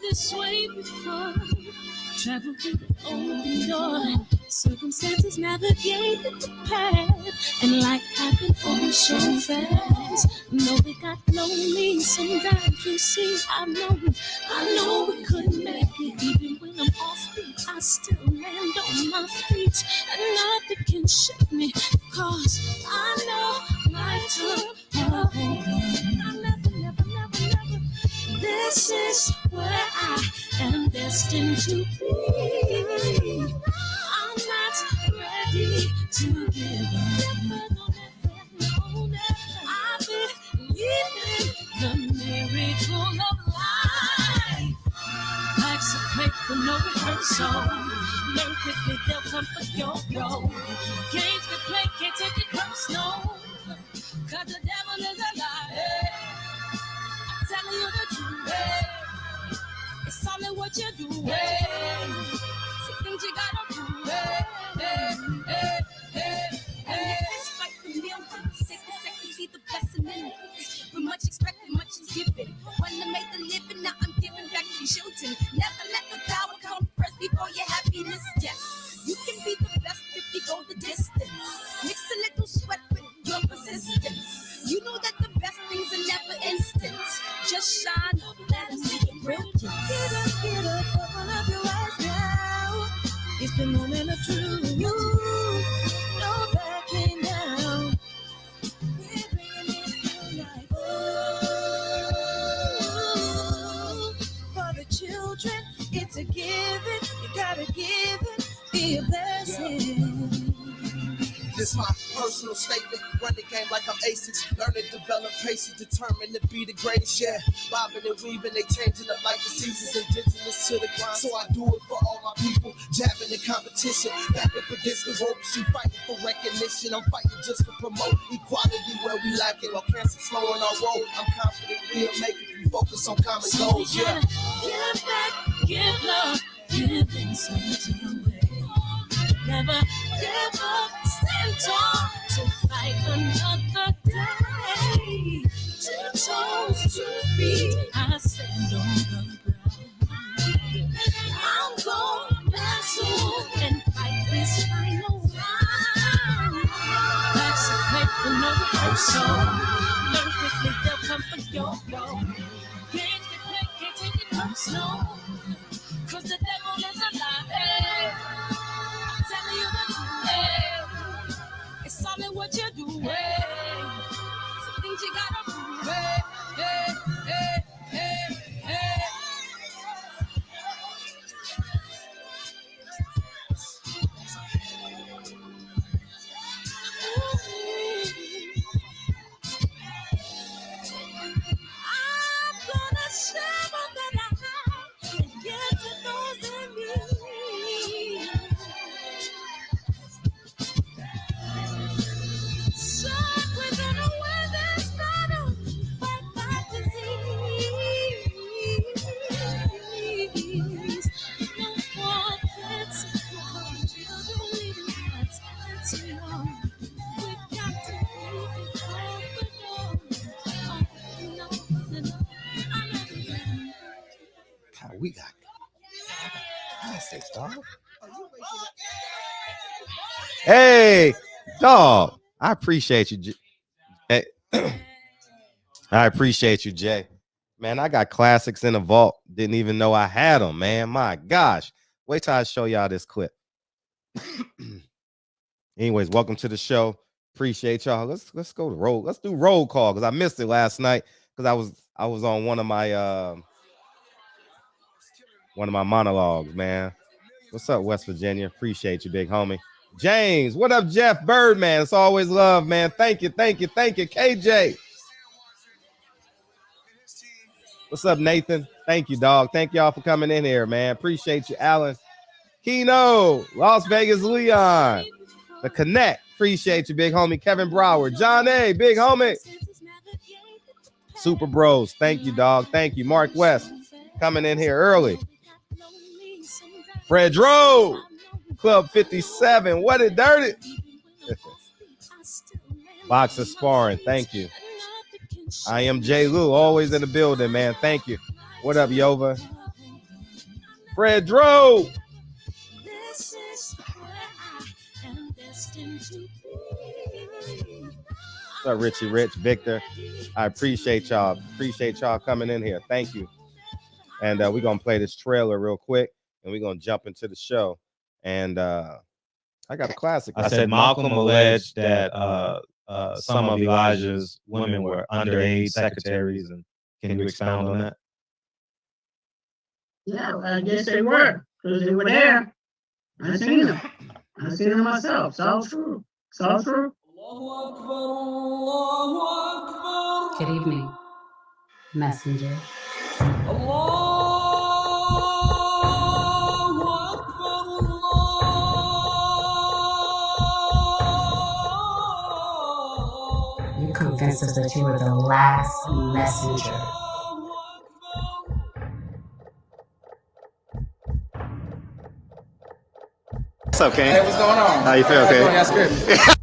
this way before. Travel through the open door. Circumstances navigated the path. And life happened all so fast. No, it got lonely. Sometimes you see, I know we couldn't make it. Even when I'm off beat, I still land on my feet. And nothing can shake me. Cause I know life took a hold on. Never. This is where I am destined to be. I'm not ready to give up. I believe in the miracle of life. Life's a play for no rehearsal. Learn quickly, they'll come for your role. Games can play, can't take it personal. Cause the devil is a liar. I'm telling you the truth. It's all in what you do. Some things you gotta do. It's fight for millions. Take a second, see the blessing in it. With much expected, much is given. When I make the living, now I'm giving back to children. Never let the power come first before your happiness. Yes, you can be the best if you go the distance. Mix a little sweat with your persistence. You know that the best things are never instant. Just shine, let them see your brilliance. Get up, open up your eyes now. It's the moment of truth. No backing down. We're bringing it to life. Oh, for the children, it's a given. You gotta give it, be a blessing. This my personal statement. Run the game like I'm aces. Learn and develop patience. Determined to be the greatest. Yeah, bobbing and weaving. They changing up like the seasons. Indigenous to the grind. So I do it for all my people. Jabbing the competition. Back up against the ropes. You fighting for recognition. I'm fighting just to promote equality where we lack it. While cancer slowing our road. I'm confident we'll make it. We focus on common goals. Yeah. Give back, give love, giving something away. Never give up, stand tall to fight another day. 2 toes, 2 feet, I stand on the ground. I'm going back soon and fight this final round. Life's a play for no rehearsal. Learn quickly, they'll come for your role. Games can play, can't take it personal. Cause the devil is a liar. Telling you the truth, it's all in what you do, some things you gotta do, I'm gonna share all that I have and give to those in need. So we're gonna win this battle, fight my disease. No more kids, no children leaving hearts and young. We got to be God, we got classics, dog. Hey, dog. I appreciate you. Hey. I appreciate you, Jay. Man, I got classics in the vault. Didn't even know I had them, man. My gosh. Wait till I show y'all this clip. Anyways, welcome to the show. Appreciate y'all. Let's go to roll. Let's do roll call because I missed it last night because I was on one of my monologues, man. What's up, West Virginia? Appreciate you, big homie. James, what up, Jeff Birdman? It's always love, man. Thank you. KJ. What's up, Nathan? Thank you, dog. Thank y'all for coming in here, man. Appreciate you, Alan. Keno, Las Vegas, Leon. The Connect. Appreciate you, big homie. Kevin Brower. John A, big homie. Super Bros. Thank you, dog. Thank you. Mark West coming in here early. Fred Rowe. Club 57. What it dirty? Box of Sparring. Thank you. I am Jay Lou. Always in the building, man. Thank you. What up, Yova? Pedro. This is where I am destined to be. What's up, Richie Rich, Victor? I appreciate y'all. Appreciate y'all coming in here. Thank you. And we're going to play this trailer real quick, and we're going to jump into the show. And I got a classic. I said Malcolm alleged that some of Elijah's women were underage secretaries. And can you expound on that? Yeah, well, I guess they were, because they were there. I seen them. I seen them myself. It's all true. It's all true. Good evening, messenger. You convinced us that you were the last messenger. What's up, King? Hey, what's going on? How you feel, King?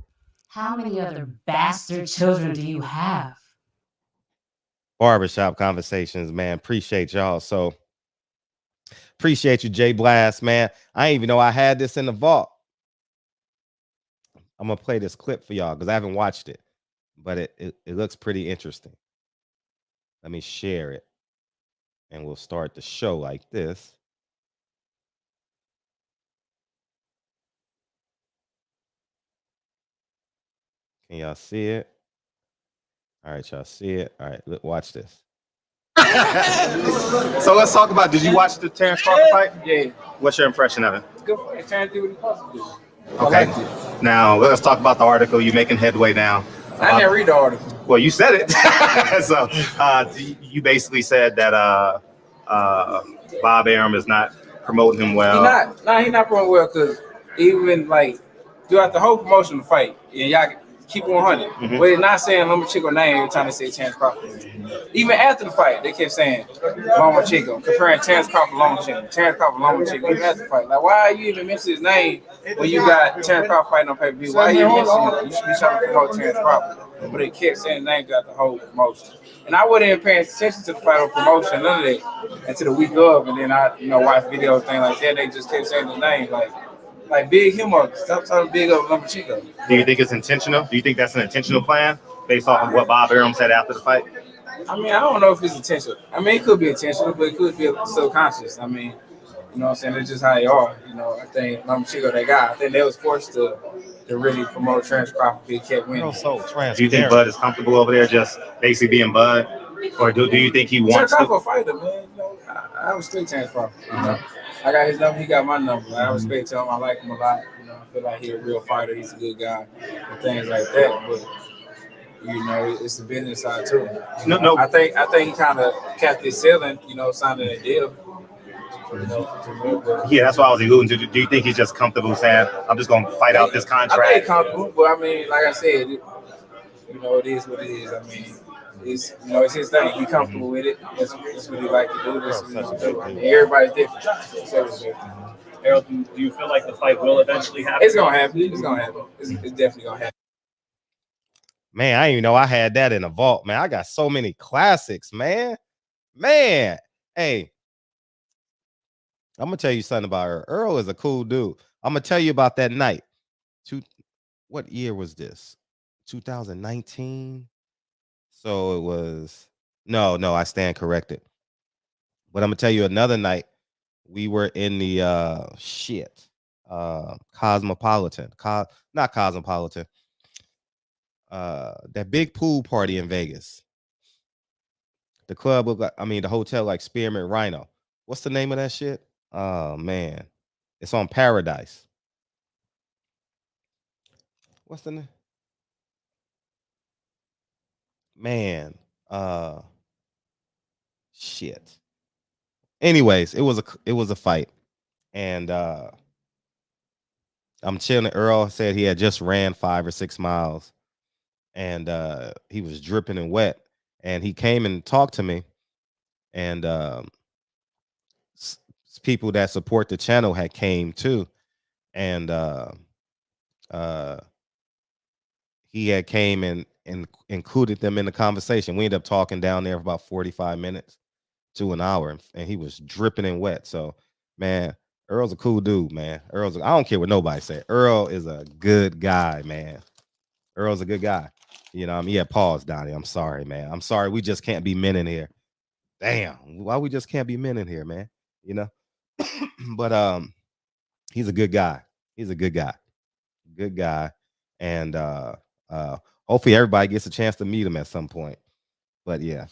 How many other bastard children do you have? Barbershop conversations, man. Appreciate y'all. So appreciate you, Jay Blast, man. I didn't even know I had this in the vault. I'm gonna play this clip for y'all because I haven't watched it, but it looks pretty interesting. Let me share it, and we'll start the show like this. Can y'all see it? All right, y'all see it. All right, look, watch this. So let's talk about. Did you watch the Terrence Crawford fight? Yeah, What's your impression of it? it's good for it. Trying to do what he possibly do. Okay. I liked it. Now let's talk about the article. You're making headway now. I didn't read the article. Well, you said it. So you basically said that Bob Arum is not promoting him well. He's not promoting well because even like throughout the whole promotion of the fight, and y'all keep 100. Mhm. But it's not saying Loma Chico name every time they say Terrence Crawford. Even after the fight, they kept saying Loma Chico, comparing Terrence Crawford Loma Chico, Terrence Crawford Loma Chico. Even after the fight, like why are you even mentioning his name when you got Terrence Crawford fighting on pay-per-view? Why are you mentioning him? You should be trying to promote Terrence Crawford. But they kept saying his name throughout the whole promotion. And I wasn't even paying attention to the fight or promotion, none of that, until the week of, and then I watched videos, things like that. They just kept saying his name, like big him up. Stop talking big up Loma Chico. Do you think it's intentional? Do you think that's an intentional plan based off of what Bob Arum said after the fight? I mean, I don't know if it's intentional. I mean, it could be intentional, but it could be subconscious. I mean, you know what I'm saying? It's just how they are. You know, I think Loma Chico, that guy, I think they was forced to really promote Terrence Crawford. He kept winning. Do you think Bud is comfortable over there just basically being Bud? Or do you think he wants Terrence to? Crawford fighter, man. You know, I respect Terrence Crawford. You know? I got his number, he got my number. I respect him. I like him a lot. You know, I feel like he's a real fighter. He's a good guy and things like that. But you know, it's the business side too. No. I think he kind of kept his ceiling. You know, signing a deal. You know, Yeah, that's what I was alluding to. Do you think he's just comfortable saying, "I'm just gonna fight out this contract"? I think comfortable, but I mean, like I said, you know, it is what it is. I mean, it's it's his thing. He comfortable with it. That's what he like to do. That's what he like to do. I mean, everybody's different. So Harold, do you feel like the fight will eventually happen? it's gonna happen. It's gonna happen. It's definitely gonna happen. Man, I didn't even know I had that in the vault, man. I got so many classics, man. Man, hey, I'm gonna tell you something about her. Earl is a cool dude. I'm gonna tell you about that night. What year was this? 2019. So it was no, I stand corrected. But I'm gonna tell you another night. We were in the Cosmopolitan. Not Cosmopolitan. That big pool party in Vegas. The club looked like, the hotel like Spearmint Rhino. What's the name of that shit? Oh man. It's on Paradise. What's the name? Man. Shit. Anyways, it was a fight. And I'm chilling. Earl said he had just ran 5 or 6 miles. And he was dripping and wet. And he came and talked to me. And people that support the channel had came too. And he had came and included them in the conversation. We ended up talking down there for about 45 minutes to an hour, and he was dripping and wet. So man, Earl's a cool dude, man. I don't care what nobody say. Earl is a good guy, man. Earl's a good guy. You know, I mean, yeah, pause, Donnie. I'm sorry, man. I'm sorry. We just can't be men in here. Damn, why we just can't be men in here, man? You know, but he's a good guy. He's a good guy. Good guy, and hopefully everybody gets a chance to meet him at some point. But yeah,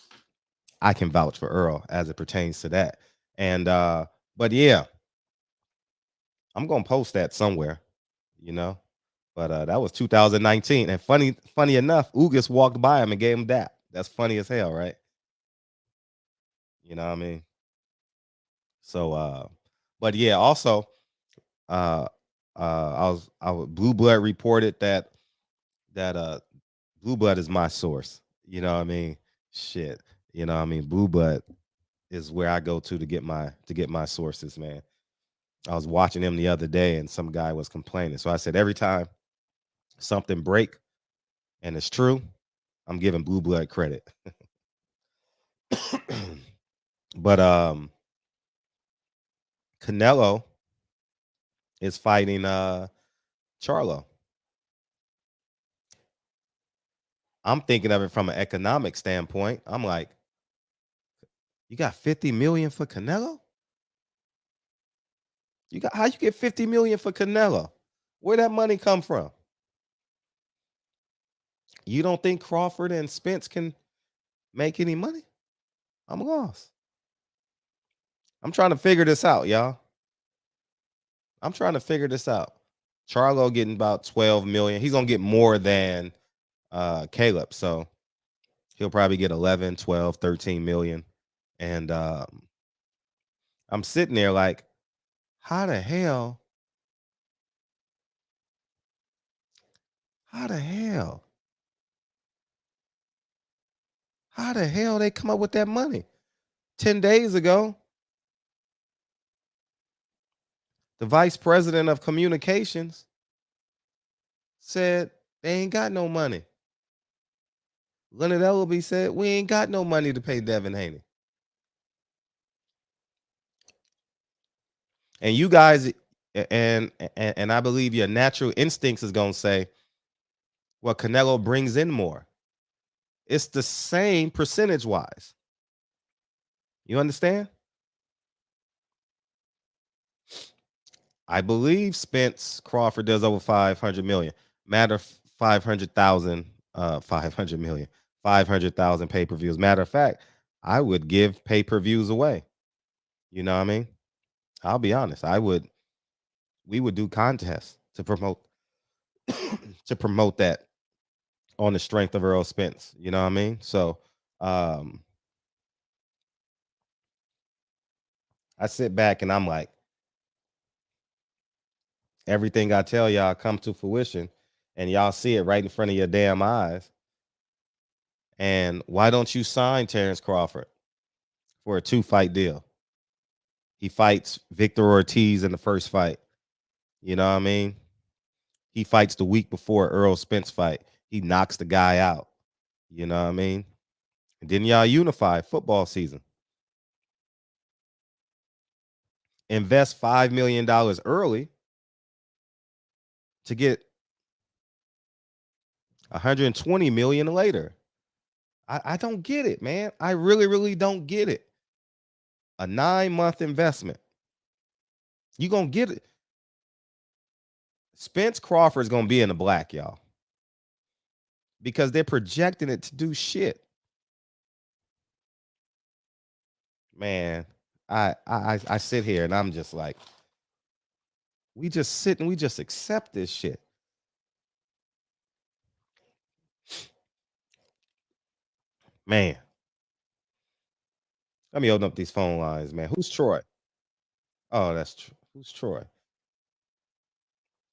I can vouch for Earl as it pertains to that. And but yeah, I'm gonna post that somewhere, you know. But that was 2019, and funny enough, Ugas walked by him and gave him that. That's funny as hell, right? You know what I mean? So, but yeah, also, uh, I was Blue Blood reported that Blue Blood is my source. You know what I mean? Shit. You know what I mean? Blue Blood is where I go to get my sources, man. I was watching him the other day and some guy was complaining. So I said every time something break and it's true, I'm giving Blue Blood credit. But Canelo is fighting Charlo. I'm thinking of it from an economic standpoint. I'm like, you got 50 million for Canelo? How you get 50 million for Canelo? Where that money come from? You don't think Crawford and Spence can make any money? I'm lost. I'm trying to figure this out, y'all. I'm trying to figure this out. Charlo getting about 12 million. He's gonna get more than Caleb, so he'll probably get 11, 12, 13 million. And I'm sitting there like, how the hell? How the hell? How the hell they come up with that money? 10 days ago, the vice president of communications said they ain't got no money. Leonard Ellaby said we ain't got no money to pay Devin Haney. And you guys, and I believe your natural instincts is gonna say, well, Canelo brings in more. It's the same percentage wise. You understand? I believe Spence Crawford does over 500 million. Matter of 500,000, 500 million, 500,000 pay-per-views. Matter of fact, I would give pay-per-views away. You know what I mean? I'll be honest. We would do contests to promote that on the strength of Earl Spence. You know what I mean? So I sit back and I'm like, everything I tell y'all come to fruition, and y'all see it right in front of your damn eyes. And why don't you sign Terrence Crawford for a 2-fight deal? He fights Victor Ortiz in the first fight. You know what I mean? He fights the week before Earl Spence fight. He knocks the guy out. You know what I mean? And then y'all unify football season. Invest $5 million early to get 120 million later. I don't get it, man. I really, really don't get it. A 9-month investment. You gonna get it. Spence Crawford is gonna be in the black, y'all, because they're projecting it to do shit. Man, I sit here and I'm just like, we just sit and we just accept this shit. Man, let me open up these phone lines, man. Who's Troy? Oh, that's who's Troy?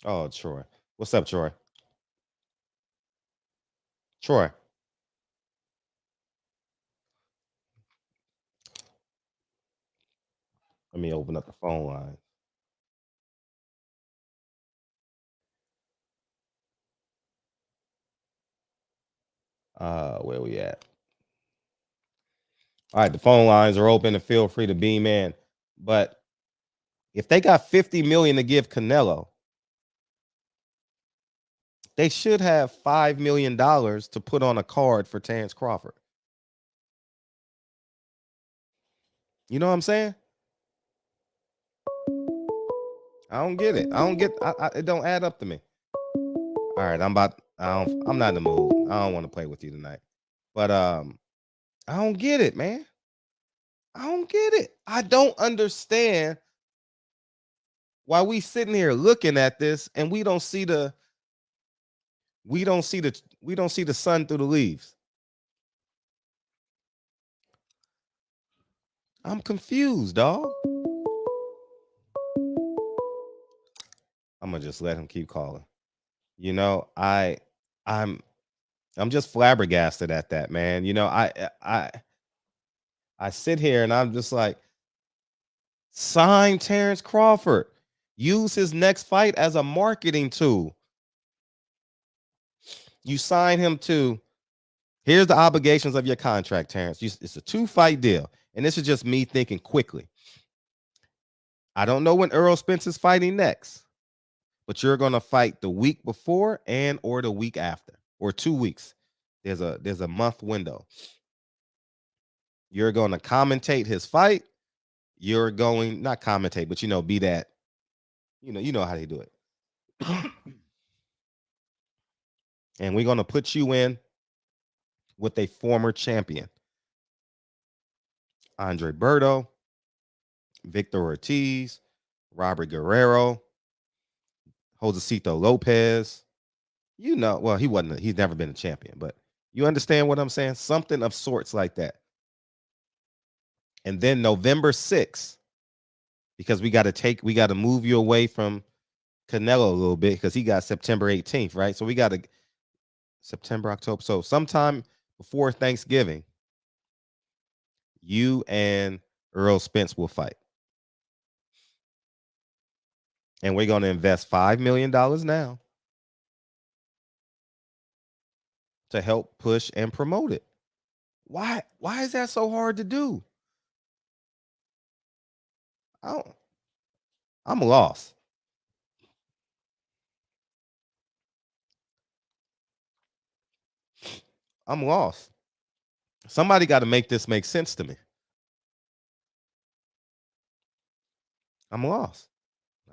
Oh, Troy. What's up, Troy? Troy. Let me open up the phone line. Where we at? All right, the phone lines are open and feel free to beam in. But If they got 50 million to give Canelo, they should have $5 million to put on a card for Terrence Crawford. You know what I'm saying? I don't get it. It don't add up to me. All right, I'm not in the mood. I don't want to play with you tonight. But I don't get it, man. I don't get it. I don't understand why we sitting here looking at this and we don't see the sun through the leaves. I'm confused, dog. I'm gonna just let him keep calling. You know, I'm just flabbergasted at that, man. You know, I sit here and I'm just like, sign Terrence Crawford. Use his next fight as a marketing tool. You sign him to, here's the obligations of your contract, Terrence. It's a 2-fight deal. And this is just me thinking quickly. I don't know when Errol Spence is fighting next, but you're going to fight the week before and or the week after, or 2 weeks. There's a month window. You're going to commentate his fight. You're going, not commentate, but be that, you know how they do it. And we're going to put you in with a former champion. Andre Berto, Victor Ortiz, Robert Guerrero, Josecito Lopez. Well, he's never been a champion, but you understand what I'm saying? Something of sorts like that. And then November 6th, because we got to move you away from Canelo a little bit because he got September 18th, right? So we got to September, October. So sometime before Thanksgiving, you and Errol Spence will fight. And we're going to invest $5 million now to help push and promote it. Why is that so hard to do? I'm lost. I'm lost. Somebody got to make this make sense to me. I'm lost.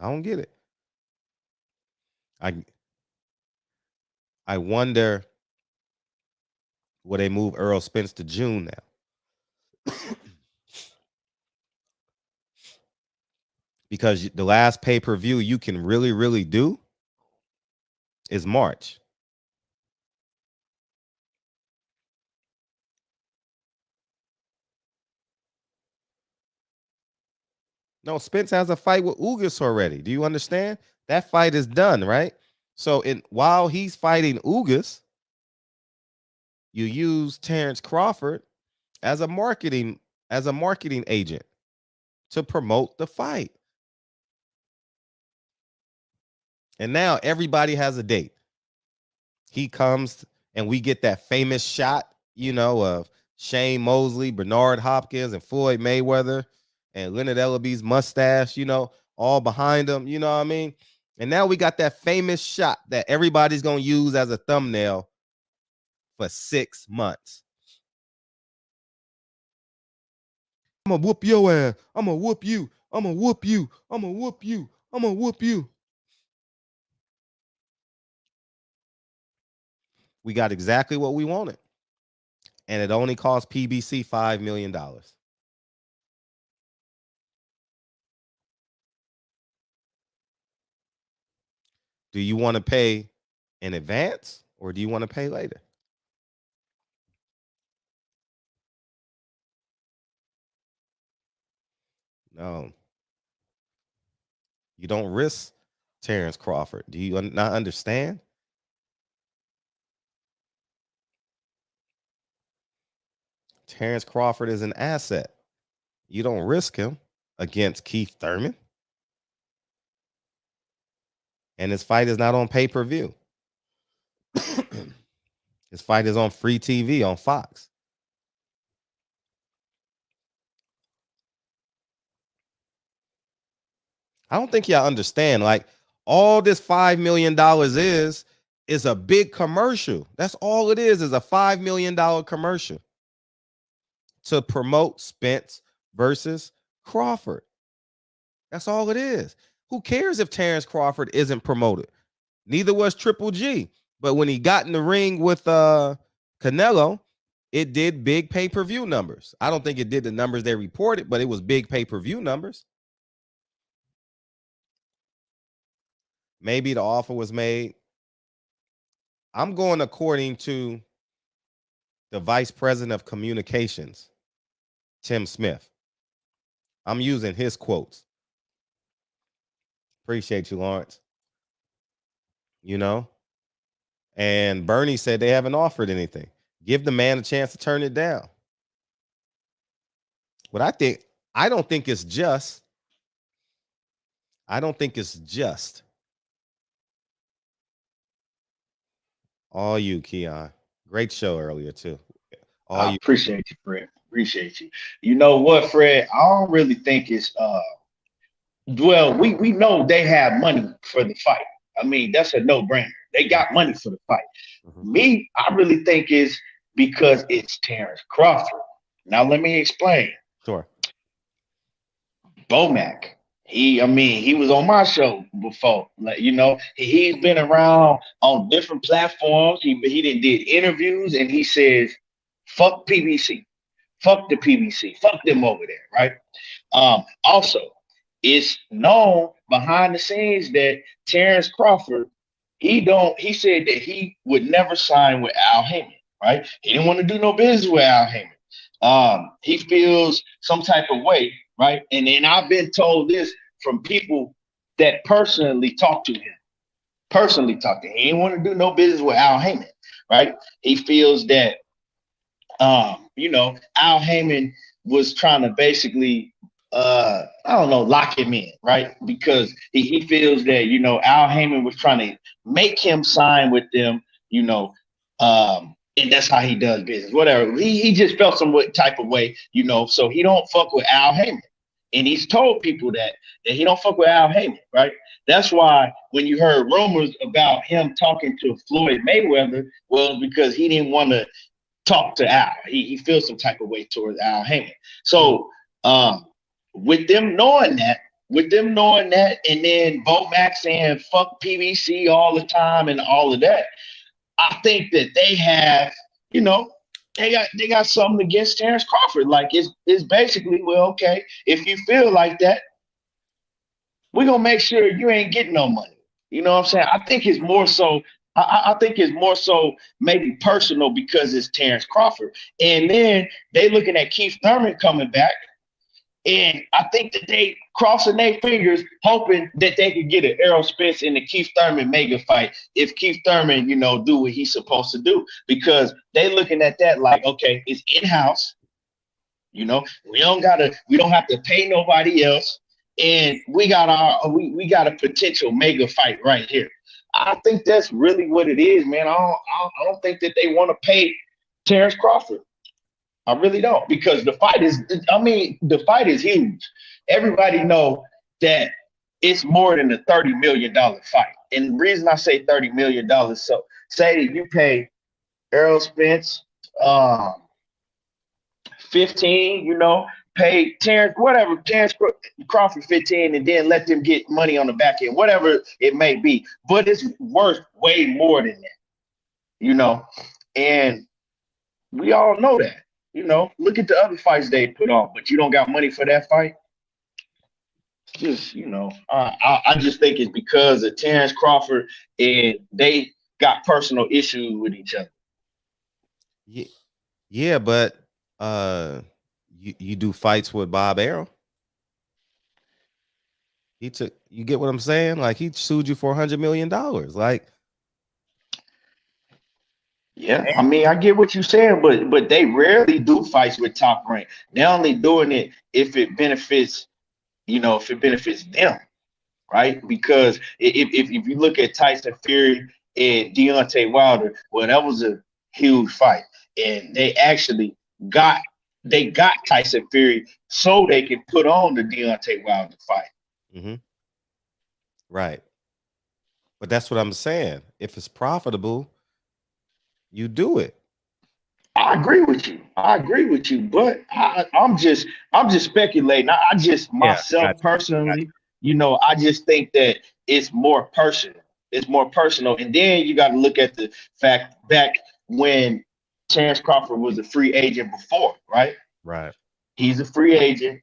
I don't get it. I wonder, will they move Errol Spence to June now? Because the last pay-per-view you can really, really do is March. No, Spence has a fight with Ugas already. Do you understand? That fight is done, right? So while he's fighting Ugas, you use Terrence Crawford as a marketing agent to promote the fight. And now everybody has a date. He comes and we get that famous shot, of Shane Mosley, Bernard Hopkins, and Floyd Mayweather, and Leonard Ellaby's mustache, all behind him, you know what I mean? And now we got that famous shot that everybody's going to use as a thumbnail for 6 months. I'm going to whoop your ass. I'm going to whoop you. I'm going to whoop you. I'm going to whoop you. I'm going to whoop you. We got exactly what we wanted. And it only cost PBC $5 million. Do you want to pay in advance or do you want to pay later? No. You don't risk Terrence Crawford. Do you not understand? Terrence Crawford is an asset. You don't risk him against Keith Thurman. And his fight is not on pay-per-view. His fight is on free TV on Fox. I don't think y'all understand. Like all this $5 million is a big commercial. That's all it is a $5 million commercial to promote Spence versus Crawford. That's all it is. Who cares if Terrence Crawford isn't promoted? Neither was Triple G. But when he got in the ring with Canelo, it did big pay-per-view numbers. I don't think it did the numbers they reported, but it was big pay-per-view numbers. Maybe the offer was made. I'm going according to the vice president of communications, Tim Smith. I'm using his quotes. Appreciate you, Lawrence. You know? And Bernie said they haven't offered anything. Give the man a chance to turn it down. But I don't think it's just. I don't think it's just. All you, Keon. Great show earlier, too. I appreciate you, Fred. Appreciate you. You know what, Fred? I don't really think it's well, we know they have money for the fight. I mean, that's a no-brainer. They got money for the fight. Mm-hmm. Me, I really think it's because it's Terrence Crawford. Now let me explain. Sure. Bomac. He was on my show before. Like, you know, he's been around on different platforms. He did interviews, and he says, fuck PBC. Fuck the PBC. Fuck them over there, right? Also, it's known behind the scenes that Terrence Crawford, he said that he would never sign with Al Heyman, right? He didn't want to do no business with Al Heyman. He feels some type of way, right? And then I've been told this from people that personally talk to him. He didn't want to do no business with Al Heyman, right? He feels that, you know, Al Heyman was trying to basically, lock him in, right? Because he feels that, you know, Al Heyman was trying to make him sign with them, you know, and that's how he does business. Whatever. He just felt some type of way, you know, so he don't fuck with Al Heyman. And he's told people that he don't fuck with Al Heyman, right? That's why when you heard rumors about him talking to Floyd Mayweather, well, because he didn't want to talk to Al. He feels some type of way towards Al Heyman. So with them knowing that, and then Bomac saying fuck PBC all the time and all of that, I think that they have, you know, they got something against Terrence Crawford. Like it's basically, well, okay, if you feel like that, we're gonna make sure you ain't getting no money. You know what I'm saying? I think it's more so. I think it's more so maybe personal because it's Terrence Crawford, and then they looking at Keith Thurman coming back. And I think that they crossing their fingers, hoping that they could get an Errol Spence in the Keith Thurman mega fight if Keith Thurman, you know, do what he's supposed to do. Because they looking at that like, okay, it's in-house. You know, we don't have to pay nobody else. And we got a potential mega fight right here. I think that's really what it is, man. I don't think that they want to pay Terrence Crawford. I really don't, because the fight is huge. Everybody know that it's more than a $30 million fight. And the reason I say $30 million, so say you pay Errol Spence 15, you know, pay Terrence Crawford 15, and then let them get money on the back end, whatever it may be. But it's worth way more than that, you know, and we all know that. You know, look at the other fights they put on, but you don't got money for that fight. Just, you know, I just think it's because of Terrence Crawford, and they got personal issues with each other. Yeah, but you do fights with Bob Arum. You get what I'm saying? Like, he sued you for $100 million. Like, yeah, I mean, I get what you're saying, but they rarely do fights with Top Rank. They're only doing it if it benefits, you know, them, right? Because if you look at Tyson Fury and Deontay Wilder, well, that was a huge fight, and they actually got Tyson Fury so they can put on the Deontay Wilder fight. Mm-hmm. Right. But that's what I'm saying. If it's profitable, you do it. I agree with you. But I'm just speculating. I just Yeah, myself gotcha. personally, I just think that it's more personal. It's more personal. And then you got to look at the fact back when Terrence Crawford was a free agent before, right? Right. He's a free agent.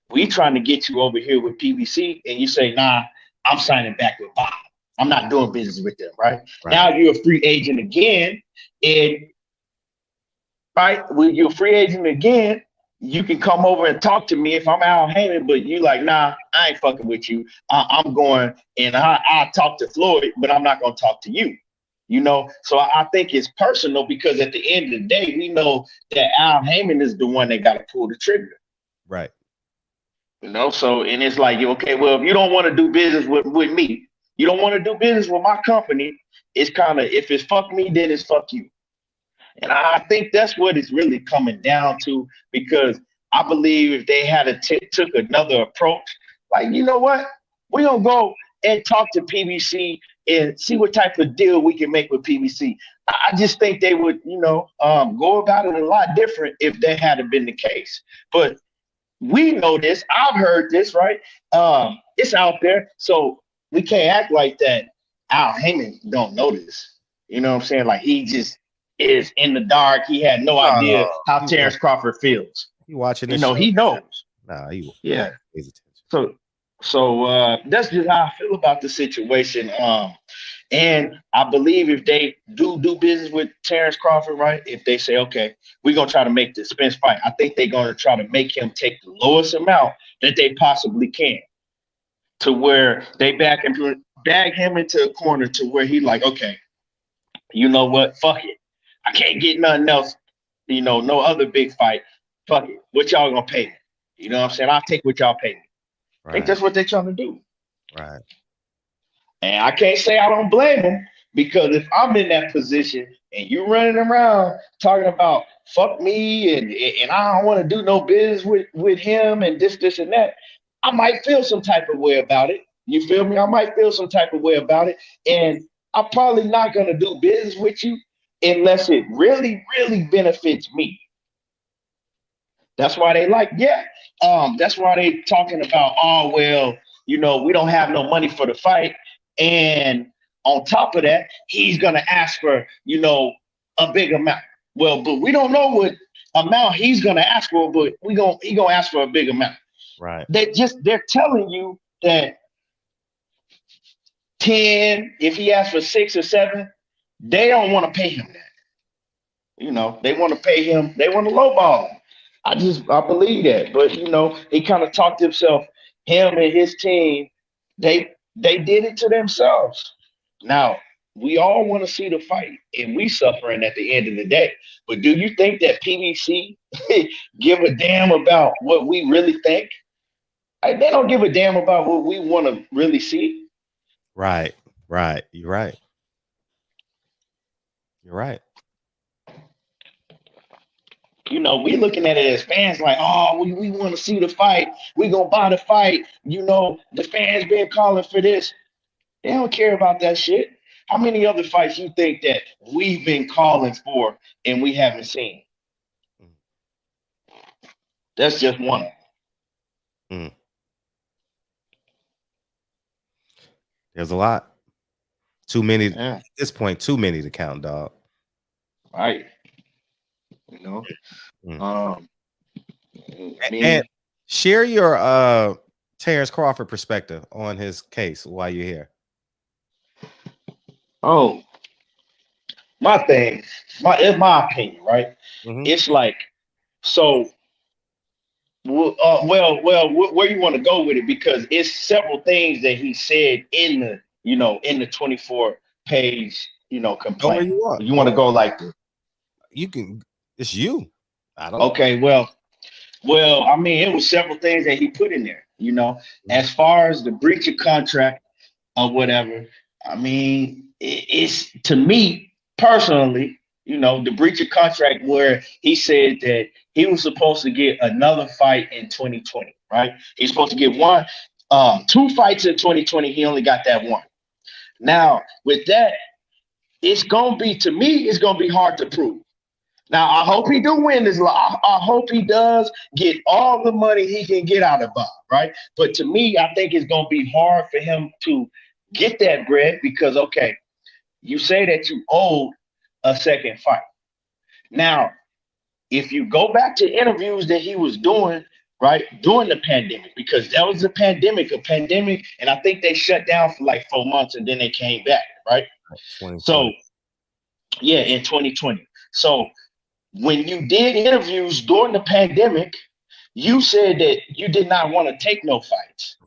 We trying to get you over here with PBC, and you say, nah, I'm signing back with Bob. I'm not doing business with them, right? Right. Now you're a free agent again, and right, when you're a free agent again, you can come over and talk to me if I'm Al Heyman, but you like, nah, I ain't fucking with you. I'm going and I talk to Floyd, but I'm not going to talk to you. So I think it's personal because at the end of the day, we know that Al Heyman is the one that got to pull the trigger. Right. So, and it's like, okay, well, if you don't want to do business with me, you don't want to do business with my company, it's kind of, if it's fuck me, then it's fuck you. And I think that's what it's really coming down to, because I believe if they had took another approach, like, you know what, we're going to go and talk to PBC and see what type of deal we can make with PBC. I just think they would, go about it a lot different if that had been the case. But we know this. I've heard this, right? It's out there. So we can't act like that Al Heyman don't know this. You know what I'm saying? Like, he just is in the dark. He had no idea how Terrence Crawford feels. You watching this? He knows. Nah, yeah. Pays attention. So that's just how I feel about the situation. And I believe if they do business with Terrence Crawford, right? If they say, okay, we're gonna try to make the Spence fight, I think they're gonna try to make him take the lowest amount that they possibly can, to where they bag him into a corner to where he like, okay, you know what? Fuck it. I can't get nothing else. No other big fight. Fuck it. What y'all gonna pay me? You know what I'm saying? I'll take what y'all pay me. Right. I think that's what they're trying to do. Right. And I can't say I don't blame them, because if I'm in that position and you running around talking about fuck me and I don't want to do no business with him and this and that, I might feel some type of way about it. You feel me? I might feel some type of way about it. And I'm probably not going to do business with you unless it really, really benefits me. That's why they that's why they talking about, oh, well, we don't have no money for the fight. And on top of that, he's going to ask for, a big amount. Well, but we don't know what amount he's going to ask for, but he going to ask for a big amount. Right. They're telling you that 10, if he asks for 6 or 7, they don't want to pay him that. They want to pay him, they want to lowball him. I believe that. But, he kind of talked himself, him and his team, they did it to themselves. Now, we all want to see the fight, and we suffering at the end of the day. But do you think that PBC give a damn about what we really think? They don't give a damn about what we want to really see. Right. You're right. We looking at it as fans like, oh, we want to see the fight. We gonna buy the fight. The fans been calling for this. They don't care about that shit. How many other fights you think that we've been calling for and we haven't seen? That's just one. There's a lot. Too many at this point. Too many to count, dog. Right. And share your Terrence Crawford perspective on his case while you're here. Oh, it's my opinion, right? Mm-hmm. It's like, so, where you want to go with it, because it's several things that he said in the, in the 24-page, complaint. You want to go like this? You can. It's you. I don't. Okay, well, I mean, it was several things that he put in there. As far as the breach of contract or whatever. I mean, it's, to me personally, the breach of contract where he said that he was supposed to get another fight in 2020, right? He's supposed to get one 2 fights in 2020. He only got that one. Now, with that, it's gonna be, to me, it's gonna be hard to prove. Now, I hope he do win this. I hope he does get all the money he can get out of Bob, right? But to me, I think it's gonna be hard for him to get that bread because, okay, you say that you owed a second fight. Now, if you go back to interviews that he was doing, right, during the pandemic, because that was a pandemic, and I think they shut down for like 4 months and then they came back, right? So, yeah, in 2020. So, when you did interviews during the pandemic, you said that you did not want to take no fights.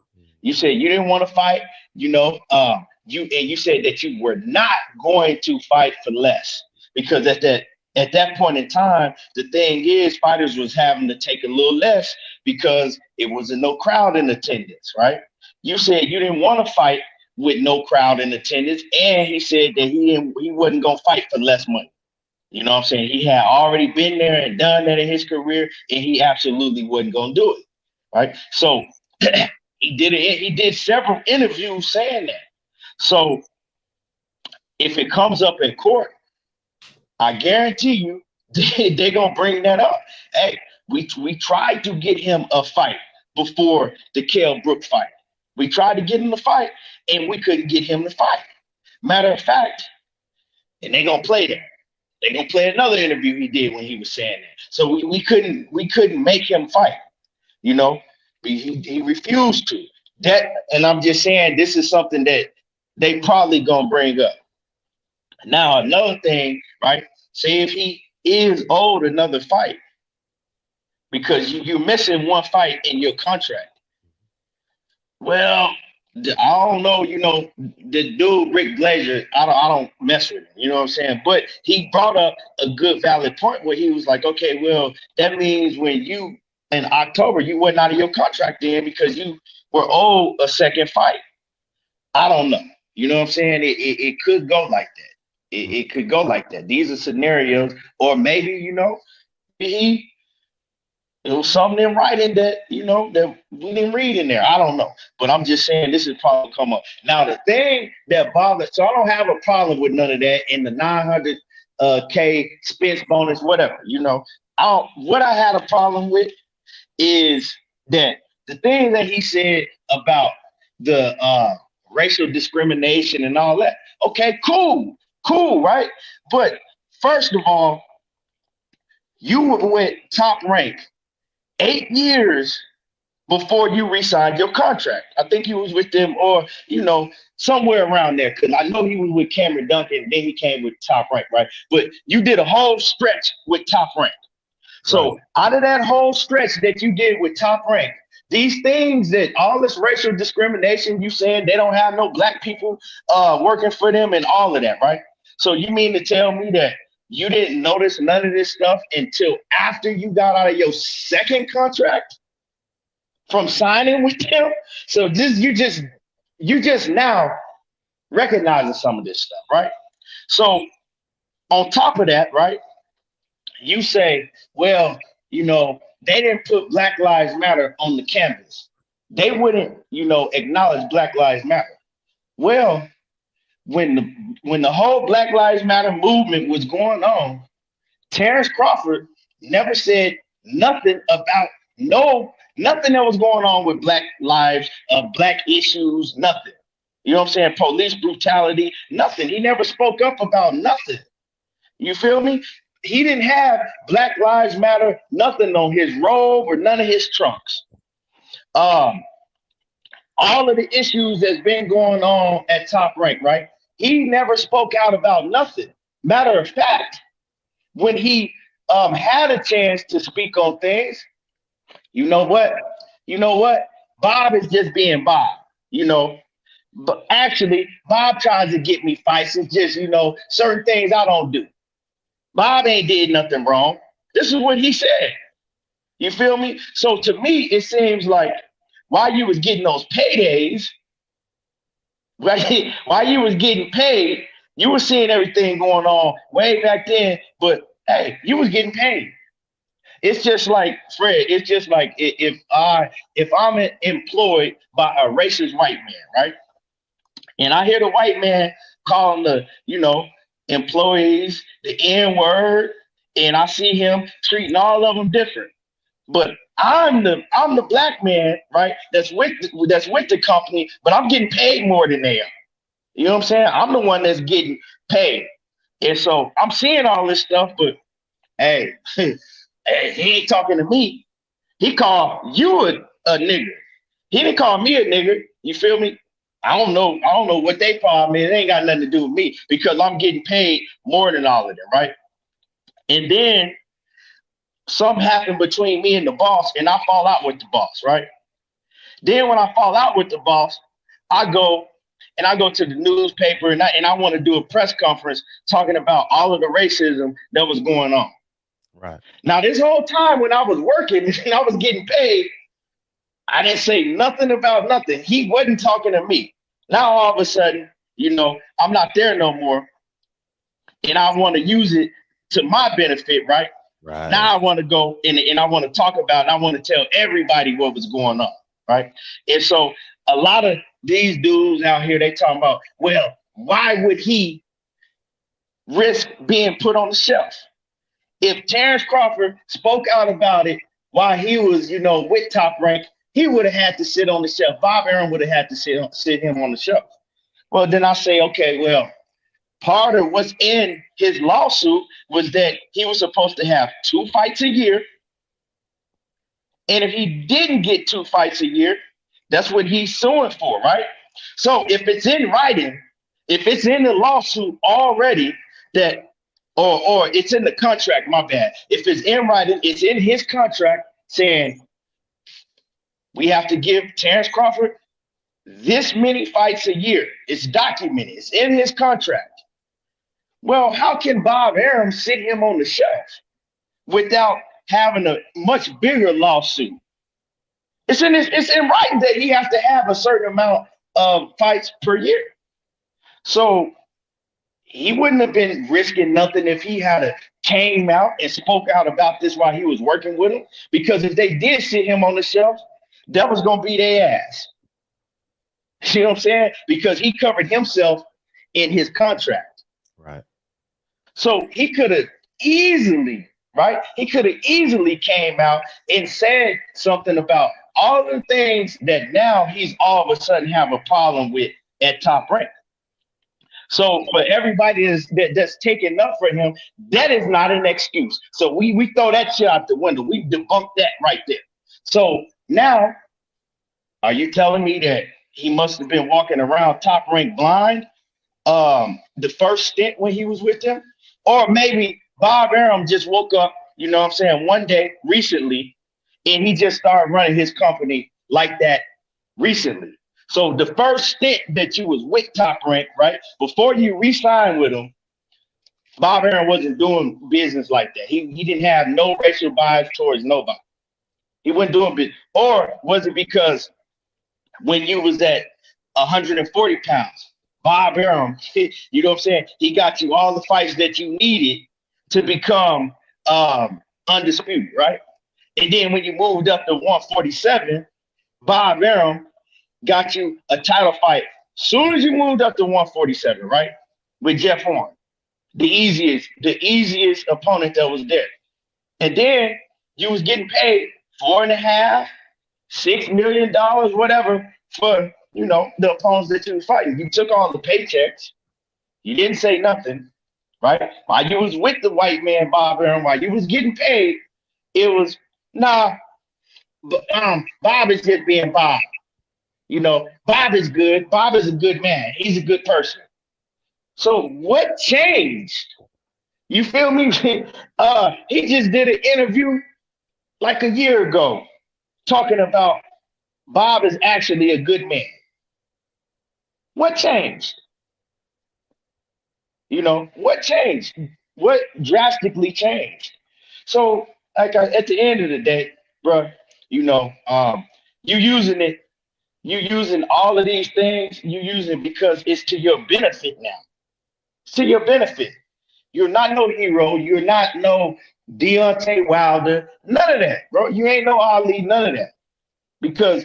You said you didn't want to fight, you said that you were not going to fight for less because at that point in time, the thing is fighters was having to take a little less because it wasn't no crowd in attendance, right? You said you didn't want to fight with no crowd in attendance, and he said that he wasn't gonna fight for less money. You know what I'm saying? He had already been there and done that in his career, and he absolutely wasn't gonna do it, right? So he did it. He did several interviews saying that. So if it comes up in court, I guarantee you they're gonna bring that up. Hey, we tried to get him a fight before the Kell Brook fight. We tried to get him to fight, and we couldn't get him to fight. Matter of fact, and they're gonna play that. They're gonna play another interview he did when he was saying that. So we couldn't make him fight. You know, he refused to. That, and I'm just saying this is something that they probably gonna bring up. Now another thing, right? Say if he is owed another fight because you're missing one fight in your contract. Well, I don't know, the dude Rick Glazier, I don't mess with him, you know what I'm saying? But he brought up a good valid point where he was like, okay, well, that means when you in October you went out of your contract then because you were owed a second fight. I don't know. You know what I'm saying? It could go like that. It could go like that. These are scenarios, or maybe, he it was something in writing that, that we didn't read in there. I don't know. But I'm just saying this is probably come up. Now, the thing that bothers, so I don't have a problem with none of that in the 900K Spence bonus, whatever, what I had a problem with is that the thing that he said about the racial discrimination and all that. Okay, cool, right? But first of all, you went top rank 8 years before you re-signed your contract. I think you was with them or, somewhere around there. Because I know he was with Cameron Duncan, and then he came with Top Rank, right? But you did a whole stretch with Top Rank. So out of that whole stretch that you did with Top Rank, these things that all this racial discrimination, you saying they don't have no black people working for them and all of that, right? So you mean to tell me that you didn't notice none of this stuff until after you got out of your second contract from signing with them? So you just now recognizing some of this stuff, right? So on top of that, right, you say, well, they didn't put Black Lives Matter on the canvas. They wouldn't, acknowledge Black Lives Matter. Well, when the whole Black Lives Matter movement was going on, Terrence Crawford never said nothing about nothing that was going on with Black lives, Black issues, nothing. You know what I'm saying? Police brutality, nothing. He never spoke up about nothing. You feel me? He didn't have Black Lives Matter, nothing on his robe or none of his trunks. All of the issues that's been going on at Top Rank, right? He never spoke out about nothing. Matter of fact, when he had a chance to speak on things, you know what? Bob is just being Bob, But actually, Bob tries to get me fights. It's just, certain things I don't do. Bob ain't did nothing wrong. This is what he said. You feel me? So to me, it seems like while you was getting those paydays, right? While you was getting paid, you were seeing everything going on way back then. But hey, you was getting paid. It's just like Fred. It's just like if I'm employed by a racist white man, right? And I hear the white man calling the employees the N word, and I see him treating all of them different. But I'm the black man, right? That's with the company, but I'm getting paid more than they are. You know what I'm saying? I'm the one that's getting paid, and so I'm seeing all this stuff. But hey, hey, he ain't talking to me. He called you a nigger. He didn't call me a nigger. You feel me? I don't know what they call me. It ain't got nothing to do with me because I'm getting paid more than all of them, right? And then something happened between me and the boss, and I fall out with the boss, right? Then when I fall out with the boss, I go to the newspaper and I want to do a press conference talking about all of the racism that was going on. Right. Now, this whole time when I was working and I was getting paid, I didn't say nothing about nothing. He wasn't talking to me. Now all of a sudden, I'm not there no more, and I want to use it to my benefit, right? Right. Now I want to go and I want to talk about it. I want to tell everybody what was going on, right? And so a lot of these dudes out here, they talking about, well, why would he risk being put on the shelf? If Terrence Crawford spoke out about it while he was, with Top Rank, he would have had to sit on the shelf. Bob Arum would have had to sit him on the shelf. Well, then I say, okay, well, part of what's in his lawsuit was that he was supposed to have 2 fights a year. And if he didn't get 2 fights a year, that's what he's suing for, right? So if it's in writing, if it's in the lawsuit already that, or it's in the contract, my bad. If it's in writing, it's in his contract saying, we have to give Terrence Crawford this many fights a year. It's documented. It's in his contract. Well, how can Bob Arum sit him on the shelf without having a much bigger lawsuit? It's in writing that he has to have a certain amount of fights per year. So he wouldn't have been risking nothing if he had came out and spoke out about this while he was working with him. Because if they did sit him on the shelf, that was going to be their ass. You know what I'm saying? Because he covered himself in his contract. Right. So he could have easily, right? He could have easily came out and said something about all the things that now he's all of a sudden have a problem with at Top Rank. So for everybody that's taking up for him, that is not an excuse. So we throw that shit out the window. We debunk that right there. So now, are you telling me that he must have been walking around Top Rank blind the first stint when he was with them? Or maybe Bob Arum just woke up, one day recently, and he just started running his company like that recently. So the first stint that you was with Top Rank, right, before you re-signed with him, Bob Arum wasn't doing business like that. He didn't have no racial bias towards nobody. He wasn't doing business. Or was it because when you was at 140 pounds, Bob Arum, you know what I'm saying? He got you all the fights that you needed to become undisputed, right? And then when you moved up to 147, Bob Arum got you a title fight soon as you moved up to 147, right? With Jeff Horn, the easiest opponent that was there. And then you was getting paid $4.5, $6 million, whatever, for the opponents that you was fighting. You took all the paychecks. You didn't say nothing, right? While you was with the white man, Bob Arum, while you was getting paid, it was, Bob is just being Bob. Bob is good. Bob is a good man. He's a good person. So what changed? You feel me? He just did an interview like a year ago talking about Bob is actually a good man. What changed? What changed? What drastically changed? So, at the end of the day, bro, you using it. You using all of these things. You using it because it's to your benefit now. It's to your benefit. You're not no hero. You're not no Deontay Wilder, none of that, bro. You ain't no Ali, none of that. Because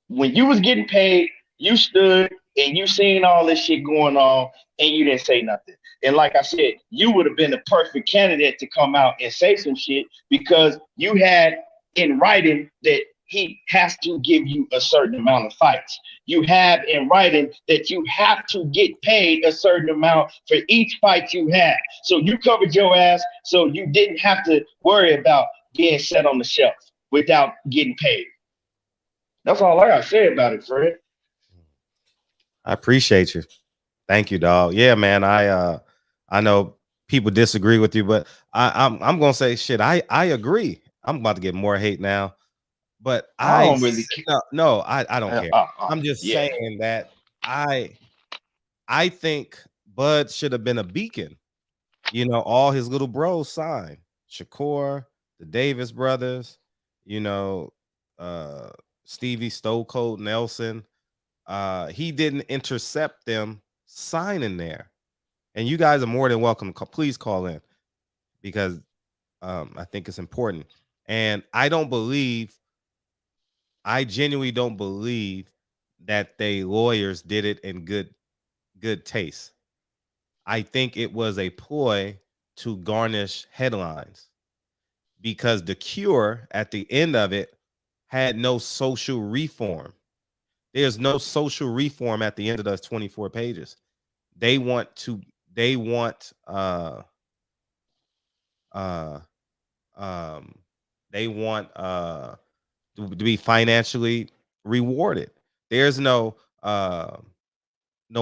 when you was getting paid, you stood and you seen all this shit going on and you didn't say nothing. And like I said, you would have been the perfect candidate to come out and say some shit because you had in writing that he has to give you a certain amount of fights. You have in writing that you have to get paid a certain amount for each fight you have. So you covered your ass so you didn't have to worry about being set on the shelf without getting paid. That's all I got to say about it, Fred. I appreciate you. Thank you, dog. Yeah, man. I know people disagree with you, but I'm gonna say shit. I agree. I'm about to get more hate now, but I don't really care. no, I don't care. I'm just yeah. saying that I think Bud should have been a beacon. You know, all his little bros signed. Shakur, the Davis brothers, you know, Stevie Stone Cold Nelson. He didn't intercept them signing there. And you guys are more than welcome. Please call in because I think it's important. And I genuinely don't believe that they lawyers did it in good taste. I think it was a ploy to garnish headlines because the cure at the end of it had no social reform. There's no social reform at the end of those 24 pages. They want to be financially rewarded. There's no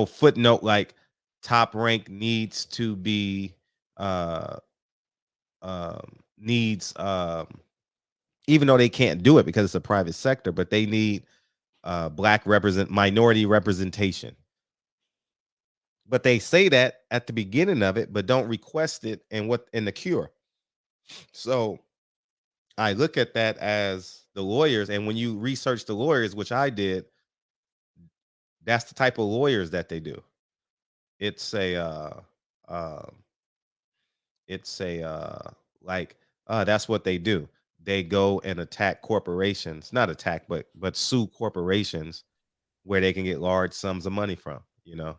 footnote like top rank needs to be needs even though they can't do it because it's a private sector, but they need minority representation. But they say that at the beginning of it, but don't request it in the cure. So I look at that as the lawyers, and when you research the lawyers, which I did, that's the type of lawyers that they do. It's that's what they do. They go and attack corporations, not attack, but sue corporations where they can get large sums of money from, you know.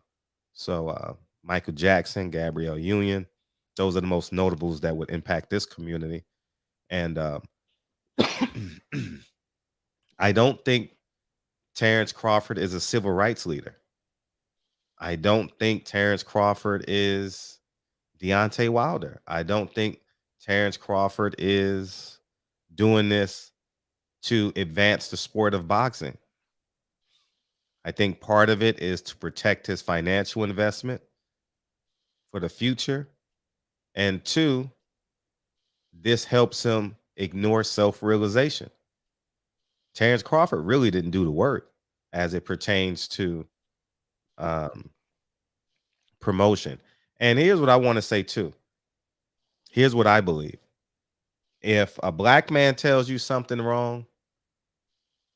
So Michael Jackson, Gabrielle Union, those are the most notables that would impact this community. And I don't think Terrence Crawford is a civil rights leader. I don't think Terrence Crawford is Deontay Wilder. I don't think Terrence Crawford is doing this to advance the sport of boxing. I think part of it is to protect his financial investment for the future. And two, this helps him ignore self-realization. Terrence Crawford really didn't do the work as it pertains to promotion. And here's what I want to say too. Here's what I believe. If a black man tells you something wrong,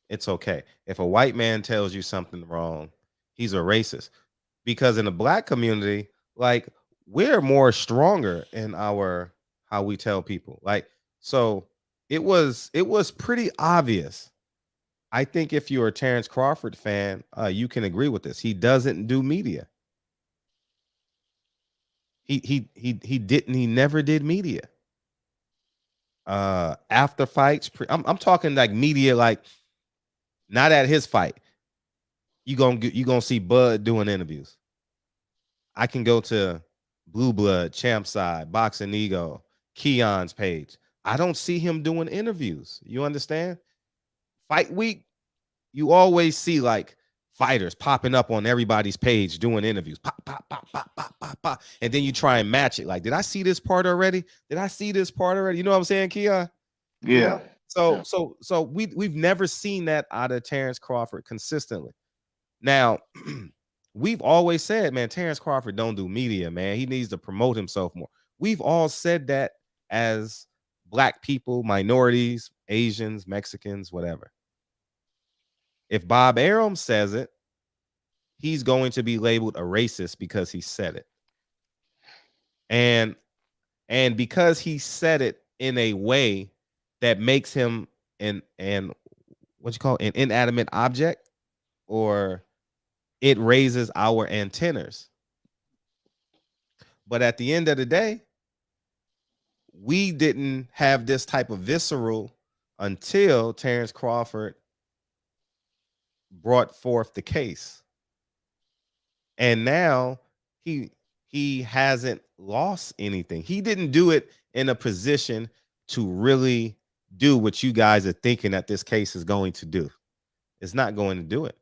it's okay. If a white man tells you something wrong, he's a racist. Because in the black community, like, we're more stronger in our how we tell people. Like, so it was pretty obvious. I think if you're a Terrence Crawford fan, you can agree with this. He doesn't do media. He never did media. After fights, I'm talking like media, like not at his fight. You gonna see Bud doing interviews. I can go to Blue Blood, Champ Side, Boxing Ego, Keon's page. I don't see him doing interviews. You understand? Fight week, you always see like fighters popping up on everybody's page doing interviews. Pop, pop, pop, pop, pop, pop, pop. And then you try and match it. Like, did I see this part already? Did I see this part already? You know what I'm saying, Keon? Yeah. So we've never seen that out of Terrence Crawford consistently. Now, we've always said, man, Terrence Crawford don't do media, man. He needs to promote himself more. We've all said that as black people, minorities, Asians, Mexicans, whatever. If Bob Arum says it, he's going to be labeled a racist because he said it. And because he said it in a way that makes him an what you call an inanimate object, or it raises our antennas. But at the end of the day, we didn't have this type of visceral until Terrence Crawford brought forth the case. And now he hasn't lost anything. He didn't do it in a position to really do what you guys are thinking that this case is going to do. It's not going to do it.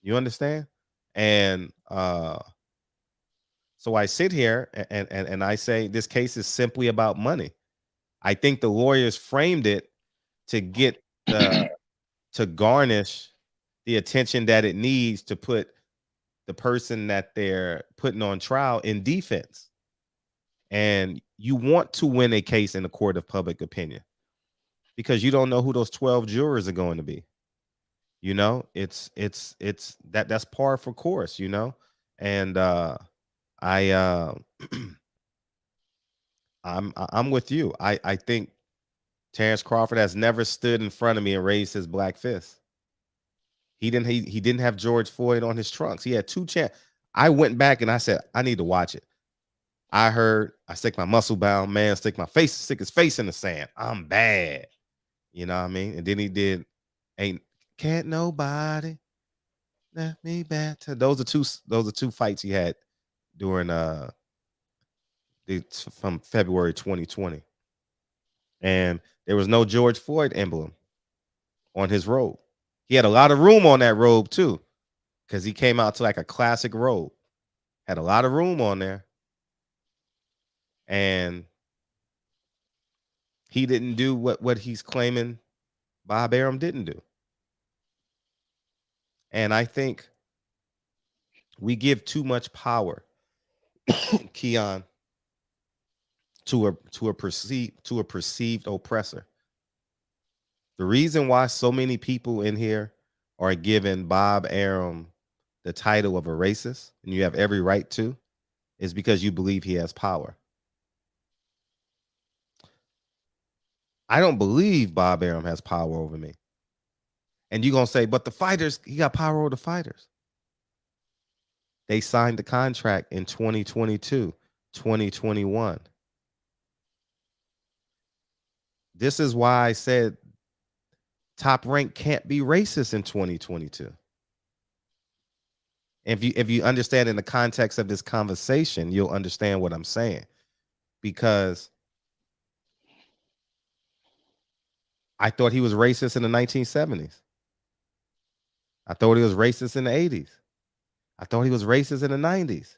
You understand? And so I sit here and I say this case is simply about money. I think the lawyers framed it to get to garnish the attention that it needs to put the person that they're putting on trial in defense. And you want to win a case in the court of public opinion because you don't know who those 12 jurors are going to be. You know, it's that's par for course, you know. And I'm with you. I think Terrence Crawford has never stood in front of me and raised his black fist. He didn't have George Floyd on his trunks. He had 2 chances. I went back and I said, I need to watch it. I stick my muscle bound man, stick his face in the sand. I'm bad. You know what I mean? And then he did can't nobody let me back to those are two fights he had during from February 2020. And there was no George Floyd emblem on his robe. He had a lot of room on that robe too, because he came out to like a classic robe. Had a lot of room on there. And he didn't do what he's claiming Bob Arum didn't do. And I think we give too much power, Keon, to a perceived oppressor. The reason why so many people in here are giving Bob Arum the title of a racist, and you have every right to, is because you believe he has power. I don't believe Bob Arum has power over me. And you're going to say, but the fighters, he got power over the fighters. They signed the contract in 2022, 2021. This is why I said Top Rank can't be racist in 2022. If you understand in the context of this conversation, you'll understand what I'm saying. Because I thought he was racist in the 1970s. I thought he was racist in the 80s. I thought he was racist in the 90s.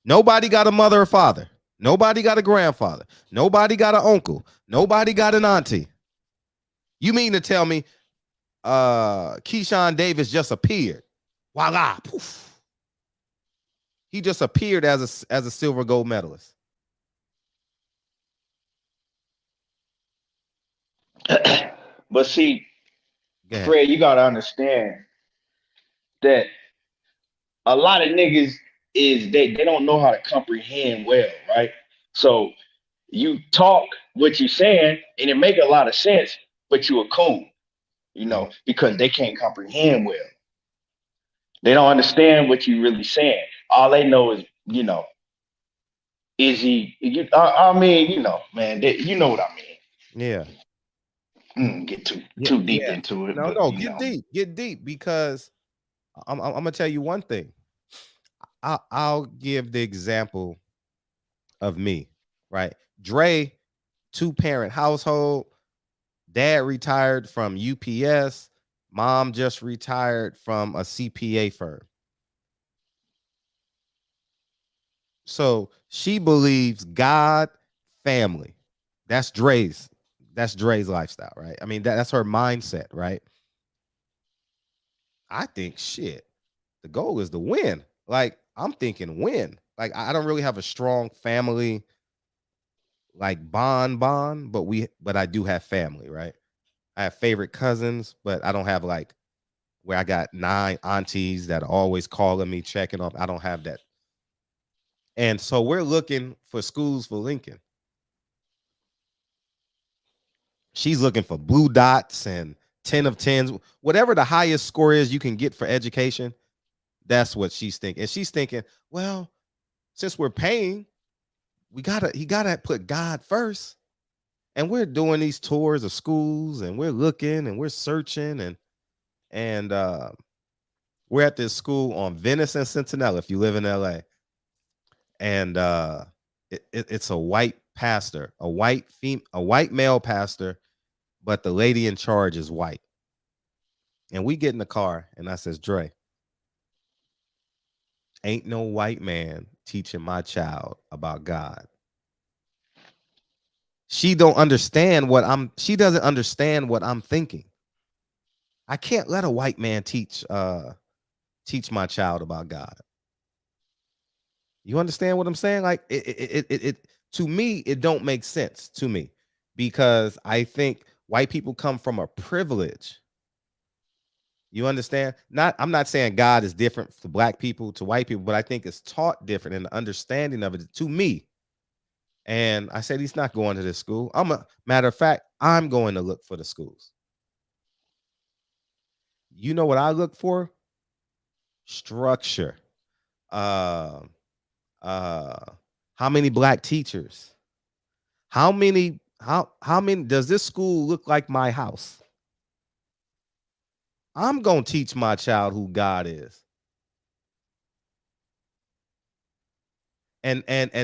Nobody got a mother or father. Nobody got a grandfather. Nobody got an uncle. Nobody got an auntie. You mean to tell me Keyshawn Davis just appeared? Voila, poof. He just appeared as a silver gold medalist. But see, Fred, you gotta understand that a lot of niggas is they don't know how to comprehend well, right? So you talk what you're saying and it make a lot of sense, but you a coon, you know, because they can't comprehend well. They don't understand what you really saying. All they know is, you know, is he? I mean, you know, man, you know what I mean. Yeah. Get too deep into it. No, but, get deep, because I'm gonna tell you one thing. I'll give the example of me, right? Dre, 2-parent household. Dad retired from UPS. Mom just retired from a CPA firm. So she believes God, family. That's Dre's lifestyle, right? I mean, that's her mindset, right? I think shit. The goal is to win. Like, I'm thinking win. Like, I don't really have a strong family like bond, but I do have family, right? I have favorite cousins, but I don't have like where I got 9 aunties that are always calling me, checking off. I don't have that. And so we're looking for schools for Lincoln. She's looking for blue dots and 10 of 10s, whatever the highest score is you can get for education. That's what she's thinking. And she's thinking, well, since we're paying, he gotta put God first. And we're doing these tours of schools, and we're looking and we're searching, and we're at this school on Venice and Centinela, if you live in LA. And it's a white pastor, a white male pastor, but the lady in charge is white. And we get in the car, and I says, Dre, ain't no white man teaching my child about God. She doesn't understand what I'm thinking. I can't let a white man teach my child about God. You understand what I'm saying? Like it to me, it don't make sense to me, because I think white people come from a privilege. You understand? I'm not saying God is different to black people, to white people, but I think it's taught different in the understanding of it to me. And I said, he's not going to this school. Matter of fact, I'm going to look for the schools. You know what I look for? Structure. How many black teachers? How many does this school look like my house? I'm going to teach my child who God is. And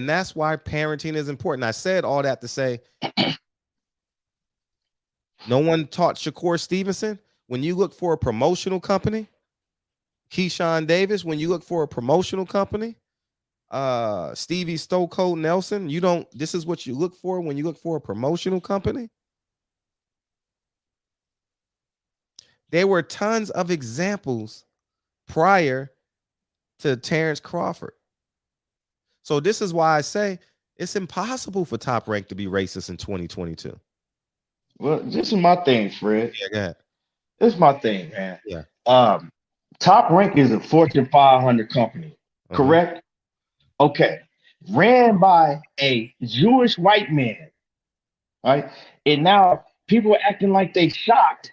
that's why parenting is important. I said all that to say, no one taught Shakur Stevenson. When you look for a promotional company, Keyshawn Davis, when you look for a promotional company, Stevie Stone Cold Nelson, this is what you look for when you look for a promotional company. There were tons of examples prior to Terrence Crawford. So this is why I say it's impossible for Top Rank to be racist in 2022. Well, this is my thing, Fred. Yeah, go ahead. This is my thing, man. Yeah. Top Rank is a Fortune 500 company, correct? Okay. Ran by a Jewish white man, right? And now people are acting like they shocked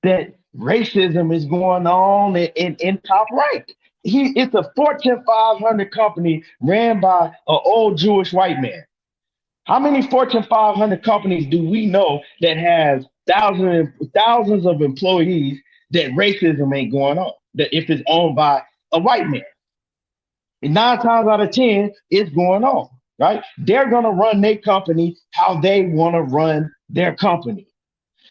that racism is going on in Top Rank. It's a Fortune 500 company ran by an old Jewish white man. How many Fortune 500 companies do we know that has thousands of employees that racism ain't going on? That if it's owned by a white man, and 9 times out of 10, it's going on, right? They're gonna run their company how they want to run their company.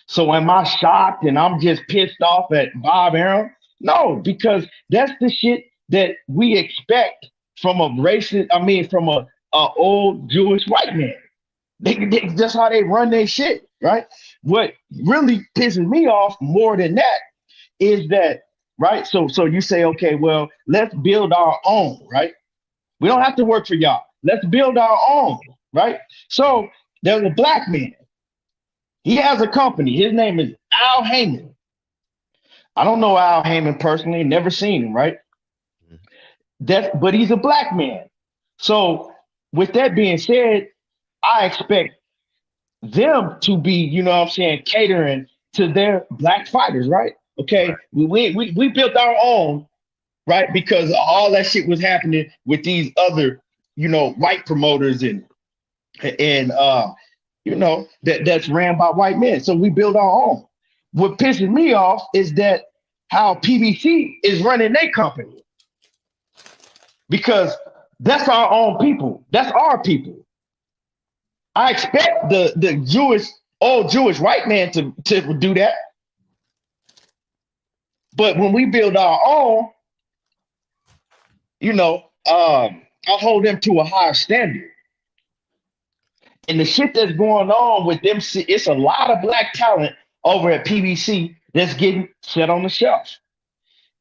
So am I shocked and I'm just pissed off at Bob Arum? No, because that's the shit that we expect from a old Jewish white man. That's how they run their shit, right? What really pisses me off more than that is that, right? So you say, okay, well, let's build our own, right? We don't have to work for y'all. Let's build our own, right? So there's a black man. He has a company. His name is Al Heyman. I don't know Al Heyman personally, never seen him, right? But he's a black man. So with that being said, I expect them to be, you know what I'm saying, catering to their black fighters, right? Okay, we built our own, right? Because all that shit was happening with these other, white promoters and that's ran by white men. So we build our own. What pisses me off is that how PBC is running their company. Because that's our own people. That's our people. I expect the old Jewish white man to do that. But when we build our own, I'll hold them to a higher standard. And the shit that's going on with them, it's a lot of black talent over at PBC that's getting set on the shelf.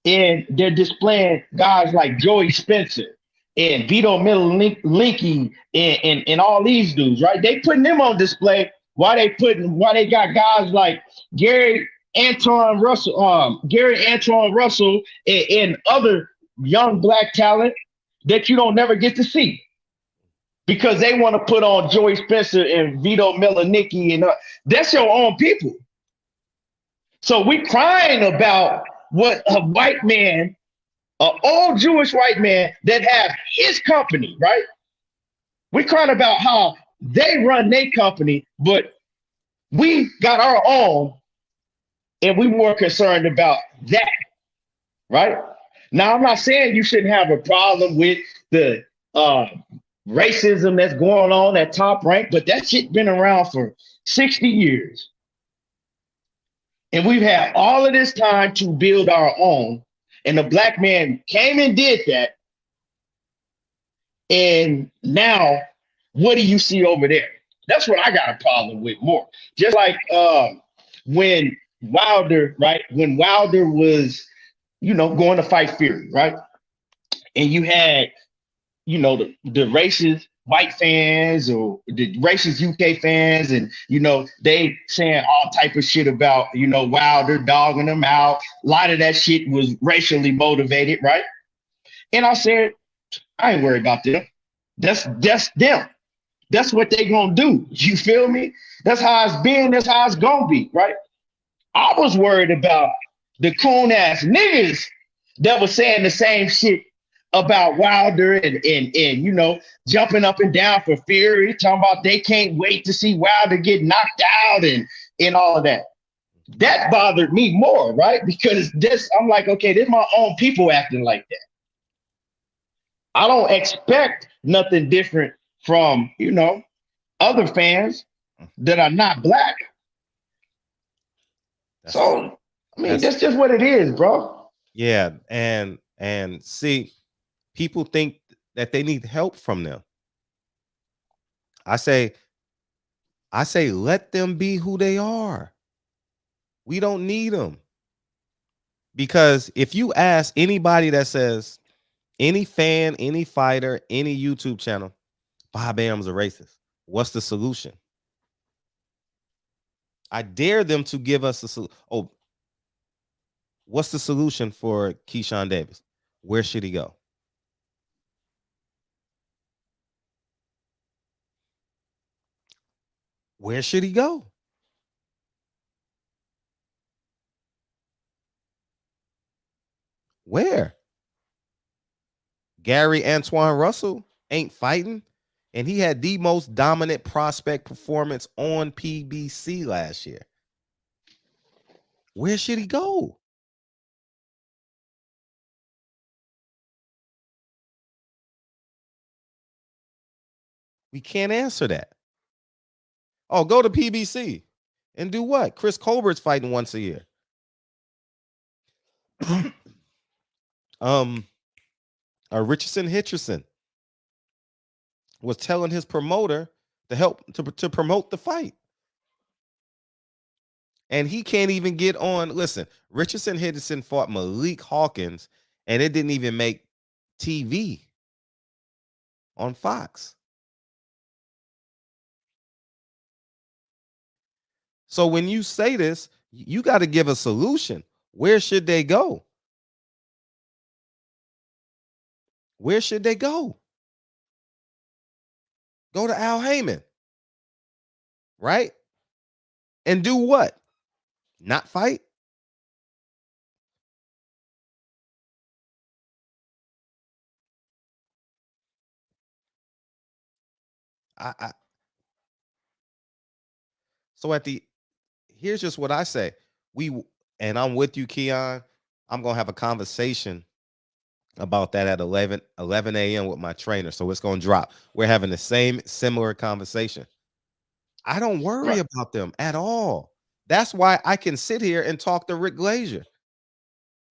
And they're displaying guys like Joey Spencer and Vito Linky and all these dudes, right? They putting them on display while they got guys like Gary Antoine Russell and other young black talent that you don't never get to see. because they want to put on Joey Spencer and Vito Melanicki, and that's your own people. So we crying about what a white man, an old Jewish white man that have his company, right? We crying about how they run their company, but we got our own, and we more concerned about that, right? Now, I'm not saying you shouldn't have a problem with the racism that's going on at Top Rank, but that shit been around for 60 years. And we've had all of this time to build our own. And the black man came and did that. And now, what do you see over there? That's what I got a problem with more. Just like when Wilder, right? When Wilder was, going to fight Fury, right? And you had, the racist white fans or the racist UK fans, and they saying all type of shit about Wilder, dogging them out. A lot of that shit was racially motivated, right? And I said, I ain't worried about them. That's them. That's what they gonna do. You feel me? That's how it's been. That's how it's gonna be, right? I was worried about the coon ass niggas that was saying the same shit about Wilder and jumping up and down for Fury, talking about they can't wait to see Wilder get knocked out and all of that. That bothered me more, right? Because I'm like, okay, this is my own people acting like that. I don't expect nothing different from, other fans that are not black. So, I mean, that's just what it is, bro. Yeah, and see, people think that they need help from them. I say, let them be who they are. We don't need them. Because if you ask anybody that says, any fan, any fighter, any YouTube channel, Bob Am's a racist, what's the solution? I dare them to give us a solution. Oh, what's the solution for Keyshawn Davis? Where should he go? Where should he go? Where? Gary Antoine Russell ain't fighting, and he had the most dominant prospect performance on PBC last year. Where should he go? We can't answer that. Oh, go to PBC and do what? Chris Colbert's fighting once a year. Richardson was telling his promoter to help to promote the fight. And he can't even get on. Listen, Richardson fought Malik Hawkins, and it didn't even make TV on Fox. So when you say this, you got to give a solution. Where should they go? Where should they go? Go to Al Heyman, right? And do what? Not fight? So here's just what I say. And I'm with you, Keon. I'm gonna have a conversation about that at 11 a.m. with my trainer. So it's gonna drop. We're having the similar conversation. I don't worry about them at all. That's why I can sit here and talk to Rick Glazier.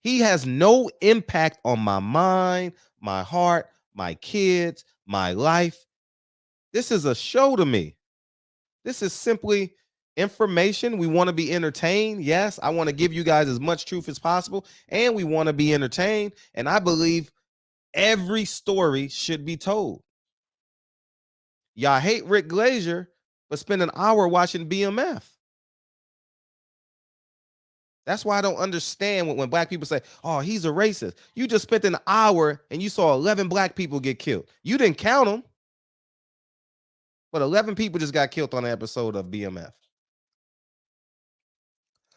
He has no impact on my mind, my heart, my kids, my life. This is a show to me. This is simply information. We want to be entertained. Yes, I want to give you guys as much truth as possible, and we want to be entertained. And I believe every story should be told. Y'all hate Rick Glazier, but spend an hour watching BMF. That's why I don't understand when black people say, oh, he's a racist. You just spent an hour and you saw 11 black people get killed. You didn't count them. But 11 people just got killed on an episode of BMF.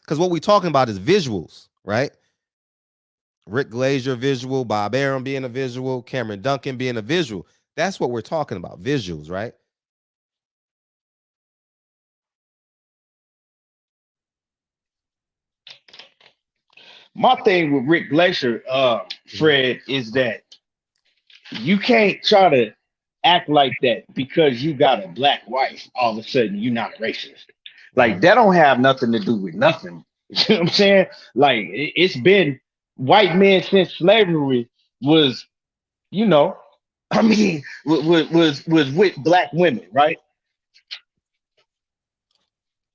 Because what we're talking about is visuals, right? Rick Glazier visual, Bob Arum being a visual, Cameron Duncan being a visual. That's what we're talking about, visuals, right? My thing with Rick Glacier, Fred, is that you can't try to act like that because you got a black wife. All of a sudden, you're not racist. Like that don't have nothing to do with nothing. You know what I'm saying? Like it's been white men since slavery was, you know, I mean, was with black women, right?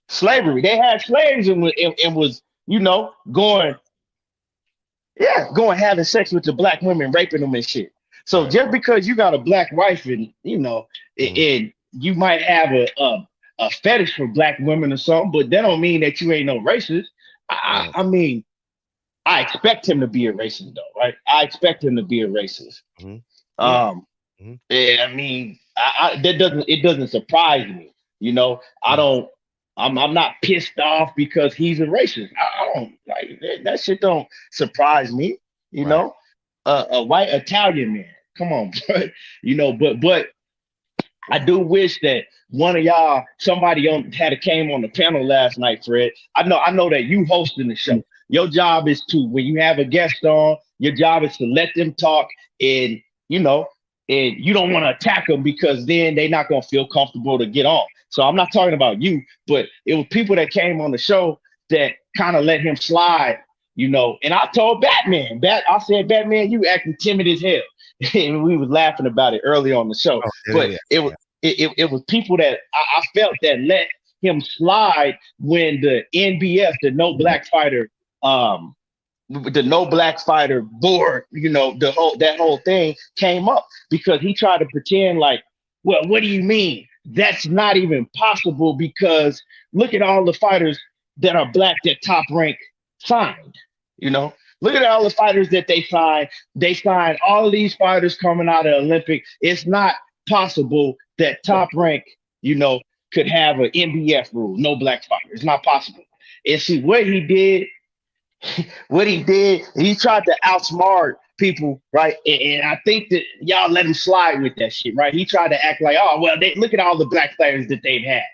Slavery. They had slaves and was, you know, going, yeah, going having sex with the black women, raping them and shit. So just because you got a black wife and you know, and you might have a fetish for black women or something, but that don't mean that you ain't no racist. I mean, I expect him to be a racist though, right? I expect him to be a racist. Yeah, I mean, it doesn't surprise me. You know, I'm not pissed off because he's a racist. I don't like that shit. Don't surprise me. You know, a white Italian man. Come on, bro. You know, but I do wish that one of y'all, somebody came on the panel last night, Fred. I know that you hosting the show. Your job is to, when you have a guest on, your job is to let them talk and, you know, and you don't want to attack them because then they're not going to feel comfortable to get on. So I'm not talking about you, but it was people that came on the show that kind of let him slide, you know. And I told Batman, I said, Batman, you acting timid as hell. And we was laughing about it early on the show. It was people that I felt that let him slide when the NBF, the No Black Fighter, the No Black Fighter board, you know, that whole thing came up because he tried to pretend like, well, what do you mean? That's not even possible because look at all the fighters that are black that Top Rank signed, you know. Look at all the fighters that they signed. They signed all of these fighters coming out of the Olympic. It's not possible that Top Rank, you know, could have an NBF rule, no black fighter. It's not possible. And see what he did, he tried to outsmart people, right? And I think that y'all let him slide with that shit, right? He tried to act like, oh, well, look at all the black players that they've had.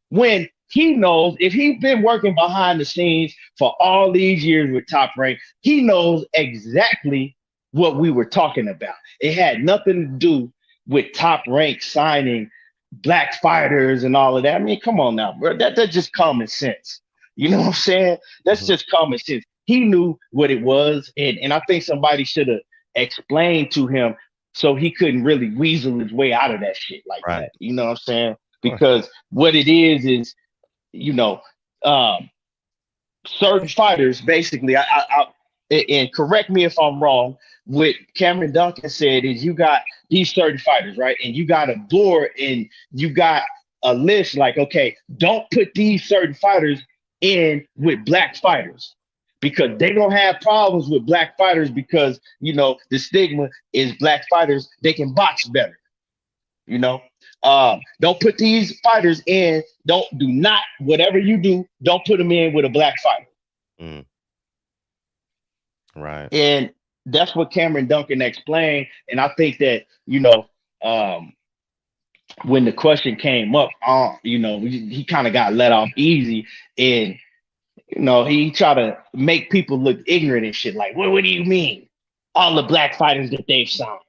When he knows, if he's been working behind the scenes for all these years with Top Rank, he knows exactly what we were talking about. It had nothing to do with Top Rank signing black fighters and all of that. I mean, come on now, bro. That's just common sense. You know what I'm saying? That's just common sense. He knew what it was, and I think somebody should have explained to him so he couldn't really weasel his way out of that shit like that. You know what I'm saying? Because what it is, you know, certain fighters basically, and correct me if I'm wrong, what Cameron Duncan said is you got these 30 fighters, right? And you got a board and you got a list like, okay, don't put these certain fighters in with black fighters because they don't have problems with black fighters because, you know, the stigma is black fighters, they can box better, you know? Don't put these fighters in, whatever you do, don't put them in with a black fighter. Right. And that's what Cameron Duncan explained. And I think that, you know, when the question came up, you know, he kind of got let off easy. And, you know, he tried to make people look ignorant and shit. Like, what do you mean? All the black fighters that they've signed.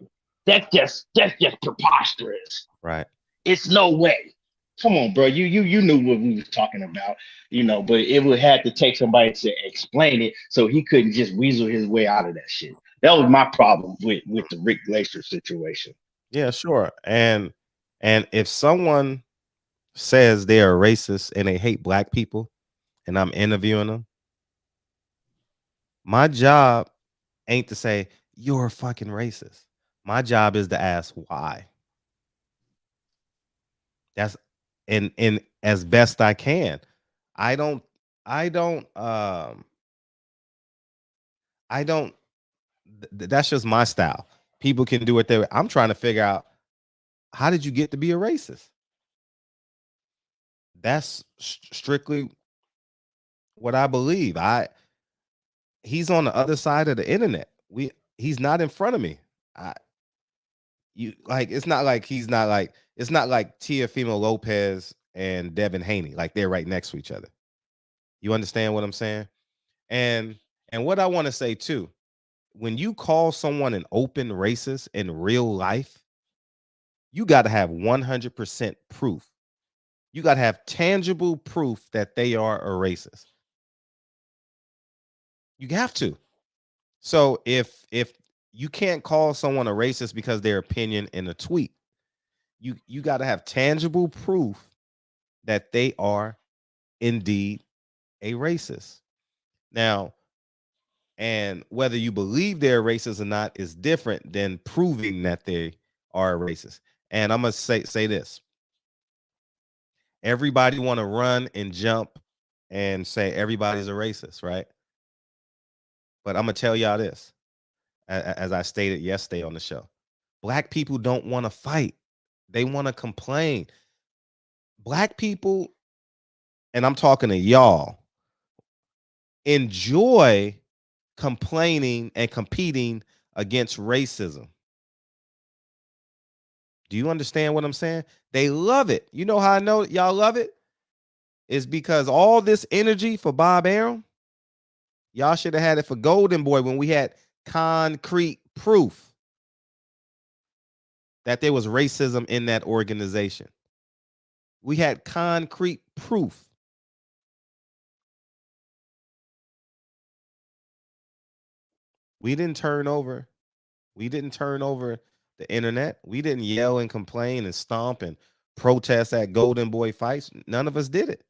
That's just preposterous. Right. It's no way. Come on, bro. You knew what we was talking about, you know, but it would have to take somebody to explain it so he couldn't just weasel his way out of that shit. That was my problem with the Rick Glacier situation. Yeah, sure. And if someone says they are racist and they hate black people and I'm interviewing them, my job ain't to say you're a fucking racist. My job is to ask why. That's in as best I can. I don't that's just my style. People can do it their way. I'm trying to figure out, how did you get to be a racist? That's strictly what I believe. He's on the other side of the internet. He's not in front of me. It's not like it's not like Teofimo Lopez and Devin Haney, like they're right next to each other. You understand what I'm saying? And what I want to say too, when you call someone an open racist in real life, you got to have 100% proof. You got to have tangible proof that they are a racist. You have to. So if you can't call someone a racist because their opinion in a tweet, you got to have tangible proof that they are indeed a racist. Now, and whether you believe they're racist or not is different than proving that they are racist. And I'm gonna say this: everybody want to run and jump and say everybody's a racist, right? But I'm gonna tell y'all this, as I stated yesterday on the show: Black people don't want to fight; they want to complain. Black people, and I'm talking to y'all, enjoy complaining and competing against racism. Do you understand what I'm saying? They love it. You know how I know y'all love it? It's because all this energy for Bob Arum, y'all should have had it for Golden Boy when we had concrete proof that there was racism in that organization. We had concrete proof. We didn't turn over the internet. We didn't yell and complain and stomp and protest at Golden Boy fights. None of us did it.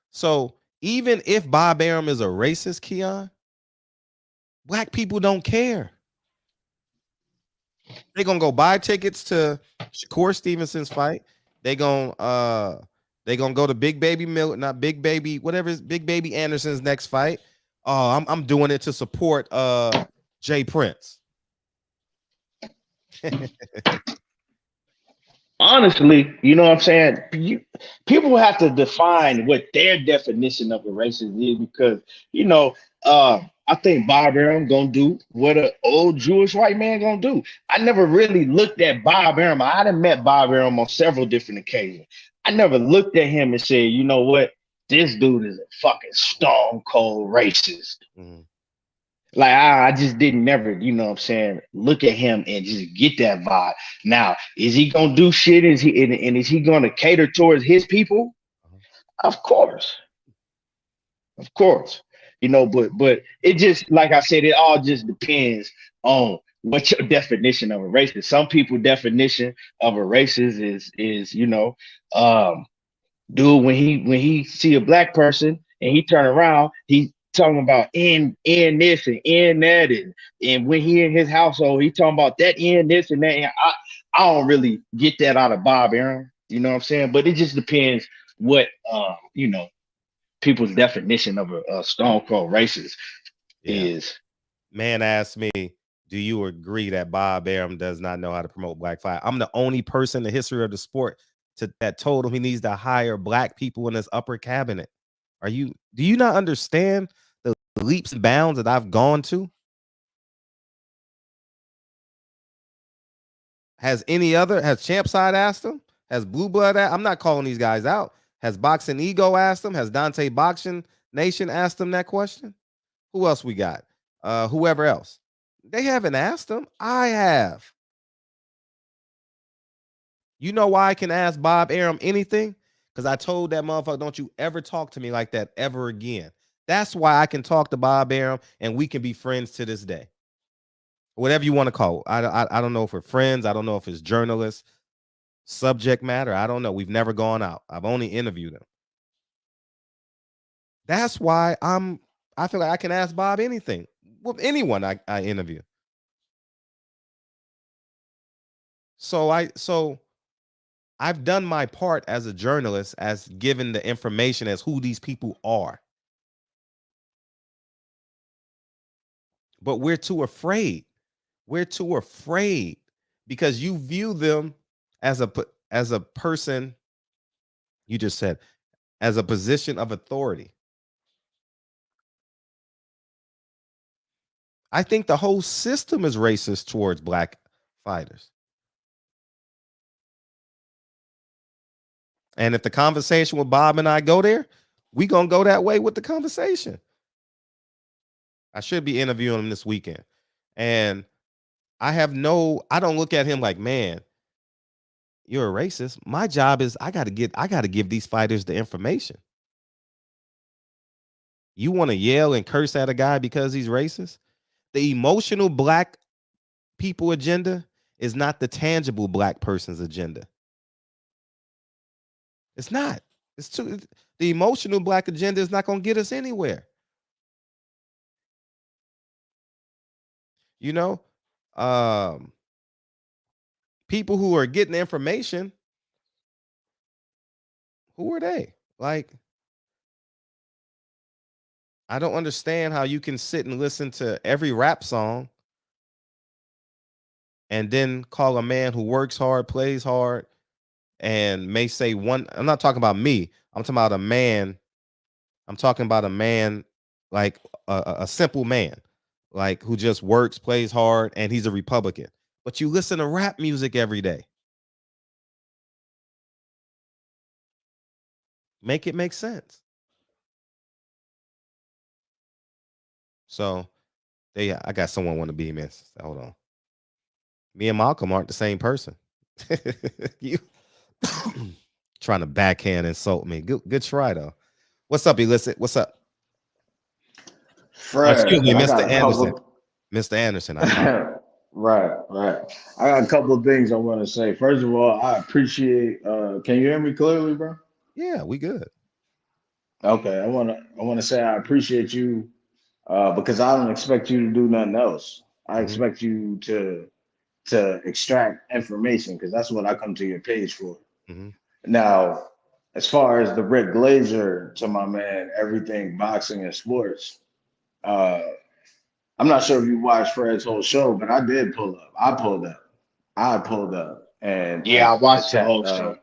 So even if Bob Arum is a racist, Keon, Black people don't care. They're gonna go buy tickets to Shakur Stevenson's fight. They're gonna go to Big Baby not Big Baby, whatever is Big Baby Anderson's next fight. Oh, I'm doing it to support Jay Prince. Honestly, you know what I'm saying? People have to define what their definition of a racist is because, I think Bob Arum gonna do what an old Jewish white man gonna do. I never really looked at Bob Arum. I done met Bob Arum on several different occasions. I never looked at him and said, you know what? This dude is a fucking stone cold racist. Mm-hmm. Like I just didn't never, you know what I'm saying, look at him and just get that vibe. Now, is he gonna do shit? Is he gonna cater towards his people? Of course. Of course. But it just, like I said, it all just depends on what your definition of a racist. Some people definition of a racist is dude, when he see a Black person and he turn around, he talking about in this and in that, and when he in his household, he talking about that in this and that. And I don't really get that out of Bob Arum, you know what I'm saying? But it just depends what people's definition of a stone cold racist is. Man asked me, do you agree that Bob Arum does not know how to promote Black fight? I'm the only person in the history of the sport that told him he needs to hire Black people in his upper cabinet. Do you not understand the leaps and bounds that I've gone to? Has Champside asked him? Has Blue Blood I'm not calling these guys out. Has Boxing Ego asked him? Has Dante Boxing Nation asked him that question? Who else we got? Whoever else. They haven't asked him. I have. You know why I can ask Bob Arum anything? Because I told that motherfucker, don't you ever talk to me like that ever again. That's why I can talk to Bob Arum and we can be friends to this day. Whatever you want to call it. I don't know if we're friends. I don't know if it's journalists, subject matter. I don't know. We've never gone out. I've only interviewed him. That's why I feel like I can ask Bob anything with anyone I interview. So I've done my part as a journalist, as given the information as who these people are. But we're too afraid. We're too afraid because you view them as a person You just said as a position of authority. I think the whole system is racist towards black fighters. And if the conversation with Bob and I go there, we gonna go that way with the conversation. I should be interviewing him this weekend. And I don't look at him like, man, you're a racist. My job is I gotta give these fighters the information. You want to yell and curse at a guy because he's racist? The emotional black people agenda is not the tangible black person's agenda. It's not. The emotional black agenda is not going to get us anywhere. You know, people who are getting information, who are they? Like, I don't understand how you can sit and listen to every rap song and then call a man who works hard, plays hard, and may say one. I'm not talking about me. I'm talking about a man. I'm talking about a man like a simple man, like who just works, plays hard, and he's a Republican. But you listen to rap music every day. Make it make sense. So I got someone want to be in. Hold on. Me and Malcolm aren't the same person. You trying to backhand insult me. Good try though. What's up, Illicit? What's up? Fred, Excuse me, I Mr. got a Anderson. couple. Mr. Anderson. Right. I got a couple of things I want to say. First of all, I appreciate. Can you hear me clearly, bro? Yeah, we good. Okay, I want to say I appreciate you because I don't expect you to do nothing else. I expect you to extract information because that's what I come to your page for. Now, as far as the Rick Glazer to my man, everything boxing and sports. I'm not sure if you watched Fred's whole show, but I did pull up. I pulled up, and Yeah, I watched the whole show.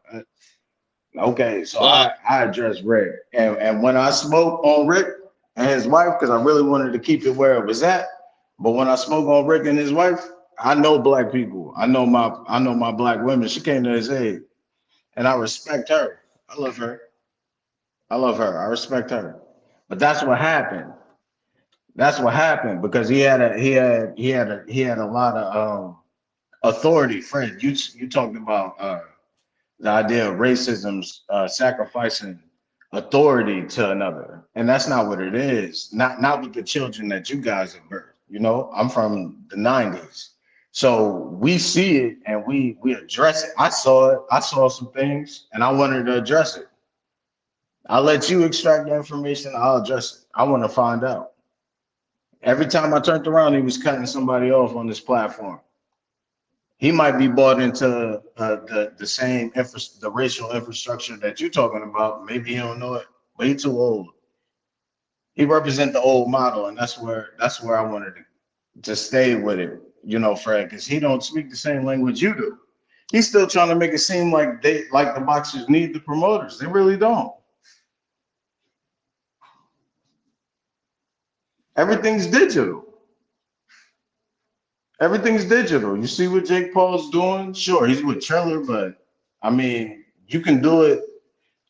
Okay, so I addressed Rick, and when I spoke on Rick and his wife, because I really wanted to keep it where it was at, but when I spoke on Rick and his wife, I know black people. I know my black women. She came to his aid, and I respect her. I love her. I respect her. But that's what happened. That's what happened because he had a lot of authority. Fred, you talked about the idea of racism's sacrificing authority to another, and that's not what it is. Not with the children that you guys have birthed. You know, I'm from the '90s, so we see it and we address it. I saw it. I saw some things, and I wanted to address it. I'll let you extract the information. I'll address it. I want to find out. Every time I turned around, he was cutting somebody off on this platform. He might be bought into the same the racial infrastructure that you're talking about. Maybe he don't know it, but he's too old. He represents the old model, and that's where I wanted to stay with it, you know, Fred, because he don't speak the same language you do. He's still trying to make it seem like the boxers need the promoters. They really don't. Everything's digital. Everything's digital. You see what Jake Paul's doing? Sure, he's with Triller, but I mean, you can do it.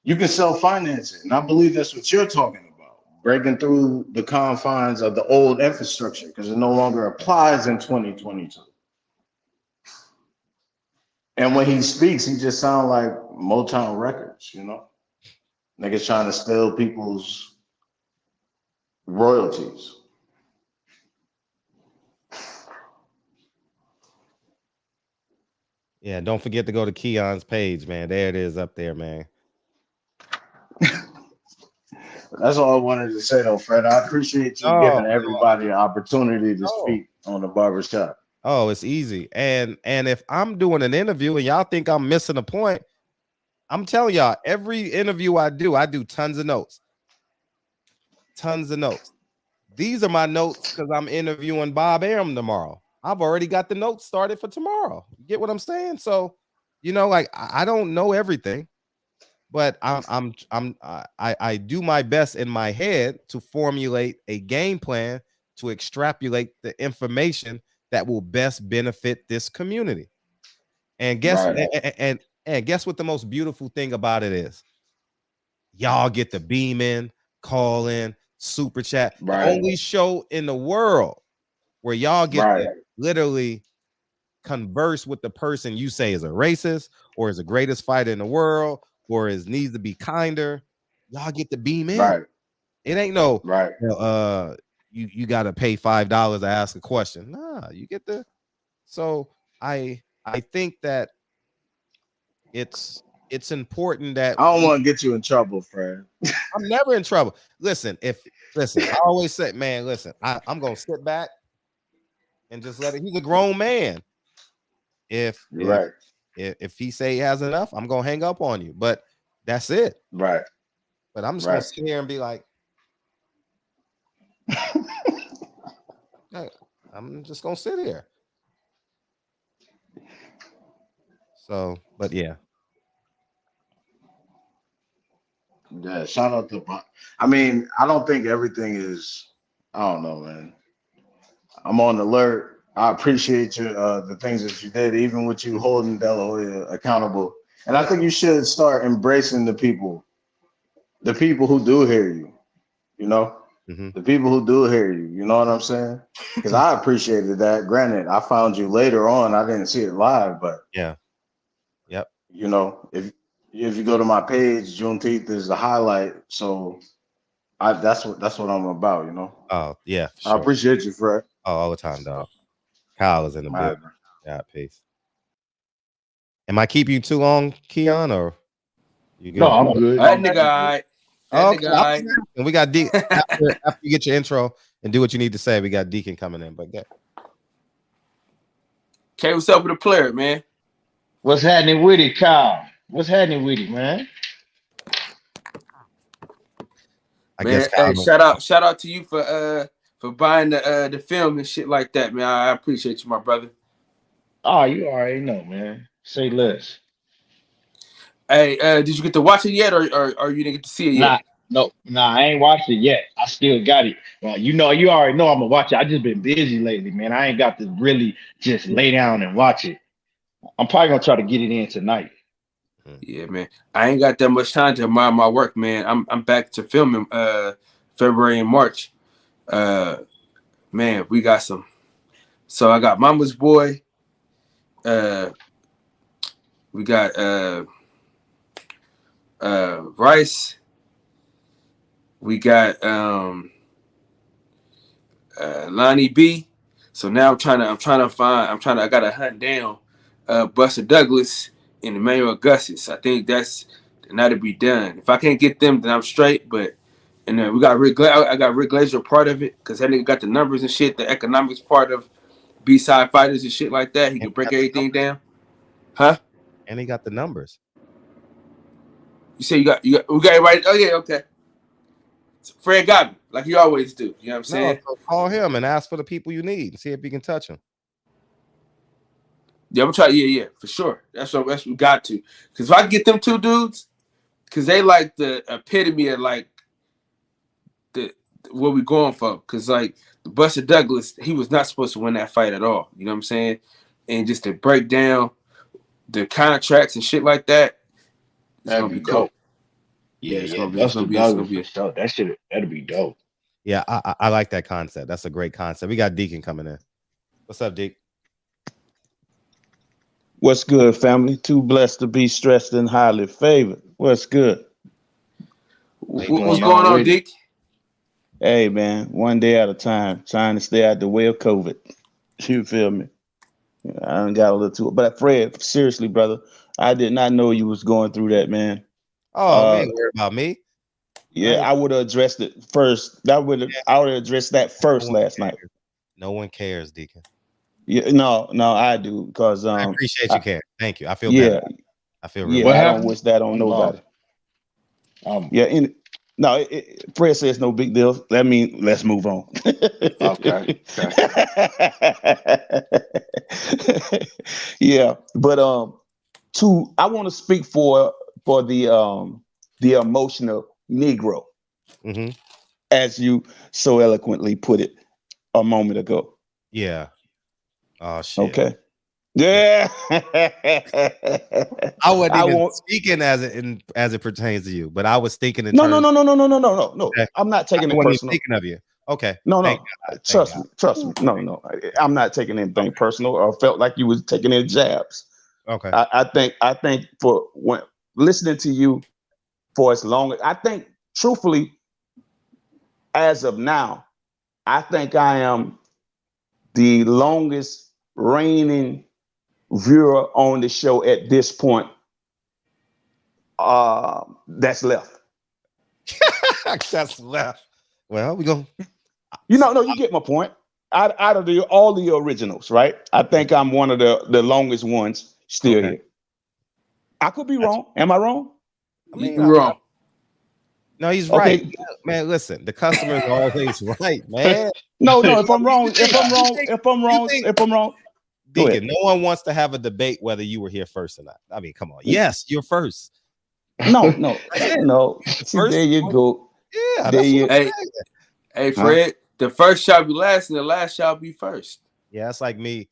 You can self-finance it. And I believe that's what you're talking about. Breaking through the confines of the old infrastructure because it no longer applies in 2022. And when he speaks, he just sounds like Motown Records, you know? Niggas trying to steal people's royalties. Yeah, don't forget to go to Keon's page, man. There it is up there, man. That's all I wanted to say, though, Fred. I appreciate you giving everybody an opportunity to speak on the barbershop. Oh, it's easy. And if I'm doing an interview and y'all think I'm missing a point, I'm telling y'all, every interview I do tons of notes. Tons of notes. These are my notes because I'm interviewing Bob Arum tomorrow. I've already got the notes started for tomorrow. You get what I'm saying? So, you know, like I don't know everything, but I do my best in my head to formulate a game plan to extrapolate the information that will best benefit this community. And guess and guess what the most beautiful thing about it is? Y'all get to beam in, call in, super chat. The only show in the world where y'all get to literally converse with the person you say is a racist or is the greatest fighter in the world or is needs to be kinder. Y'all get to beam in. It ain't no you got to pay $5 to ask a question. Nah, you get the. So I think that it's important that I don't want to get you in trouble, Fred. I'm never in trouble. Listen, I always say, man, listen, I'm gonna sit back and just let it. He's a grown man. If he say he has enough, I'm gonna hang up on you. But that's it. Right. But I'm just gonna sit here and be like, I'm just gonna sit here. So, but yeah. Yeah, shout out to. I mean, I don't think everything is. I don't know, man. I'm on alert. I appreciate you, the things that you did, even with you holding De La Hoya accountable. And I think you should start embracing the people who do hear you. You know, the people who do hear you. You know what I'm saying? Because I appreciated that. Granted, I found you later on. I didn't see it live, but yeah, yep. You know, if you go to my page, Juneteenth is the highlight. So that's what I'm about, you know. Oh yeah, I appreciate you, Fred. Oh, all the time, dog. Kyle is in the building. Yeah, peace. Am I keeping you too long, Keon, or you good? No, I'm good. That nigga, okay. And we got Deacon after you get your intro and do what you need to say. We got Deacon coming in, but get. Okay, what's up with the player, man? What's happening with it, Kyle? What's happening with it, man? I guess. Hey, shout out to you for buying the film and shit like that, man. I appreciate you, my brother. Oh, you already know, man. Say less. Hey, did you get to watch it yet, or you didn't get to see it yet? Nah, I ain't watched it yet. I still got it. Well, you already know I'm gonna watch it. I just been busy lately, man. I ain't got to really just lay down and watch it. I'm probably gonna try to get it in tonight. Yeah, man. I ain't got that much time to mind my work, man. I'm back to filming February and March. Man, we got some. So I got Mama's Boy. We got Rice. We got Lonnie B. So now I gotta hunt down Buster Douglas and Emmanuel Augustus. I think that'll be done. If I can't get them, then I'm straight. But and then we got Rick. I got Rick Glazer part of it because that nigga got the numbers and shit, the economics part of B-side fighters and shit like that. He can break everything down. Huh? And he got the numbers. You say we got everybody. Oh yeah, okay. So Fred got me like you always do. You know what I'm saying? No, so call him and ask for the people you need. See if you can touch them. Yeah, I'm gonna try. Yeah, for sure. That's what we got to. Because if I get them two dudes, because they like the epitome of like what we going for. Because like Buster Douglas, he was not supposed to win that fight at all. You know what I'm saying? And just to break down the contracts and shit like that, it's gonna be dope. Yeah, Buster Douglas. That'll be dope. Yeah, I like that concept. That's a great concept. We got Deacon coming in. What's up, Deacon? What's good, family? Too blessed to be stressed and highly favored. What's good? What's going on, Dick? Hey, man, one day at a time, trying to stay out the way of COVID. You feel me? I done got a little too, but Fred, seriously, brother, I did not know you was going through that, man. Oh, man, worry about me. Yeah, I would have addressed it first. I would have addressed that first last night. No one cares, Deacon. Yeah, no, I do because I appreciate you caring. Thank you. I feel better. I feel real. I don't wish that on nobody. Fred says no big deal. That means let's move on. Okay. Yeah, but I want to speak for for the emotional Negro, as you so eloquently put it a moment ago. Yeah. Oh shit. Okay. Yeah. I wasn't even speaking as it pertains to you, but I was thinking in No. terms. No. Okay. I'm not taking I it wasn't even personal. thinking of you. Okay. No. Trust me. No. I'm not taking anything personal or felt like you was taking any jabs. Okay. I think for when listening to you for as long as I think, truthfully, as of now, I think I am the longest reigning viewer on the show at this point. That's left. That's left. Well, we go. No, you get my point. Out of all the originals, right? I think I'm one of the longest ones still here. I could be wrong. Am I wrong? I mean, you're wrong. No, he's right. Man, listen, the customer is always right, man. No, if I'm wrong, Deacon, no one wants to have a debate whether you were here first or not. I mean, come on. Yes, you're first. No. See, there you go. Yeah, there you. Hey, Fred, the first shall be last, and the last shall be first. Yeah, that's like me.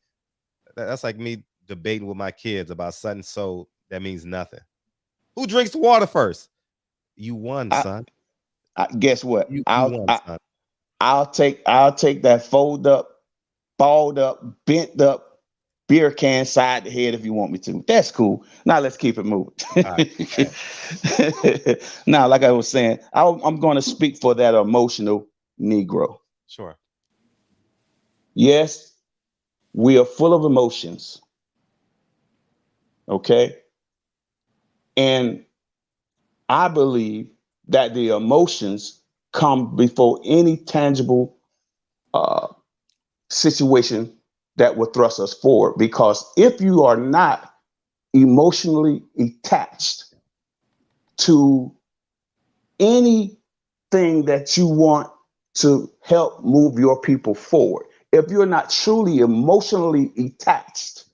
That's like me debating with my kids about something so that means nothing. Who drinks the water first? You won, son. Guess what? You won, son. I'll take that fold up, balled up, bent up beer can side to head if you want me to. That's cool. Now let's keep it moving. Now, like I was saying, I'm going to speak for that emotional Negro. Sure. Yes, we are full of emotions. Okay. And I believe that the emotions come before any tangible situation that will thrust us forward. Because if you are not emotionally attached to anything that you want to help move your people forward, if you're not truly emotionally attached,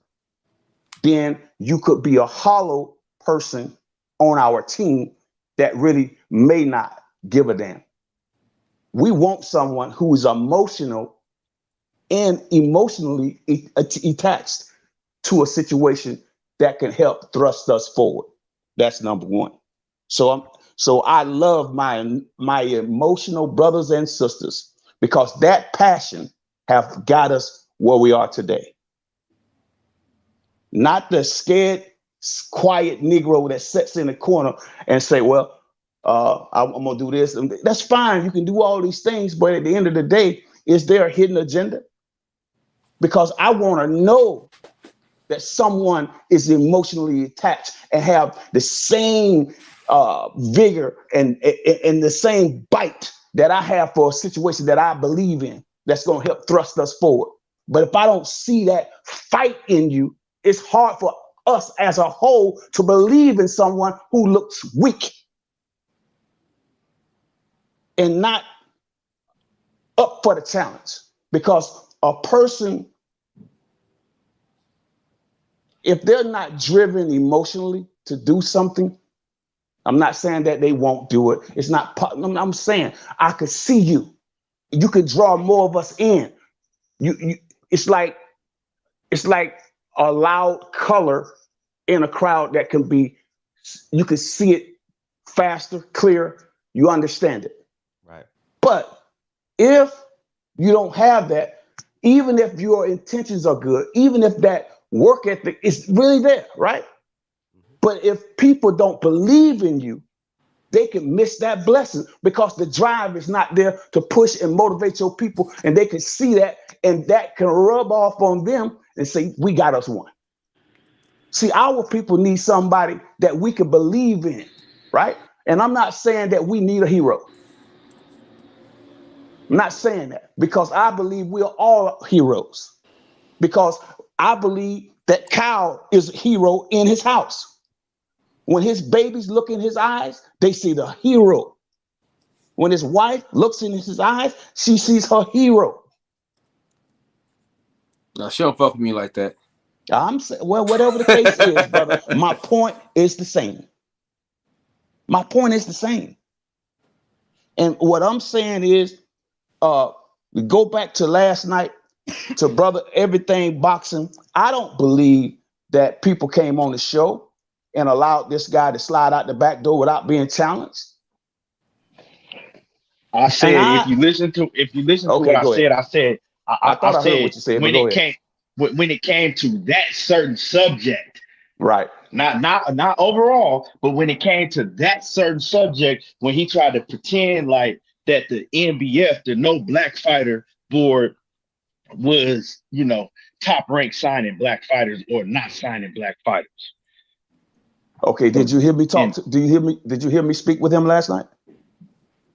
then you could be a hollow person on our team that really may not give a damn. We want someone who is emotional and emotionally attached to a situation that can help thrust us forward. That's number one. So I love my emotional brothers and sisters because that passion have got us where we are today. Not the scared, quiet Negro that sits in the corner and say, well, I'm going to do this. And that's fine. You can do all these things. But at the end of the day, is there a hidden agenda? Because I want to know that someone is emotionally attached and have the same vigor and the same bite that I have for a situation that I believe in that's going to help thrust us forward. But if I don't see that fight in you, it's hard for us as a whole to believe in someone who looks weak and not up for the challenge. Because a person, if they're not driven emotionally to do something, I'm not saying that they won't do it. It's not, I'm saying I could see you. You could draw more of us in. It's like a loud color in a crowd that can be, you can see it faster, clearer, you understand it. Right. But if you don't have that, even if your intentions are good, even if that work ethic is really there, right? But if people don't believe in you, they can miss that blessing because the drive is not there to push and motivate your people, and they can see that, and that can rub off on them and say, we got us one. See, our people need somebody that we can believe in, right? And I'm not saying that we need a hero. I'm not saying that because I believe we are all heroes. Because I believe that Kyle is a hero in his house. When his babies look in his eyes, they see the hero. When his wife looks in his eyes, she sees her hero. No, she don't fuck with me like that. I'm saying, well, whatever the case is, brother, my point is the same. My point is the same. And what I'm saying is, we go back to last night to Brother Everything Boxing. I don't believe that people came on the show and allowed this guy to slide out the back door without being challenged. I said, if you listen to what I said, I said, I thought I heard what you said, when but go it ahead. when it came to that certain subject, right? Not overall, but when it came to that certain subject, when he tried to pretend like that the NBF, the No Black Fighter Board, was, you know, top ranked signing black fighters or not signing black fighters. Okay, did you hear me talk? Did you hear me speak with him last night?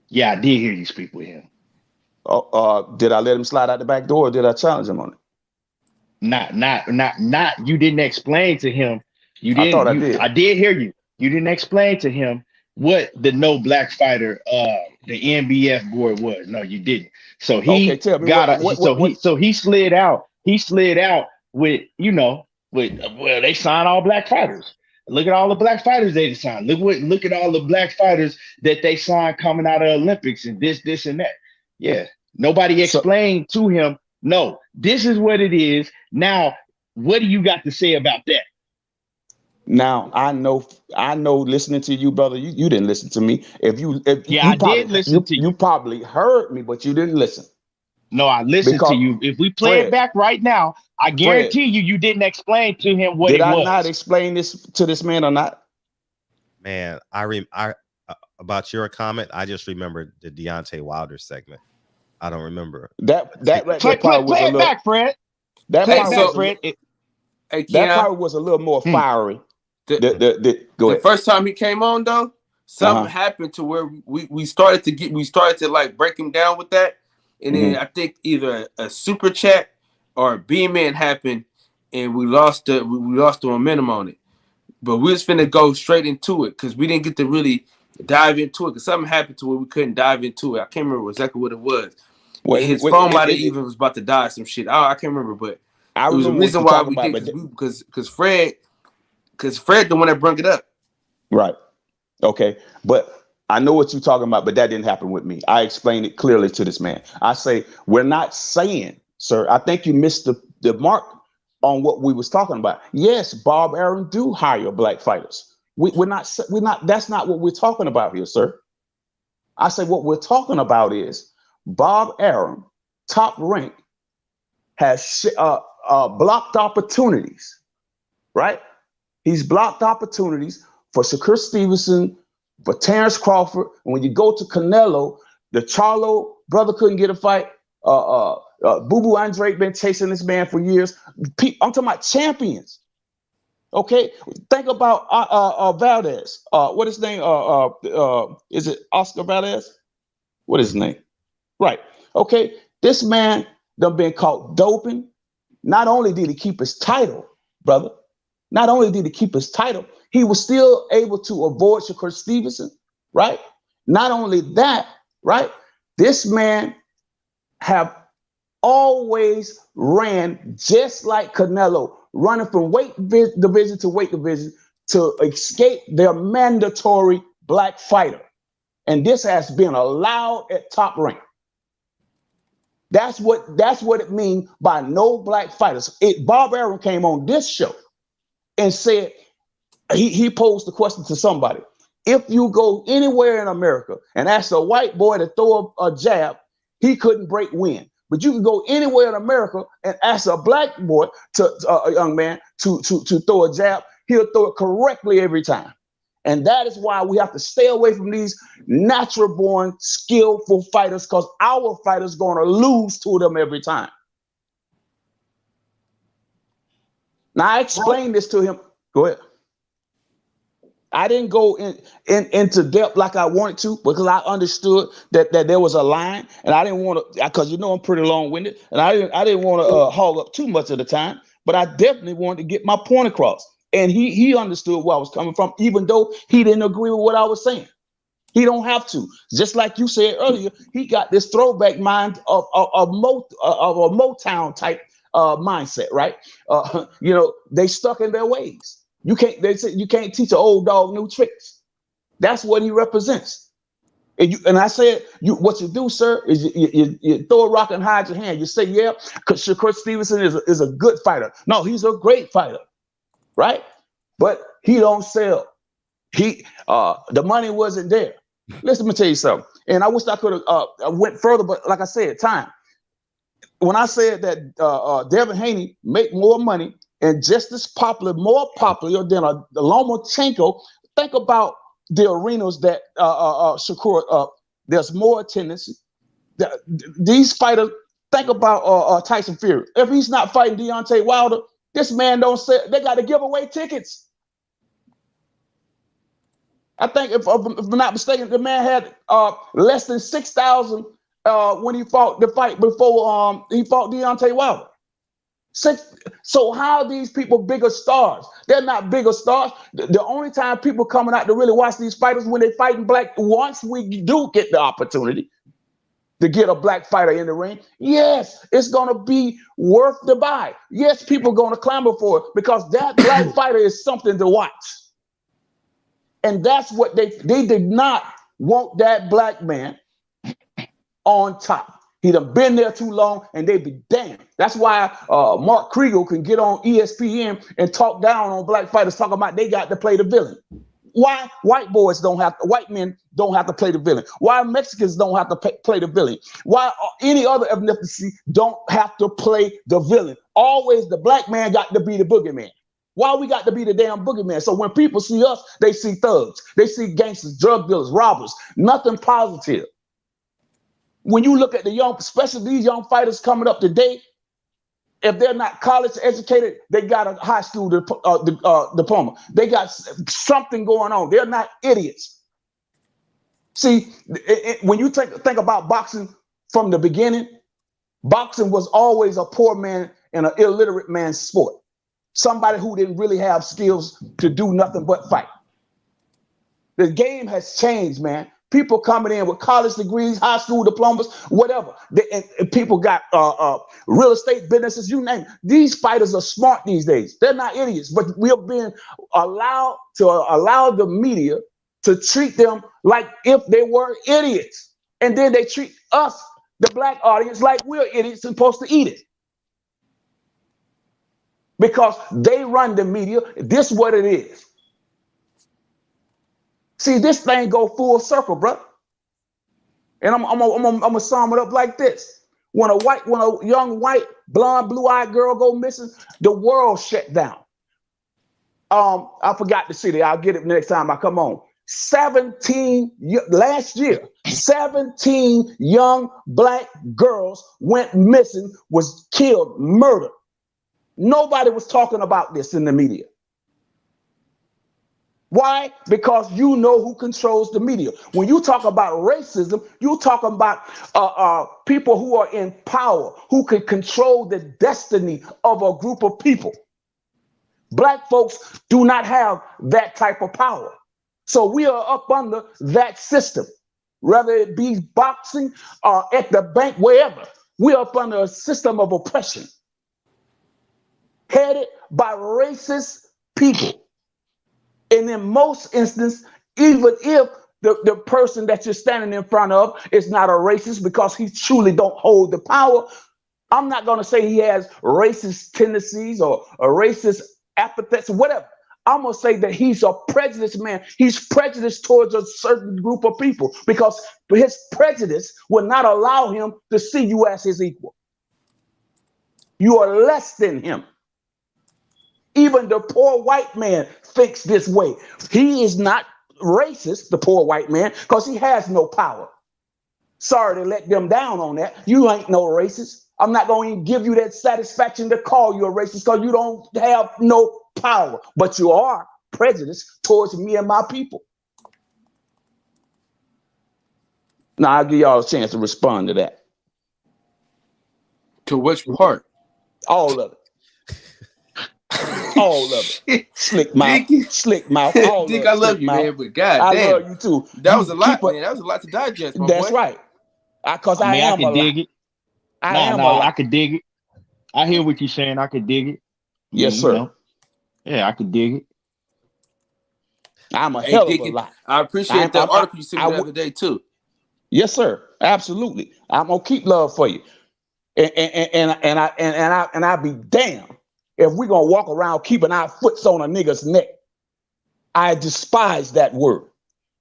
Yeah, I did hear you speak with him. Did I let him slide out the back door, or did I challenge him on it? Not. You didn't explain to him. You didn't. I thought I did. I did hear you. You didn't explain to him what the No Black Fighter, the NBF board was. No, you didn't. So he he slid out. He slid out with, you know, well, they signed all black fighters. Look at all the black fighters they signed. Look at all the black fighters that they signed coming out of the Olympics and this and that. Yeah. Nobody explained to him, no, this is what it is. Now, what do you got to say about that? Now I know listening to you, brother, you didn't listen to me. I did listen to you. You probably heard me, but you didn't listen. No, I listened to you. If we play it back right now, I guarantee you didn't explain to him what it was. Did I not explain this to this man or not? Man, I about your comment, I just remembered the Deontay Wilder segment. I don't remember that play it back, Fred. That part was a little more fiery. The first time he came on, though, something happened to where we started to like break him down with that, and then I think either a super chat or a B-man happened, and we lost the momentum on it. But we was finna go straight into it because we didn't get to really dive into it because something happened to where we couldn't dive into it. I can't remember exactly what it was. His phone might have even was about to die or some shit. I can't remember, but it was a reason why we did because Fred the one that brought it up. Right. Okay. But I know what you're talking about, but that didn't happen with me. I explained it clearly to this man. I say, we're not saying, sir, I think you missed the mark on what we was talking about. Yes, Bob Arum do hire black fighters. We're not, that's not what we're talking about here, sir. I say what we're talking about is Bob Arum, top rank, has blocked opportunities, right? He's blocked opportunities for Shakur Stevenson, for Terrence Crawford. And when you go to Canelo, the Charlo brother couldn't get a fight. Boo Boo Andre been chasing this man for years. I'm talking about champions. Okay, think about Valdez. What is his name? Is it Oscar Valdez? What is his name? Right. Okay, this man done been caught doping. Not only did he keep his title, brother. Not only did he keep his title, he was still able to avoid Shakur Stevenson, right? Not only that, right? This man have always ran just like Canelo, running from weight division to weight division to escape their mandatory black fighter. And this has been allowed at Top Rank. That's what it means by no black fighters. Bob Arum came on this show and said, he posed the question to somebody. If you go anywhere in America and ask a white boy to throw a jab, he couldn't break wind. But you can go anywhere in America and ask a black boy, a young man, to throw a jab, he'll throw it correctly every time. And that is why we have to stay away from these natural-born, skillful fighters, because our fighters going to lose to them every time. Now, I explained this to him. Go ahead. I didn't go into depth like I wanted to because I understood that there was a line, and I didn't want to, because you know I'm pretty long-winded, and I didn't want to hog up too much of the time, but I definitely wanted to get my point across. And he understood where I was coming from, even though he didn't agree with what I was saying. He don't have to. Just like you said earlier, he got this throwback mind of a Motown type mindset, right? You know, they stuck in their ways. They say you can't teach an old dog new tricks. That's what he represents. And I said, what you do, sir, is you throw a rock and hide your hand. You say, yeah, because Shakur Stevenson is a good fighter. No, he's a great fighter, right? But he don't sell. The money wasn't there. Listen, let me tell you something. And I wish I could have went further, but like I said, time. When I said that Devin Haney make more money and just as popular, more popular than the Lomachenko, think about the arenas that Shakur, there's more attendance. These fighters, think about Tyson Fury. If he's not fighting Deontay Wilder, this man don't sell. They got to give away tickets. I think, if I'm not mistaken, the man had less than 6,000 when he fought the fight before he fought Deontay Wilder. So how are these people bigger stars? They're not bigger stars. The only time people coming out to really watch these fighters when they fighting black, once we do get the opportunity to get a black fighter in the ring, yes, it's going to be worth the buy. Yes, people are going to clamor for it because that black fighter is something to watch. And that's what they did not want that black man on top. He done been there too long and they be damned. That's why Mark Kriegel can get on ESPN and talk down on black fighters talking about they got to play the villain. Why white men don't have to play the villain? Why Mexicans don't have to play the villain? Why any other ethnicity don't have to play the villain? Always the black man got to be the boogeyman. Why we got to be the damn boogeyman? So when people see us, they see thugs, they see gangsters, drug dealers, robbers, nothing positive. When you look at the young, especially these young fighters coming up today, if they're not college educated, they got a high school diploma. They got something going on. They're not idiots. See, when you think about boxing from the beginning, boxing was always a poor man and an illiterate man's sport. Somebody who didn't really have skills to do nothing but fight. The game has changed, man. People coming in with college degrees, high school diplomas, whatever. And people got real estate businesses, you name it. These fighters are smart these days. They're not idiots, but we're being allowed to allow the media to treat them like if they were idiots. And then they treat us, the black audience, like we're idiots supposed to eat it. Because they run the media. This is what it is. See, this thing go full circle, bro. And I'm gonna sum it up like this: when a young white blonde blue-eyed girl go missing, the world shut down. I forgot the city. I'll get it next time I come on. Last year, 17 young black girls went missing, was killed, murdered. Nobody was talking about this in the media. Why? Because you know who controls the media. When you talk about racism, you talk about people who are in power, who can control the destiny of a group of people. Black folks do not have that type of power. So we are up under that system, whether it be boxing or at the bank, wherever. We're up under a system of oppression, headed by racist people. And in most instances, even if the person that you're standing in front of is not a racist because he truly don't hold the power, I'm not going to say he has racist tendencies or a racist epithets, whatever. I'm going to say that he's a prejudiced man. He's prejudiced towards a certain group of people because his prejudice will not allow him to see you as his equal. You are less than him. Even the poor white man thinks this way. He is not racist, the poor white man, because he has no power. Sorry to let them down on that. You ain't no racist. I'm not going to give you that satisfaction to call you a racist because you don't have no power. But you are prejudiced towards me and my people. Now, I'll give y'all a chance to respond to that. To which part? All of it. All of it. Slick mouth. Slick mouth. All Dick, of it. I love you, mouth. man, but God I damn. love you too. That was a lot, man. That was a lot to digest, my That's boy. right. Because I mean, am I can dig it. I could dig it. I hear what you're saying. I could dig it. Yes, sir. Yeah, I could dig it. I'm a Hey, hell of a Deacon, lot. I appreciate that article you sent me the other day too. Yes, sir. Absolutely. I'm gonna keep love for you. And I'd be damned if we're gonna walk around keeping our foots on a nigga's neck. I despise that word.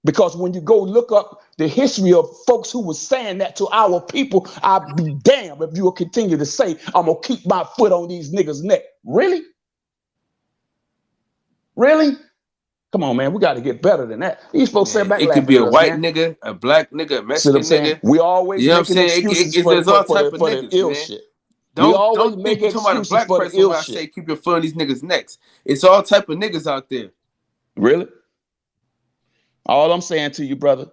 Because when you go look up the history of folks who was saying that to our people, I'd be damned if you will continue to say, I'm gonna keep my foot on these niggas' neck. Really? Really? Come on, man. We got to get better than that. These folks sat back It could laughing be a at us, white man. nigga, a black nigga, a See what I'm Mexican saying? nigga. We always You know what I'm making saying? excuses There's all type of for the niggas, ill man. shit. We always Don't think make you're talking about a excuses black for the person ill when I shit. say keep your foot on these niggas' necks. It's all type of niggas out there. Really? All I'm saying to you, brother,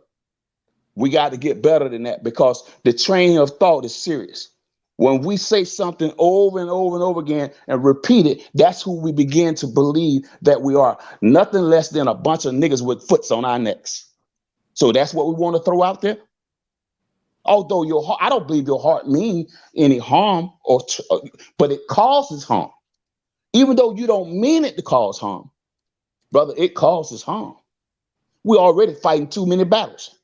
we got to get better than that because the train of thought is serious. When we say something over and over and over again and repeat it, that's who we begin to believe that we are. Nothing less than a bunch of niggas with foots on our necks. So that's what we want to throw out there. Although your heart, I don't believe your heart means any harm, but it causes harm. Even though you don't mean it to cause harm, brother, it causes harm. We're already fighting too many battles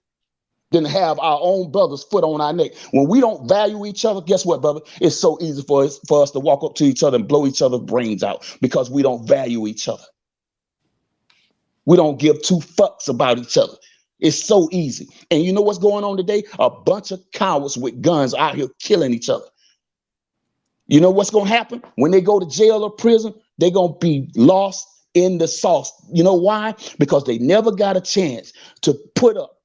than have our own brother's foot on our neck. When we don't value each other, guess what, brother? It's so easy for us to walk up to each other and blow each other's brains out because we don't value each other. We don't give two fucks about each other. It's so easy. And you know what's going on today? A bunch of cowards with guns out here killing each other. You know what's going to happen? When they go to jail or prison, they're going to be lost in the sauce. You know why? Because they never got a chance to put up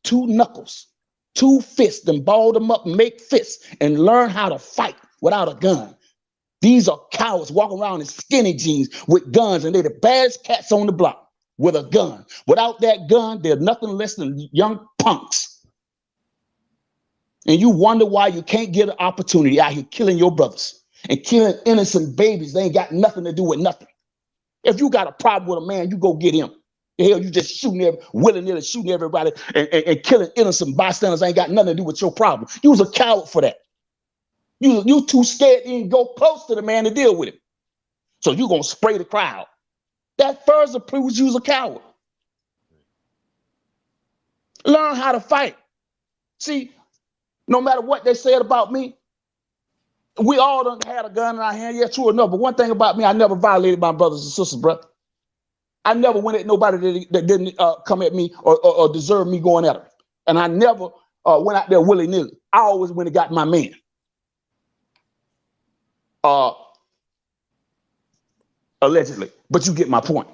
two knuckles, two fists, and ball them up and make fists and learn how to fight without a gun. These are cowards walking around in skinny jeans with guns, and they're the baddest cats on the block with a gun. Without that gun, they're nothing less than young punks. And you wonder why you can't get an opportunity out here killing your brothers and killing innocent babies. They ain't got nothing to do with nothing. If you got a problem with a man, you go get him. The hell, you just willy-nilly shooting everybody and killing innocent bystanders ain't got nothing to do with your problem. You was a coward for that. You too scared to even go close to the man to deal with him. So you gonna spray the crowd. That further proves you was a coward. Learn how to fight. See, no matter what they said about me, we all done had a gun in our hand. Yeah, true enough. But one thing about me, I never violated my brothers and sisters, bro. I never went at nobody that didn't come at me or deserve me going at them. And I never went out there willy-nilly. I always went and got my man. Allegedly. But you get my point.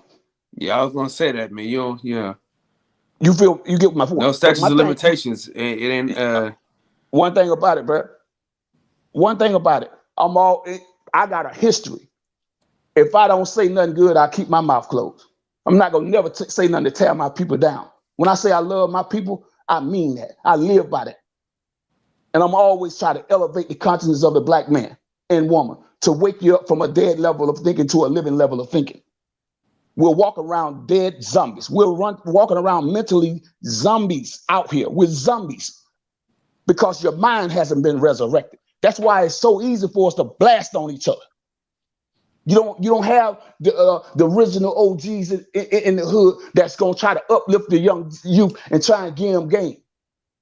Yeah, I was gonna say that, man. You get my point. No statutes of limitations. It ain't one thing about it, bro. One thing about it. I got a history. If I don't say nothing good, I keep my mouth closed. I'm not gonna never say nothing to tear my people down. When I say I love my people, I mean that. I live by that. And I'm always trying to elevate the consciousness of the black man and woman to wake you up from a dead level of thinking to a living level of thinking. We'll walk around dead zombies. Walking around mentally zombies out here. We're zombies because your mind hasn't been resurrected. That's why it's so easy for us to blast on each other. You don't have the original OGs in the hood that's gonna try to uplift the young youth and try and give them game.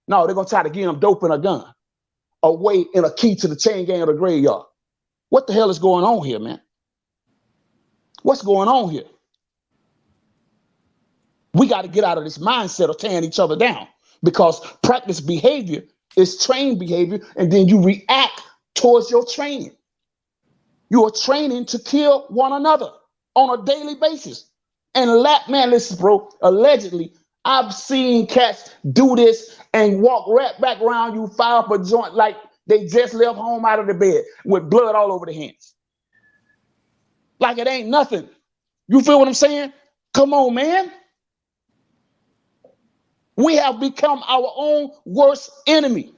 No, they're gonna try to give them dope and a gun, a way and a key to the chain gang of the graveyard. What the hell is going on here, man? What's going on here? We got to get out of this mindset of tearing each other down because practice behavior is trained behavior, and then you react towards your training. You are training to kill one another on a daily basis. And man, listen, bro, allegedly, I've seen cats do this and walk right back around you, fire up a joint like they just left home out of the bed with blood all over their hands. Like it ain't nothing. You feel what I'm saying? Come on, man. We have become our own worst enemy.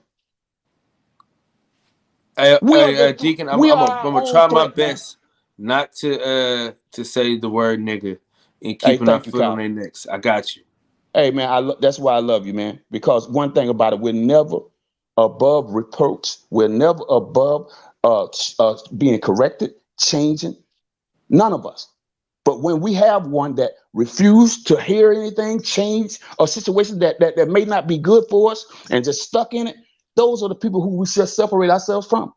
Deacon, I'm gonna try my best not to say the word nigga and keeping our foot on their necks. I got you. Hey man, that's why I love you, man. Because one thing about it, we're never above reproach. We're never above being corrected, changing. None of us. But when we have one that refused to hear anything, change, a situation that may not be good for us and just stuck in it, those are the people who we should separate ourselves from.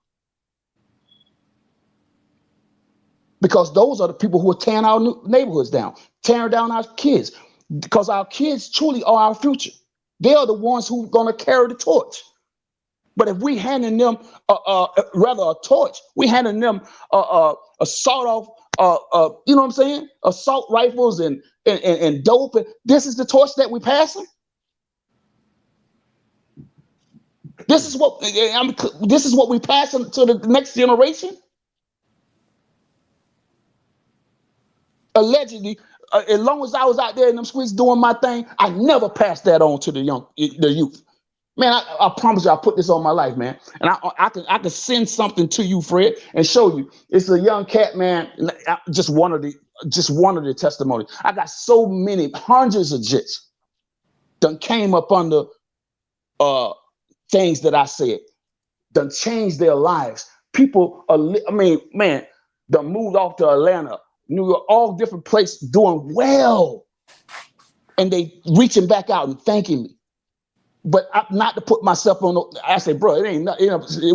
Because those are the people who are tearing our neighborhoods down, tearing down our kids. Because our kids truly are our future. They are the ones who are going to carry the torch. But if we handing them, rather a torch, we handing them a sawed off, you know what I'm saying? Assault rifles and dope. And this is the torch that we passing. This is what we passing to the next generation. Allegedly, as long as I was out there in them streets doing my thing, I never passed that on to the youth. Man, I promise you, I put this on my life, man. And I can send something to you, Fred, and show you. It's a young cat, man. Just one of the testimonies. I got so many, hundreds of jits done came up under things that I said, done changed their lives. People are, man, done moved off to Atlanta, New York, all different places, doing well. And they reaching back out and thanking me. But not to put myself on. I say, bro, it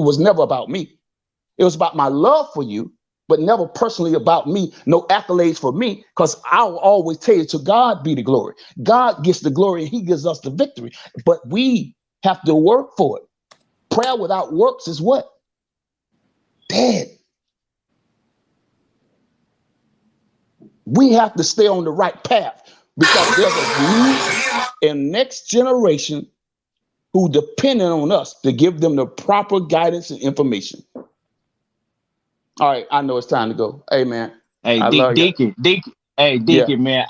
was never about me. It was about my love for you, but never personally about me. No accolades for me, because I'll always tell you, to God be the glory. God gets the glory and he gives us the victory. But we have to work for it. Prayer without works is what? Dead. We have to stay on the right path, because there's a new and next generation who depending on us to give them the proper guidance and information. All right, I know it's time to go. Hey, man. Hey, Deacon, man.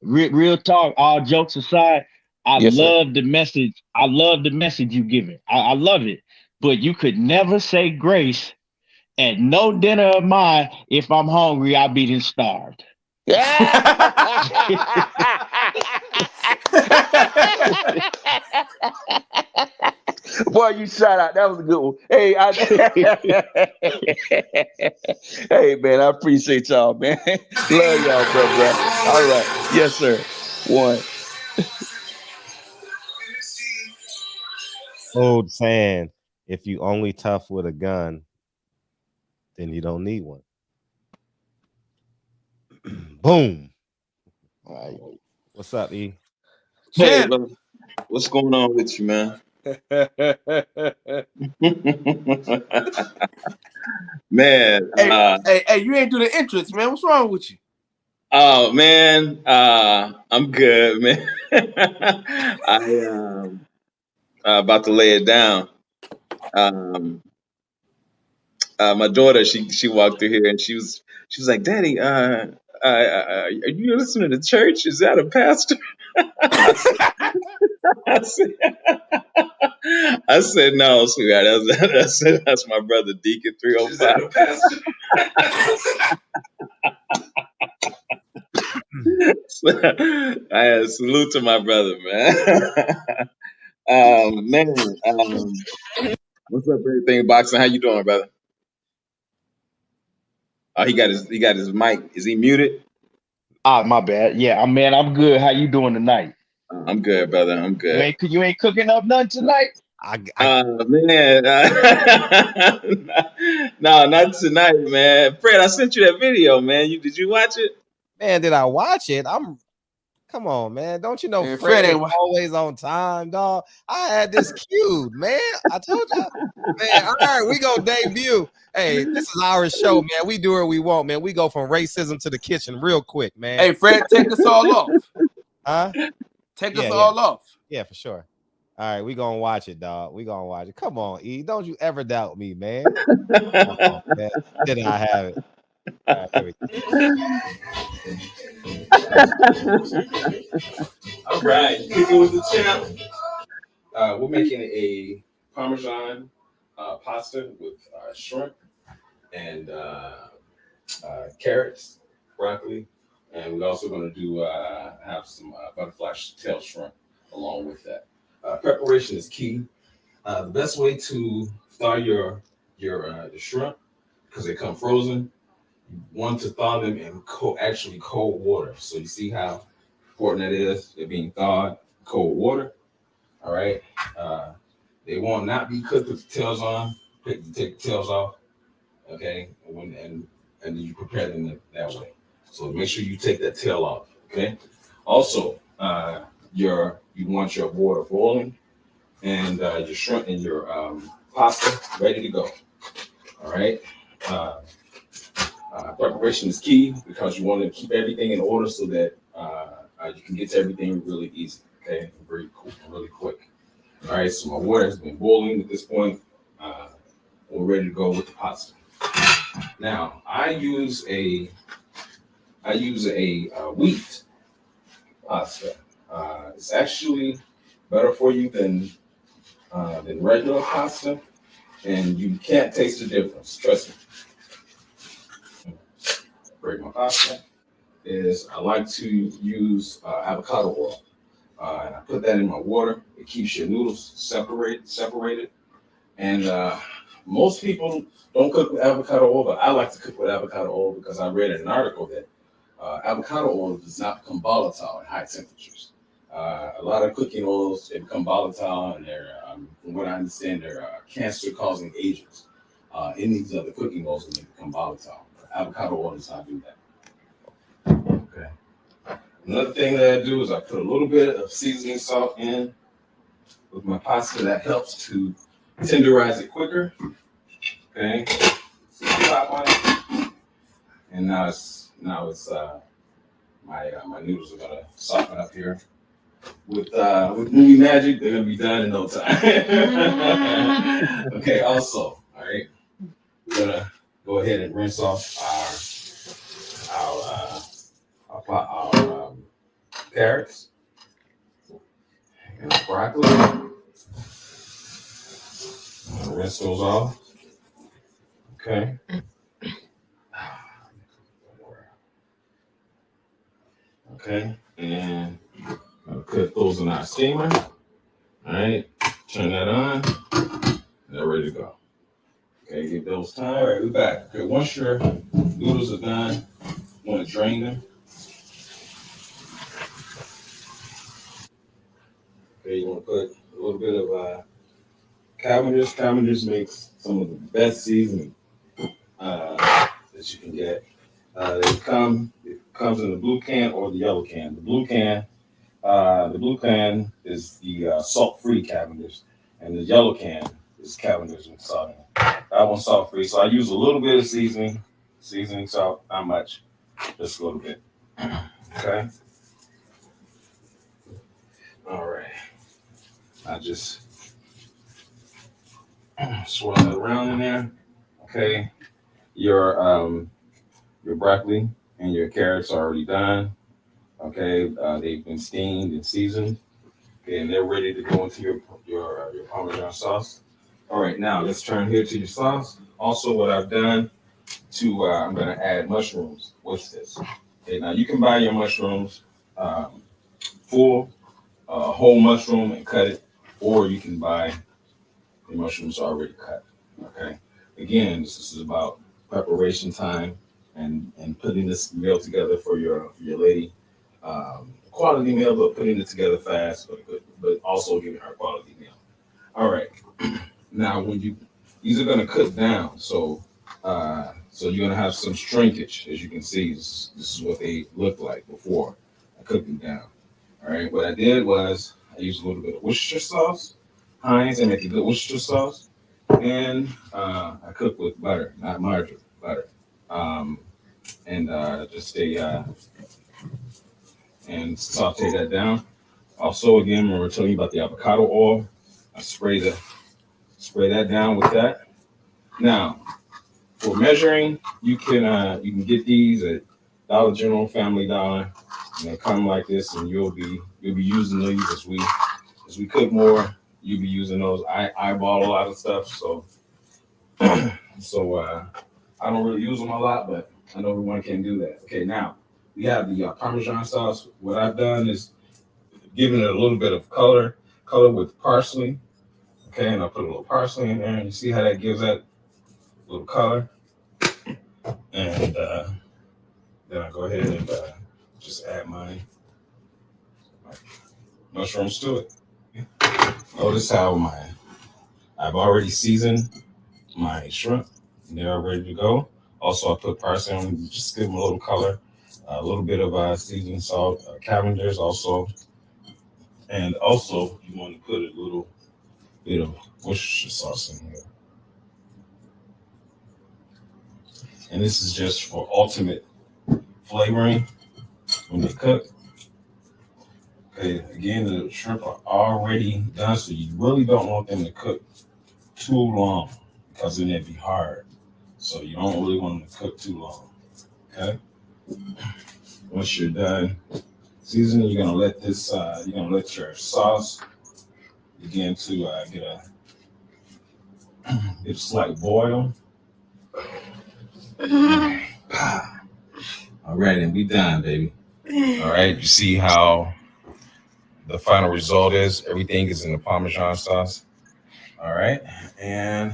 Real talk, all jokes aside, I love the message. I love the message you giving. I love it. But you could never say grace at no dinner of mine. If I'm hungry, I'll be then starved. Boy, you shout out. That was a good one. Hey, hey, man, I appreciate y'all, man. Love y'all, bro. All right. Yes, sir. One. Old saying, if you only tough with a gun, then you don't need one. Boom. All right. What's up, E? Hey, what's going on with you, man? Man, hey, you ain't do the entrance, man. What's wrong with you? Oh man, I'm good, man. I about to lay it down. My daughter, she walked through here and she was like, "Daddy, are you listening to church? Is that a pastor?" I said, "No, sweetheart. That's my brother Deacon 305." I salute to my brother, man. What's up, everything boxing? How you doing, brother? Oh, he got his mic. Is he muted? Ah, my bad. Yeah, man, I'm good. How you doing tonight? I'm good, brother. I'm good. You ain't cooking up nothing tonight? Man, no, not tonight, man. Fred, I sent you that video, man. Did you watch it? Man, did I watch it? Come on, man. Don't you know Fred is always on time, dog? I had this cued, man. I told you. Man, all right, we gonna debut. Hey, this is our show, man. We do what we want, man. We go from racism to the kitchen real quick, man. Hey, Fred, take us all off. Huh? Take us all off. Yeah, for sure. All right, we gonna watch it, dog. We gonna watch it. Come on, E. Don't you ever doubt me, man. Come on, man. Did I have it? All right, here we All right, kicking with the champ. We're making a Parmesan pasta with shrimp and carrots, broccoli, and we're also going to do have some butterfly tail shrimp along with that. Preparation is key. The best way to thaw your shrimp, because they come frozen, you want to thaw them in actually cold water. So you see how important that is, it being thawed in cold water. All right. They will not be cooked with the tails on. Take the tails off. Okay. And then you prepare them that way. So make sure you take that tail off. Okay. Also, you want your water boiling and your shrimp and your pasta ready to go. All right. Preparation is key because you want to keep everything in order so that you can get to everything really easy. Okay, very cool, really quick. All right, so my water has been boiling at this point. We're ready to go with the pasta. Now I use a wheat pasta. It's actually better for you than regular pasta, and you can't taste the difference. Trust me. Break my pasta is I like to use avocado oil, and I put that in my water. It keeps your noodles separated. And most people don't cook with avocado oil, but I like to cook with avocado oil because I read in an article that avocado oil does not become volatile at high temperatures. A lot of cooking oils, they become volatile, and they're, from what I understand, they're cancer-causing agents in these other cooking oils when they become volatile. But avocado oil does not do that. Okay. Another thing that I do is I put a little bit of seasoning salt in with my pasta. That helps to tenderize it quicker. Okay. So top on it. And now it's my noodles are gonna soften up here. With movie magic, they're gonna be done in no time. Okay. Also, all right, we're gonna go ahead and rinse off our carrots and broccoli. Rinse those off. Okay. Okay, and I'll put those in our steamer. All right, turn that on. They're ready to go. Okay, give those time. All right, we're back. Okay, once your noodles are done, you want to drain them. Okay, you want to put a little bit of Cavendish. Cavendish makes some of the best seasoning that you can get. It comes in the blue can or the yellow can. The blue can is the salt-free Cavendish, and the yellow can is Cavendish with salt in it. That one's salt-free, so I use a little bit of seasoning salt, not much, just a little bit. Okay. All right. I just swirl it around in there. Okay. Your broccoli and your carrots are already done. Okay. They've been steamed and seasoned. Okay, and they're ready to go into your Parmesan sauce. All right, now let's turn here to your sauce. Also, what I've done I'm going to add mushrooms with this. Okay, now you can buy your mushrooms full, whole mushroom and cut it, or you can buy the mushrooms already cut. Okay, again, this is about preparation time and putting this meal together for your lady. Quality meal, but putting it together fast, but also giving her quality meal. All right. Now, these are going to cook down, so you're going to have some shrinkage, as you can see. This is what they looked like before I cooked them down. All right. What I did was I used a little bit of Worcestershire sauce, Heinz, and make a good Worcestershire sauce, and I cook with butter, not margarine, butter, and just and saute that down. Also, again, when we're telling you about the avocado oil, I spray that down with that. Now, for measuring, you can get these at Dollar General, Family Dollar, and they come like this, and you'll be using these as we cook more. You'll be using those. I eyeball a lot of stuff, so I don't really use them a lot, but I know everyone can do that. Okay, now we have the Parmesan sauce. What I've done is giving it a little bit of color with parsley. Okay, and I'll put a little parsley in there, and you see how that gives that little color. And then I go ahead and just add my mushrooms to it. Notice how I've already seasoned my shrimp. They're ready to go. Also, I put parsley on, just give them a little color, a little bit of seasoning salt, Cavender's also, and also you want to put a little bit of Worcestershire sauce in here. And this is just for ultimate flavoring when they cook. Okay, again, the shrimp are already done, so you really don't want them to cook too long because then they'd be hard. So you don't really want them to cook too long. Okay. Once you're done seasoning, you're gonna let this. You're gonna let your sauce begin to get a slight boil. All right, and we done, baby. All right, you see how the final result is? Everything is in the Parmesan sauce. All right, and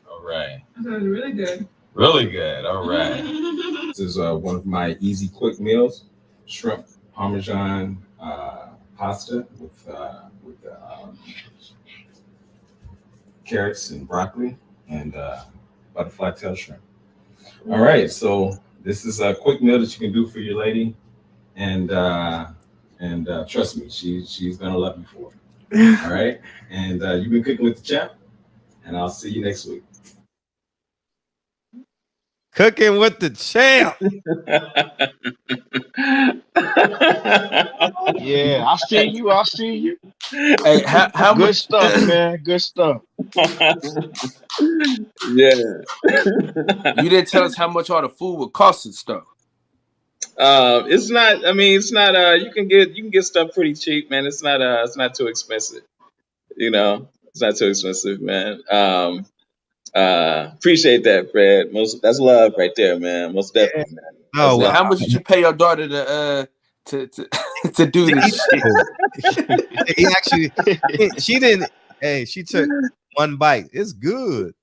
all right. That sounds really good. Really good. All right. This is one of my easy, quick meals: shrimp Parmesan pasta with carrots and broccoli and butterfly tail shrimp. All right, so this is a quick meal that you can do for your lady, and trust me, she's gonna love you for it. All right, and you've been cooking with the champ, and I'll see you next week. Cooking with the champ. Yeah, I see you. I see you. Hey, how Good much stuff, man. Good stuff. Yeah. You didn't tell us how much all the food would cost and stuff. It's not. I mean, it's not. You can get stuff pretty cheap, man. It's not too expensive. You know, it's not too expensive, man. Appreciate that, Fred. That's love right there, man. Most definitely, man. No, How much did you pay your daughter to do this shit? he actually, she didn't. Hey, she took one bite. It's good.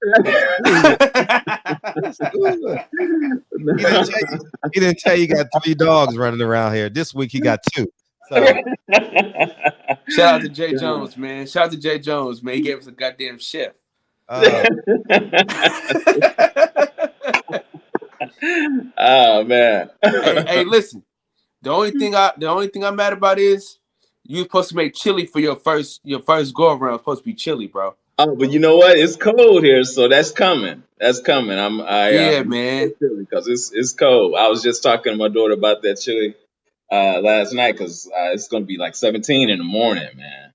It's good. He didn't tell you got 3 dogs running around here. This week he got 2. So Shout out to Jay Jones, man. Shout out to Jay Jones, man. He gave us a goddamn chef. Oh man. hey, listen. The only thing I'm mad about is you supposed to make chili for your first go around. It's supposed to be chili, bro. Oh, but you know what? It's cold here, so that's coming. That's coming. Yeah, man. Because it's cold. I was just talking to my daughter about that chili last night because it's gonna be like 17 in the morning, man.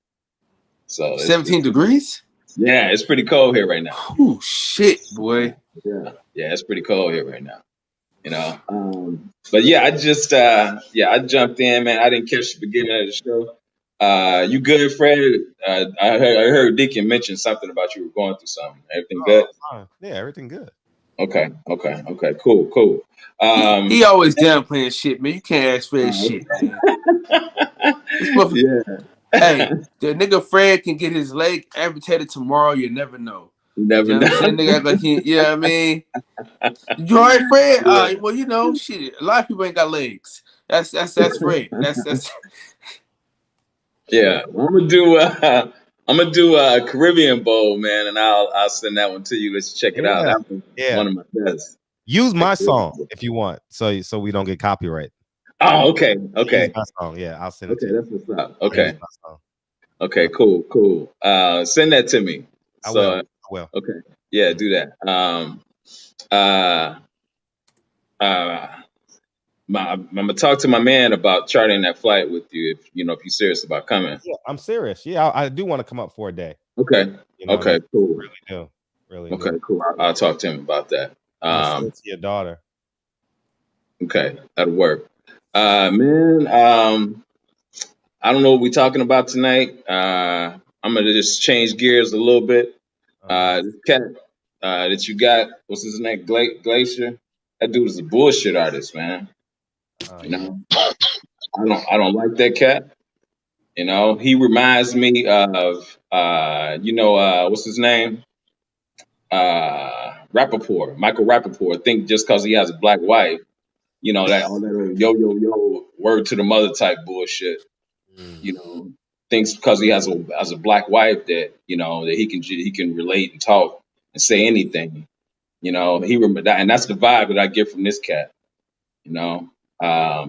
So 17 degrees? Yeah, it's pretty cold here right now. Oh shit, boy. Yeah, it's pretty cold here right now. You know, but yeah, I just I jumped in, man. I didn't catch the beginning of the show. You good, Fred? I heard Deacon mention something about you were going through something. Everything good? Yeah, everything good. Okay, cool. He always downplaying shit, man. You can't ask Fred shit, man. Yeah. Hey, the nigga Fred can get his leg amputated tomorrow. You never know. You never know. Nigga act like he, you know what I mean? You all right, Fred? Well, you know, shit. A lot of people ain't got legs. That's Fred. That's. Yeah, I'm gonna do a Caribbean Bowl, man, and I'll send that one to you. Let's check it out. That was one of my best. Use my song if you want, so we don't get copyright. Oh, okay. Use my song. Yeah, I'll send it to you. That's what's up. Okay, cool. Send that to me. I will. Okay. Yeah, do that. I'm gonna talk to my man about charting that flight with you if you're serious about coming. Yeah, I'm serious. Yeah, I do want to come up for a day. Okay. Okay, cool. Really do. Okay, cool. I'll talk to him about that. To your daughter. Okay, that'll work. Man, I don't know what we're talking about tonight. I'm gonna just change gears a little bit. This cat that you got, what's his name? Glacier. That dude is a bullshit artist, man. I don't like that cat. He reminds me of what's his name? Michael Rappaport, think just because he has a black wife, you know, that all that old yo word to the mother type bullshit. You know, thinks because he has a black wife that, you know, that he can relate and talk and say anything. You know, he remember that, and that's the vibe that I get from this cat. You know, I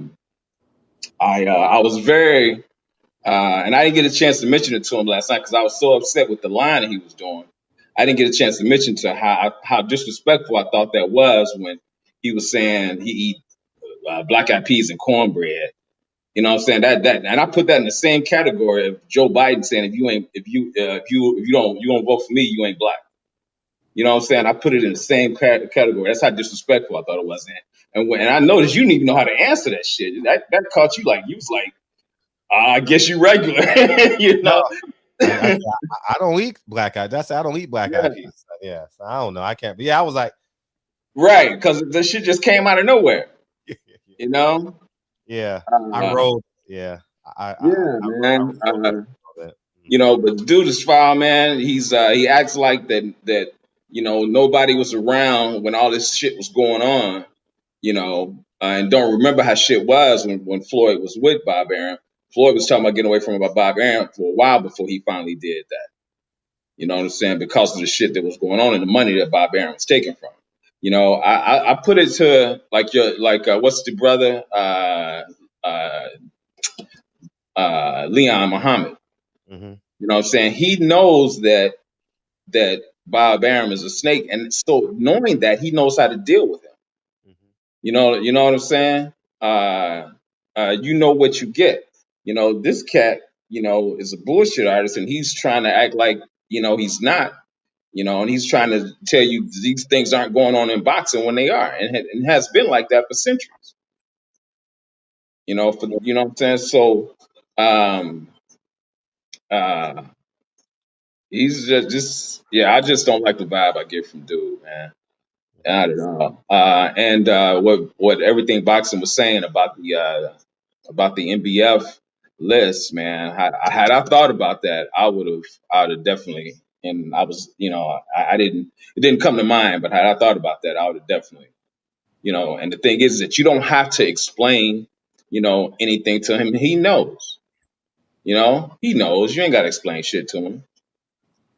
was very and I didn't get a chance to mention it to him last night because I was so upset with the line that he was doing. I didn't get a chance to mention to how disrespectful I thought that was when he was saying he eat black eyed peas and cornbread. You know what I'm saying? That and I put that in the same category of Joe Biden saying if you don't vote for me, you ain't black. You know what I'm saying? I put it in the same category. That's how disrespectful I thought it was. And I noticed you didn't even know how to answer that shit. That caught you like you was like, I guess you regular. You know? No, I don't eat black eyed. I don't eat black eyed peas. Yeah, so I don't know. I can't. But yeah, I was like, right, because the shit just came out of nowhere. You know? Yeah, I rolled. Yeah, man. You know, but dude is foul, man. He acts like that. You know, nobody was around when all this shit was going on. You know, and don't remember how shit was when Floyd was with Bob Arum. Floyd was talking about getting away from Bob Arum for a while before he finally did that. You know what I'm saying? Because of the shit that was going on and the money that Bob Arum was taking from him. You know, I put it to what's the brother Leon Muhammad. Mm-hmm. You know what I'm saying? He knows that Bob Arum is a snake, and so knowing that, he knows how to deal with him. You know what I'm saying? You know what you get. You know, this cat, you know, is a bullshit artist, and he's trying to act like, you know, he's not. You know, and he's trying to tell you these things aren't going on in boxing when they are, and has been like that for centuries. You know, you know what I'm saying? So, uh, he's I just don't like the vibe I get from dude, man. Not at all. And what everything boxing was saying about the NBF list, man. Had I thought about that, I would have definitely. And I was, you know, I didn't. It didn't come to mind, but had I thought about that, I would have definitely, you know. And the thing is that you don't have to explain, you know, anything to him. He knows. You know, he knows. You ain't got to explain shit to him.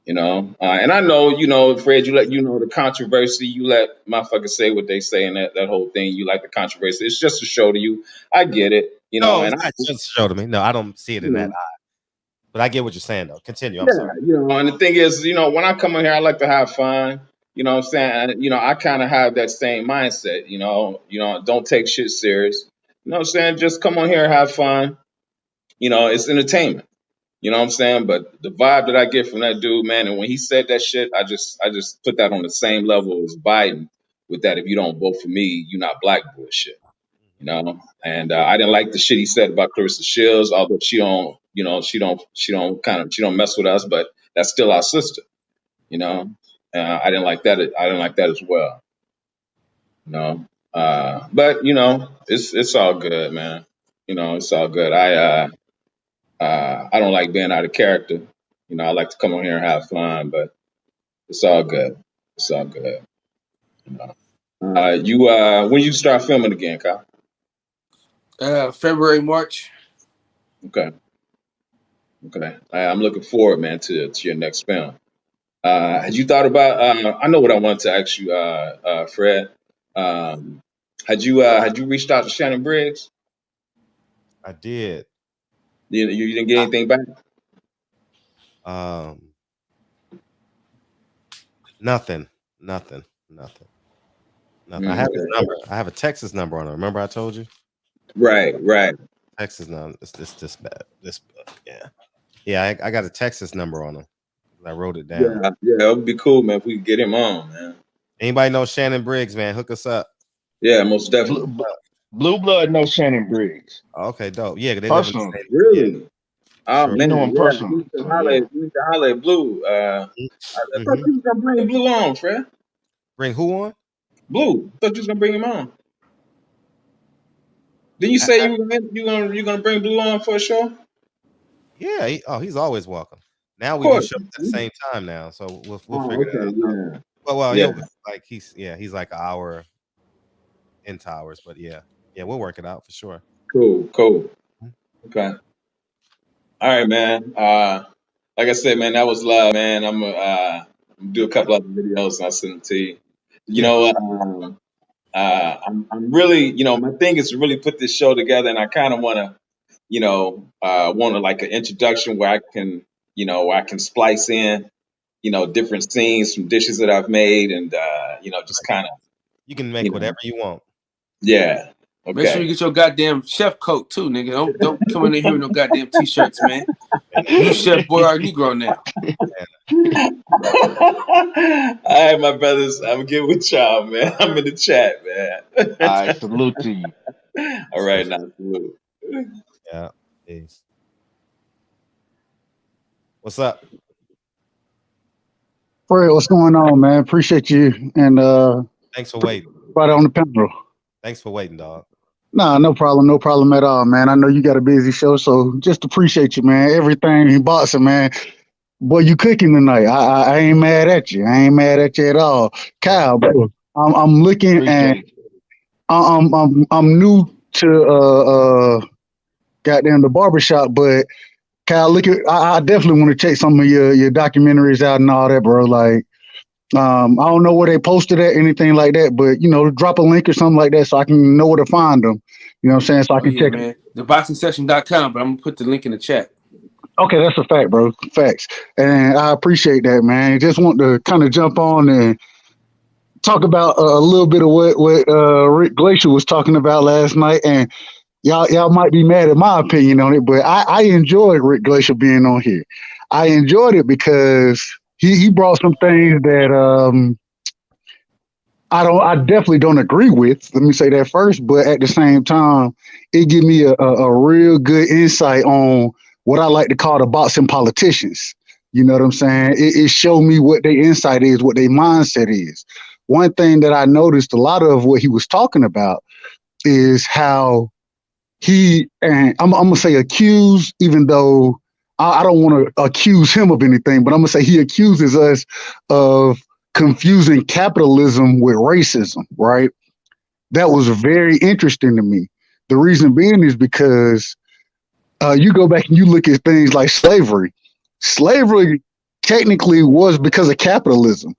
You know, and I know, you know, Fred, you know the controversy. You let motherfuckers say what they say, and that whole thing. You like the controversy. It's just a show to you. I get it. You know, No, and it's not just a show to me. No, I don't see it in that eye. But I get what you're saying, though. Continue. I'm sorry. You know, and the thing is, you know, when I come in here, I like to have fun. You know what I'm saying? You know, I kind of have that same mindset. You know, don't take shit serious. You know what I'm saying? Just come on here and have fun. You know, it's entertainment. You know what I'm saying? But the vibe that I get from that dude, man, and when he said that shit, I just put that on the same level as Biden with that. If you don't vote for me, you're not black bullshit. You know, and I didn't like the shit he said about Clarissa Shields, although she don't mess with us, but that's still our sister. You know, I didn't like that. I didn't like that as well. You know, but you know, it's all good, man. You know, it's all good. I don't like being out of character. You know, I like to come on here and have fun, but it's all good. It's all good. You know. When you start filming again, Kyle? February, March. Okay. I'm looking forward, man, to your next film. Had you thought about? I know what I wanted to ask you, Fred. Had you reached out to Shannon Briggs? I did. You didn't get anything back? Nothing. I have his number. I have a Texas number on it. Remember I told you? Right. Texas number. It's this bad. Yeah. I got a Texas number on him. I wrote it down. Yeah, it would be cool, man, if we could get him on, man. Anybody know Shannon Briggs, man? Hook us up. Yeah, most definitely. Blue Blood knows Shannon Briggs. Okay, dope. Yeah, they live in the same. Really? Yeah. Oh Sure. man, know him personally. We need to holler at Blue. I thought you was gonna bring Blue on, Fred. Bring who on? Blue. I thought you was gonna bring him on. Didn't you say you're gonna bring Blue on for a show? Yeah. He's always welcome. Now we do shows at the same time now, so we'll figure that out. Well, Yeah. he's like an hour into hours, but yeah, we'll work it out for sure. Cool. Okay. All right, man. Like I said, man, that was love, man. I'm gonna do a couple other videos and I'll send them to you. You Yeah. know, I'm really, my thing is to really put this show together, and I kind of want to, like an introduction where I can, where I can splice in, different scenes from dishes that I've made, and just kind of, You can make whatever you want. yeah. Okay. Make sure you get your goddamn chef coat too, nigga. Don't come in here with no goddamn t-shirts, man. You Chef Boyardee now. All right, my brothers, I'm good with y'all, man. I'm in the chat, man. All right, salute to you. All right, now salute. Yeah. Peace. What's up? Fred, what's going on, man? Appreciate you and thanks for waiting. Right on the panel. Thanks for waiting, dog. Nah, no problem at all, man. I know you got a busy show, so just appreciate you, man. Everything in boxing, man. Boy, you cooking tonight. I ain't mad at you. I ain't mad at you at all, Kyle. Bro, I'm looking and I'm new to goddamn the barbershop, but Kyle, look at I definitely want to check some of your documentaries out and all that, bro. Like, I don't know where they posted at, anything like that, but drop a link or something like that so I can know where to find them. You know what I'm saying? So I can check man. Theboxingsection.com, but I'm gonna put the link in the chat. Okay, that's a fact, bro. Facts. And I appreciate that, man. Just want to kind of jump on and talk about a little bit of what Rick Glacier was talking about last night. And y'all might be mad at my opinion on it, but I enjoyed Rick Glacier being on here. I enjoyed it because he brought some things that I definitely don't agree with. Let me say that first, but at the same time, it gave me a real good insight on what I like to call the boxing politicians. You know what I'm saying? It showed me what their insight is, what their mindset is. One thing that I noticed a lot of what he was talking about is how and I'm going to say accuse, even though I don't want to accuse him of anything, but I'm going to say he accuses us of confusing capitalism with racism, right? That was very interesting to me. The reason being is because you go back and you look at things like slavery. Slavery technically was because of capitalism.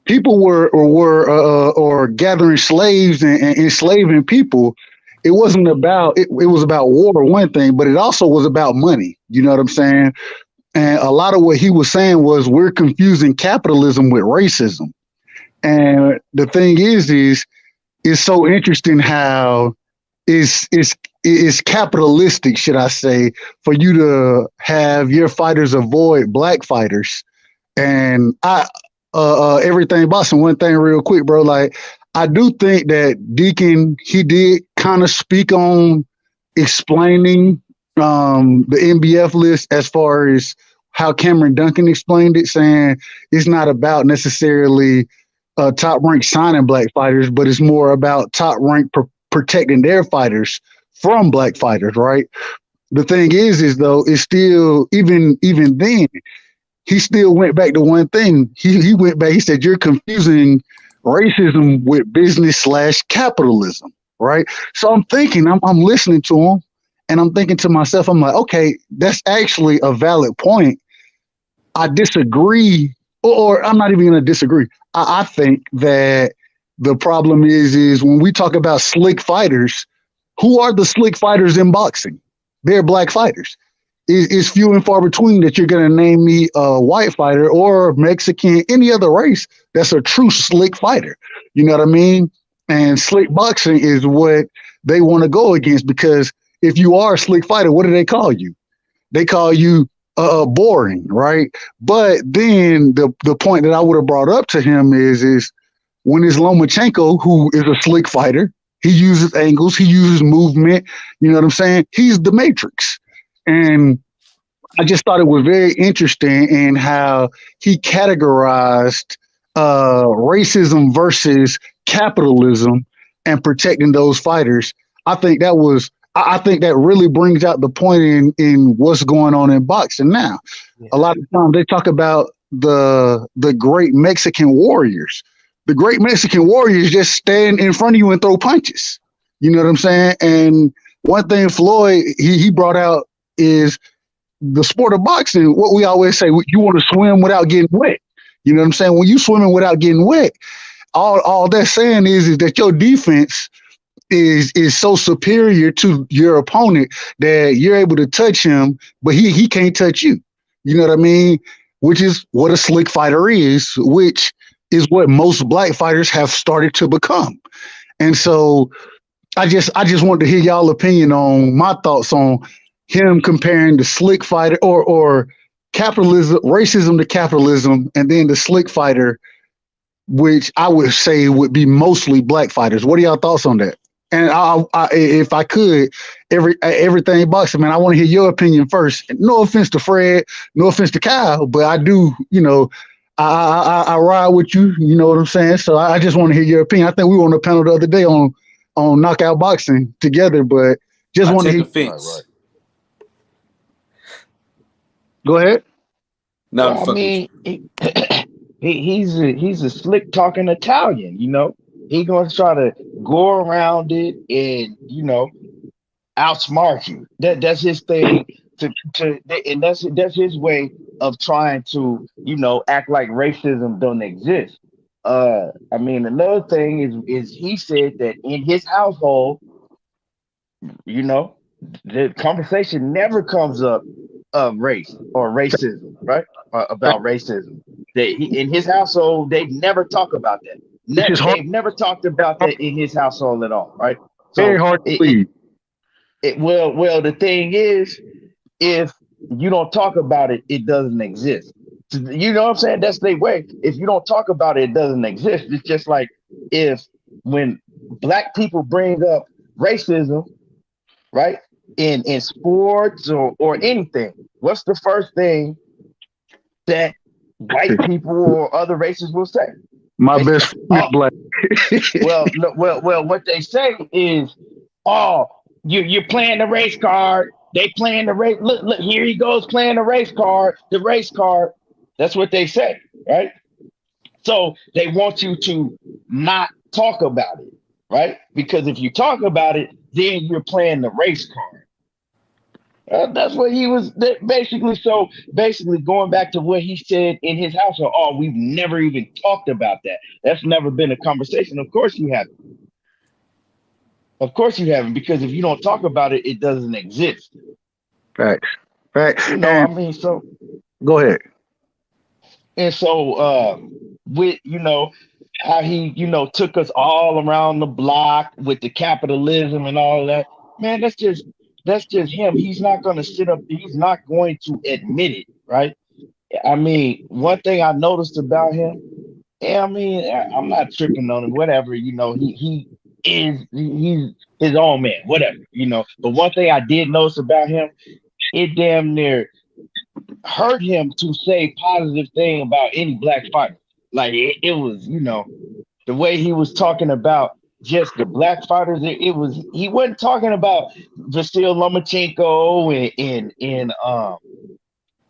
People were gathering slaves and enslaving people. It wasn't about it was about war, one thing, but it also was about money. You know what I'm saying? And a lot of what he was saying was we're confusing capitalism with racism. And the thing is it's so interesting how it's capitalistic, should I say, for you to have your fighters avoid black fighters. And everything boxing, one thing real quick, bro, like I do think that Deacon, he did kind of speak on explaining the NBF list as far as how Cameron Duncan explained it, saying it's not about necessarily Top Rank signing black fighters, but it's more about Top Rank protecting their fighters from black fighters, right? The thing is though, it's still, even then, he still went back to one thing. He went back, he said, you're confusing racism with business/capitalism, right? So I'm thinking, I'm listening to him, and I'm thinking to myself, I'm like, okay, that's actually a valid point. I disagree, or I'm not even going to disagree. I think that the problem is when we talk about slick fighters, who are the slick fighters in boxing? They're black fighters. It's few and far between that you're going to name me a white fighter or Mexican, any other race that's a true slick fighter. You know what I mean? And slick boxing is what they want to go against, because if you are a slick fighter, what do they call you? They call you boring, right? But then the point that I would have brought up to him is when it's Lomachenko, who is a slick fighter, he uses angles, he uses movement, you know what I'm saying? He's the Matrix. And I just thought it was very interesting in how he categorized racism versus capitalism and protecting those fighters. I think that really brings out the point in what's going on in boxing now. Yeah. A lot of times they talk about the great Mexican warriors. The great Mexican warriors just stand in front of you and throw punches. You know what I'm saying? And one thing Floyd he brought out is the sport of boxing. What we always say, you want to swim without getting wet. You know what I'm saying? When you swimming without getting wet, all that's saying is that your defense is so superior to your opponent that you're able to touch him, but he can't touch you. You know what I mean? Which is what a slick fighter is, which is what most black fighters have started to become. And so I just wanted to hear y'all opinion on my thoughts on him comparing the slick fighter or capitalism, racism to capitalism, and then the slick fighter, which I would say would be mostly black fighters. What are y'all thoughts on that? And if I could, everything boxing, man, I want to hear your opinion first. No offense to Fred, no offense to Kyle, but I do, I ride with you. You know what I'm saying? So I just want to hear your opinion. I think we were on the panel the other day on knockout boxing together, but just want to hear. Offense. Go ahead. No, I mean, he's a slick talking Italian. He gonna try to go around it and outsmart you. That's his thing. And that's his way of trying to act like racism don't exist. I mean, another thing is he said that in his household, the conversation never comes up of race or racism, right? About racism. In his household, they never talk about that. They've never talked about that in his household at all, right? So very hard to believe. Well, the thing is, if you don't talk about it, it doesn't exist. You know what I'm saying? That's their way. If you don't talk about it, it doesn't exist. It's just like when black people bring up racism, right? In sports or anything, what's the first thing that white people or other races will say? My best friend is black. well, what they say is, you're playing the race card. They playing the race. Look, here he goes playing the race card. The race card. That's what they say, right? So they want you to not talk about it, right? Because if you talk about it, then you're playing the race card. That's what he was basically. So basically, going back to what he said in his household, we've never even talked about that. That's never been a conversation. Of course you haven't. Of course you haven't, because if you don't talk about it, it doesn't exist. Facts. So go ahead. And so with how he took us all around the block with the capitalism and all of that, man, that's just him. He's not going to sit up. He's not going to admit it, right? I mean, one thing I noticed about him, I'm not tripping on him, whatever, he's his own man, whatever, But one thing I did notice about him, it damn near hurt him to say positive thing about any black fighter. Like it was, the way he was talking about just the black fighters. He wasn't talking about Vasyl Lomachenko and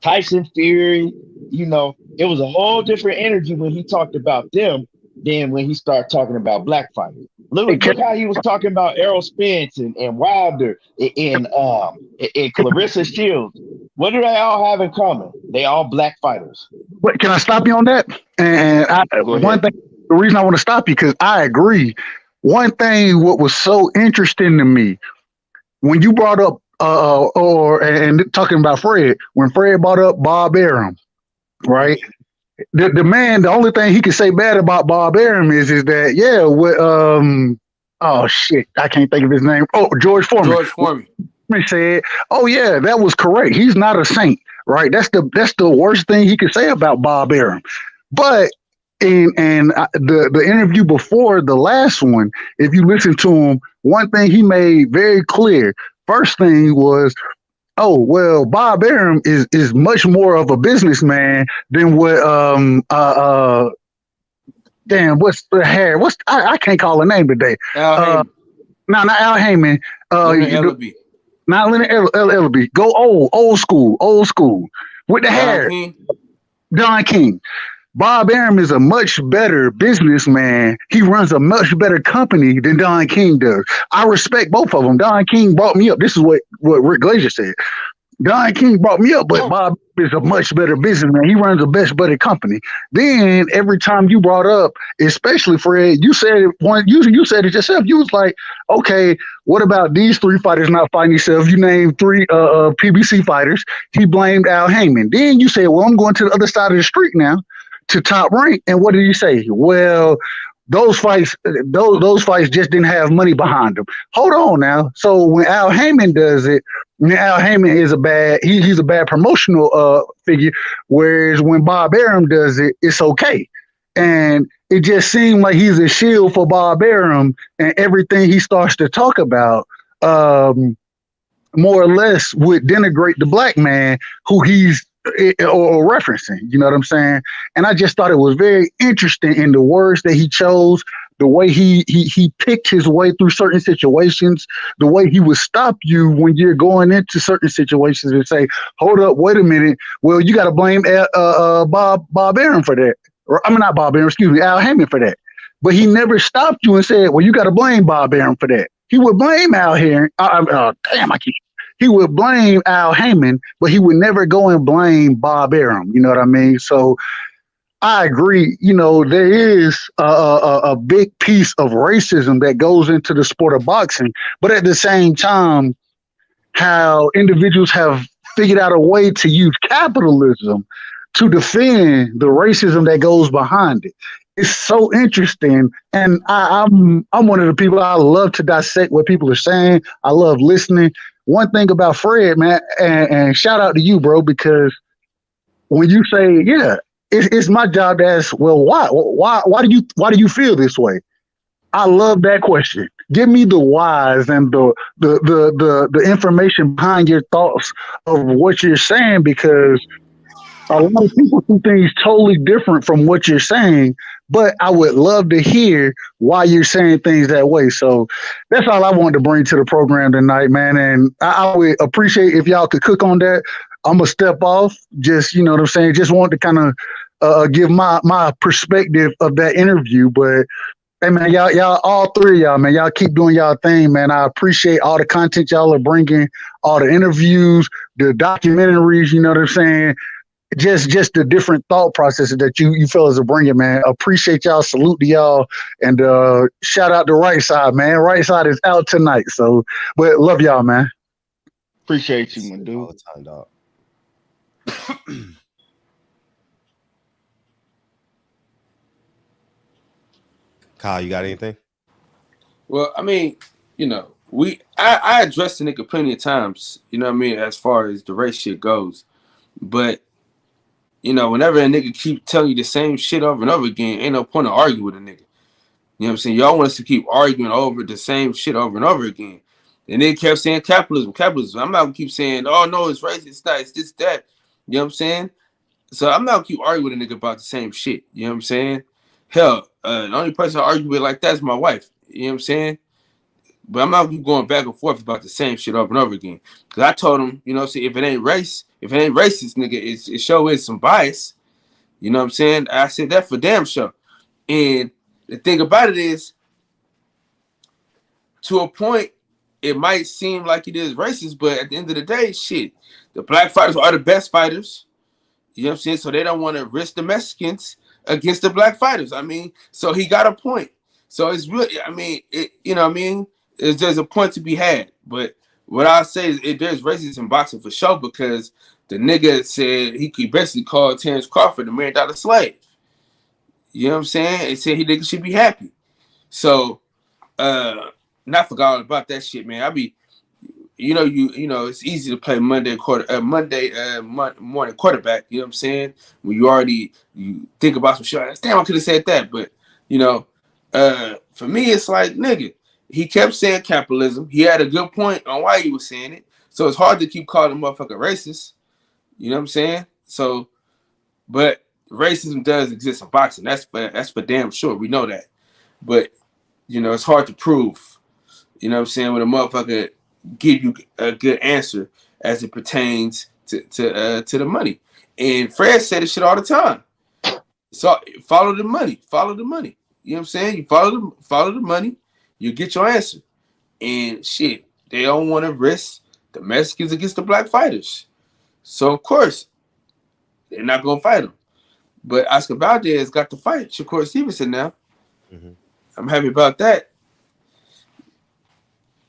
Tyson Fury. It was a whole different energy when he talked about them than when he started talking about black fighters. Look how he was talking about Errol Spence and Wilder and Clarissa Shields. What do they all have in common? They all black fighters. But can I stop you on that? And one thing, the reason I want to stop you, because I agree. One thing, what was so interesting to me when you brought up and talking about Fred, when Fred brought up Bob Arum, right? The man, the only thing he could say bad about Bob Arum is that I can't think of his name. George Foreman. He said, that was correct. He's not a saint, right? That's the worst thing he could say about Bob Arum. But the interview before the last one, if you listen to him, one thing he made very clear. First thing was, Bob Arum is much more of a businessman than what what's the hair? I can't call a name today. Al Heyman. No, not Al Heyman. Not Leonard Ellaby. Go old school with the hair. Don King. Bob Arum is a much better businessman. He runs a much better company than Don King does. I respect both of them. Don King brought me up. This is what Rick Glazier said. Don King brought me up, but Bob is a much better businessman. He runs a best better company. Then every time you brought up, especially Fred, you said it one. You said it yourself. You was like, okay, what about these three fighters not fighting themselves? You named three PBC fighters. He blamed Al Heyman. Then you said, well, I'm going to the other side of the street now to Top Rank. And what did you say? Well, those fights just didn't have money behind them. Hold on now. So when Al Heyman does it, Al Heyman is he's a bad promotional figure, whereas when Bob Arum does it, it's okay. And it just seemed like he's a shield for Bob Arum, and everything he starts to talk about more or less would denigrate the black man who he's or referencing, you know what I'm saying? And I just thought it was very interesting in the words that he chose, the way he picked his way through certain situations, the way he would stop you when you're going into certain situations and say, hold up, wait a minute. Well, you got to blame Bob Arum for that. Or, I mean, not Bob Arum, excuse me, Al Heyman for that. But he never stopped you and said, well, you got to blame Bob Arum for that. He would blame Al Heyman. He would blame Al Heyman, but he would never go and blame Bob Arum. You know what I mean? So I agree. You know, there is a big piece of racism that goes into the sport of boxing, but at the same time, how individuals have figured out a way to use capitalism to defend the racism that goes behind it. It's so interesting, and I'm one of the people, I love to dissect what people are saying. I love listening. One thing about Fred, man, and shout out to you, bro, because when you say, yeah, it's my job to ask, well, why do you feel this way? I love that question. Give me the whys and the information behind your thoughts of what you're saying, because a lot of people do things totally different from what you're saying, but I would love to hear why you're saying things that way. So that's all I wanted to bring to the program tonight, man. And I would appreciate if y'all could cook on that. I'm going to step off. Just, you know what I'm saying? Just wanted to kind of give my perspective of that interview. But hey, man, y'all, all three of y'all, man, y'all keep doing y'all thing, man. I appreciate all the content y'all are bringing, all the interviews, the documentaries, you know what I'm saying? Just the different thought processes that you fellas are bringing, man. Appreciate y'all. Salute to y'all. And shout out to Right Side, man. Right Side is out tonight. So, but love y'all, man. Appreciate you, my dude. All the time, dog. Kyle, you got anything? Well, I mean, you know, I addressed the nigga plenty of times, you know what I mean, as far as the race shit goes. But you know, whenever a nigga keep telling you the same shit over and over again, ain't no point to argue with a nigga. You know what I'm saying? Y'all want us to keep arguing over the same shit over and over again. And they kept saying capitalism. I'm not gonna keep saying, oh no, it's racist, it's not, it's this, that. You know what I'm saying? So I'm not gonna keep arguing with a nigga about the same shit. You know what I'm saying? Hell, the only person I argue with like that is my wife. You know what I'm saying? But I'm not gonna keep going back and forth about the same shit over and over again. Cause I told him, you know, see, if it ain't racist, nigga, it sure is some bias. You know what I'm saying? I said that for damn sure. And the thing about it is, to a point, it might seem like it is racist, but at the end of the day, shit, the black fighters are the best fighters. You know what I'm saying? So they don't want to risk the Mexicans against the black fighters. I mean, so he got a point. So it's really, I mean, you know what I mean? There's a point to be had. But what I say is there's racism in boxing for sure, because the nigga said he could basically call Terrence Crawford the $1 million slave. You know what I'm saying? He said he nigga should be happy. So, not forgot all about that shit, man. You know, it's easy to play Monday morning quarterback. You know what I'm saying? When you think about some shit. Damn, I could have said that, but you know, for me, it's like, nigga, he kept saying capitalism. He had a good point on why he was saying it. So it's hard to keep calling him motherfucker racist. You know what I'm saying? So, but racism does exist in boxing. That's for damn sure. We know that. But you know, it's hard to prove. You know what I'm saying? When a motherfucker give you a good answer as it pertains to the money. And Fred said this shit all the time. So follow the money. Follow the money. You know what I'm saying? You follow the money, you get your answer. And shit, they don't want to risk the Mexicans against the black fighters. So of course, they're not gonna fight them. But Oscar Valdez got to fight Shakur Stevenson now. Mm-hmm. I'm happy about that.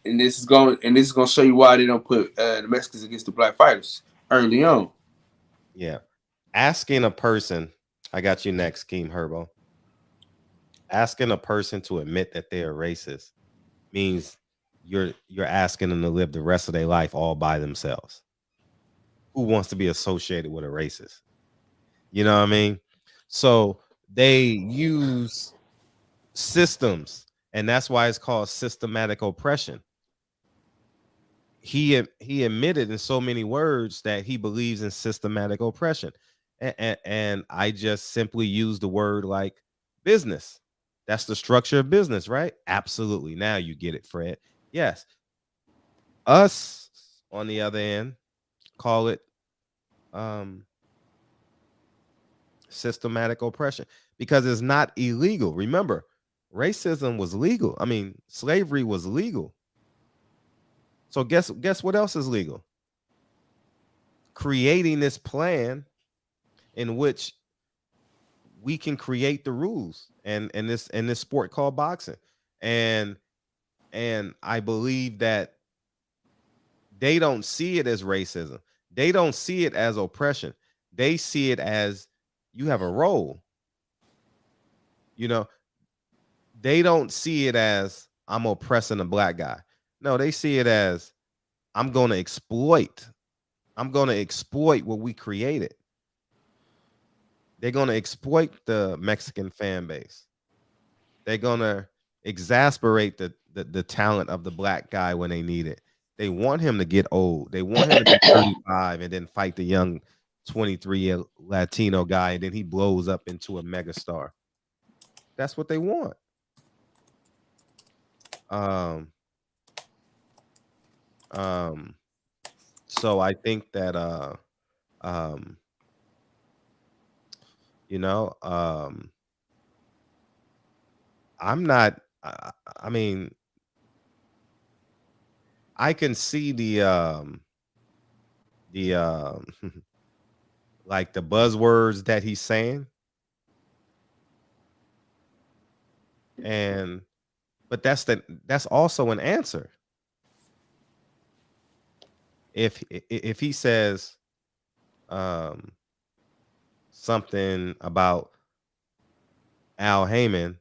And this is going to show you why they don't put the Mexicans against the black fighters early on. Yeah. Asking a person, I got you next, Keem Herbo. Asking a person to admit that they are racist means you're asking them to live the rest of their life all by themselves. Who wants to be associated with a racist? You know what I mean? So they use systems, and that's why it's called systematic oppression. He admitted in so many words that he believes in systematic oppression, and I just simply use the word like business. That's the structure of business, right? Absolutely. Now you get it, Fred. Yes. Us, on the other end, call it systematic oppression because it's not illegal. Remember, racism was legal. I mean, slavery was legal. So guess what else is legal? Creating this plan in which we can create the rules and this sport called boxing. And I believe that they don't see it as racism. They don't see it as oppression. They see it as you have a role. You know, they don't see it as I'm oppressing a black guy. No, they see it as I'm going to exploit. I'm going to exploit what we created. They're going to exploit the Mexican fan base. They're going to exasperate the talent of the black guy when they need it. They want him to get old. They want him to be 35 and then fight the young 23-year Latino guy, and then he blows up into a megastar. That's what they want. So I think that I'm not I mean, I can see the like the buzzwords that he's saying. But that's also an answer. If he says something about Al Heyman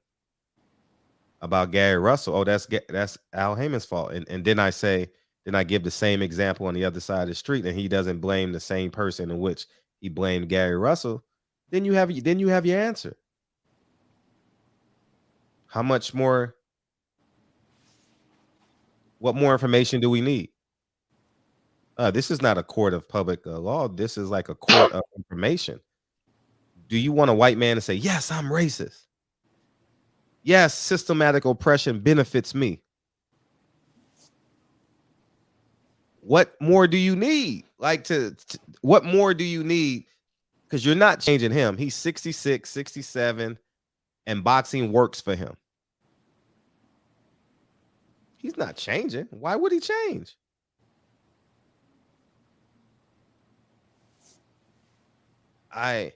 about Gary Russell, oh, that's Al Heyman's fault. And then I give the same example on the other side of the street, and he doesn't blame the same person in which he blamed Gary Russell, then you have your answer. How much more? What more information do we need? This is not a court of public law. This is like a court of information. Do you want a white man to say, yes, I'm racist? Yes, systematic oppression benefits me. What more do you need? What more do you need? Because you're not changing him. He's 66, 67, and boxing works for him. He's not changing. Why would he change? I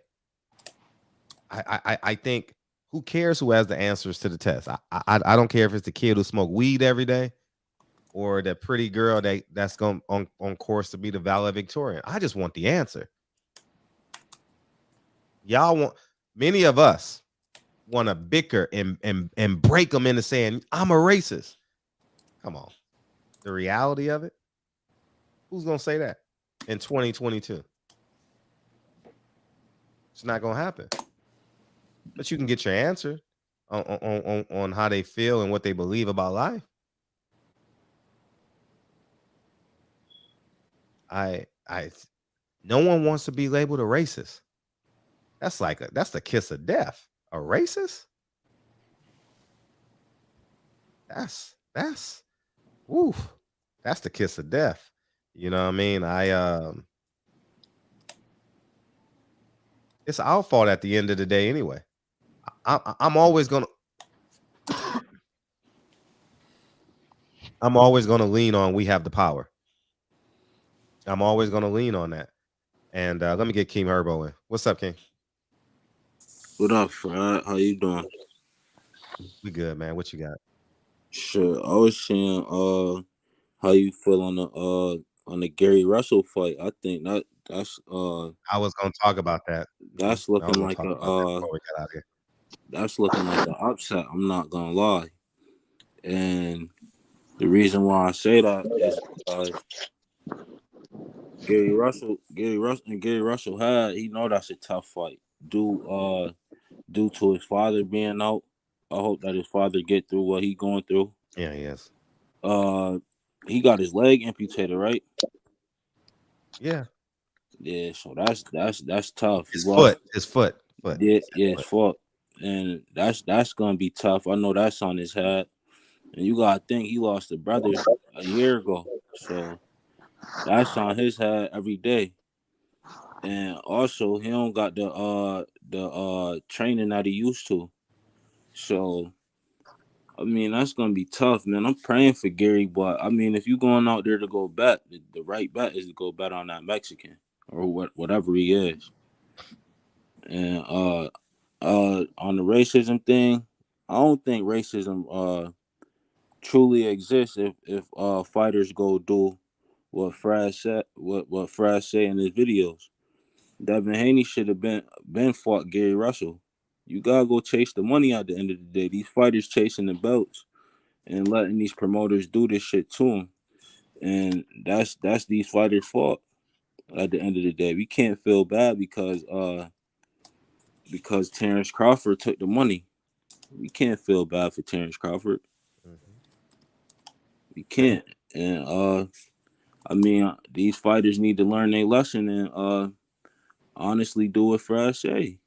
think, who cares who has the answers to the test? I don't care if it's the kid who smoked weed every day or the pretty girl that's going on course to be the valedictorian. I just want the answer. Many of us want to bicker and break them into saying, I'm a racist. Come on. The reality of it? Who's going to say that in 2022? It's not going to happen. But you can get your answer on how they feel and what they believe about life. No one wants to be labeled a racist. That's the kiss of death. A racist? That's oof. That's the kiss of death. You know what I mean? It's our fault at the end of the day anyway. I'm always gonna lean on we have the power. I'm always gonna lean on that. And let me get King Herbo in. What's up, King? What up, Fred? How you doing? We good, man. What you got? Sure. I was saying, how you feel on the Gary Russell fight? I think that's I was gonna talk about that. that's I was looking gonna like talk a about that before we got out here. that's looking like an upset. I'm not gonna lie, and the reason why I say that is because Gary Russell he know that's a tough fight. Due to his father being out, I hope that his father get through what he going through. Yeah, he is. He got his leg amputated, right? Yeah. Yeah, so that's tough. His foot. His foot. Yeah, his foot. And that's gonna be tough. I know that's on his head. And you gotta think he lost a brother a year ago. So that's on his head every day. And also he don't got the training that he used to. So I mean that's gonna be tough, man. I'm praying for Gary, but I mean if you going out there to go bet, the right bet is to go bet on that Mexican or whatever he is. And on the racism thing, I don't think racism truly exists if fighters go do what Fraz said, what Fraz say in his videos. Devin Haney should have been fought Gary Russell. You gotta go chase the money at the end of the day. These fighters chasing the belts and letting these promoters do this shit to them, and that's these fighters' fault. At the end of the day, we can't feel bad because Terrence Crawford took the money. We can't feel bad for Terrence Crawford. We can't. And I mean, these fighters need to learn their lesson and honestly do what Fraz say.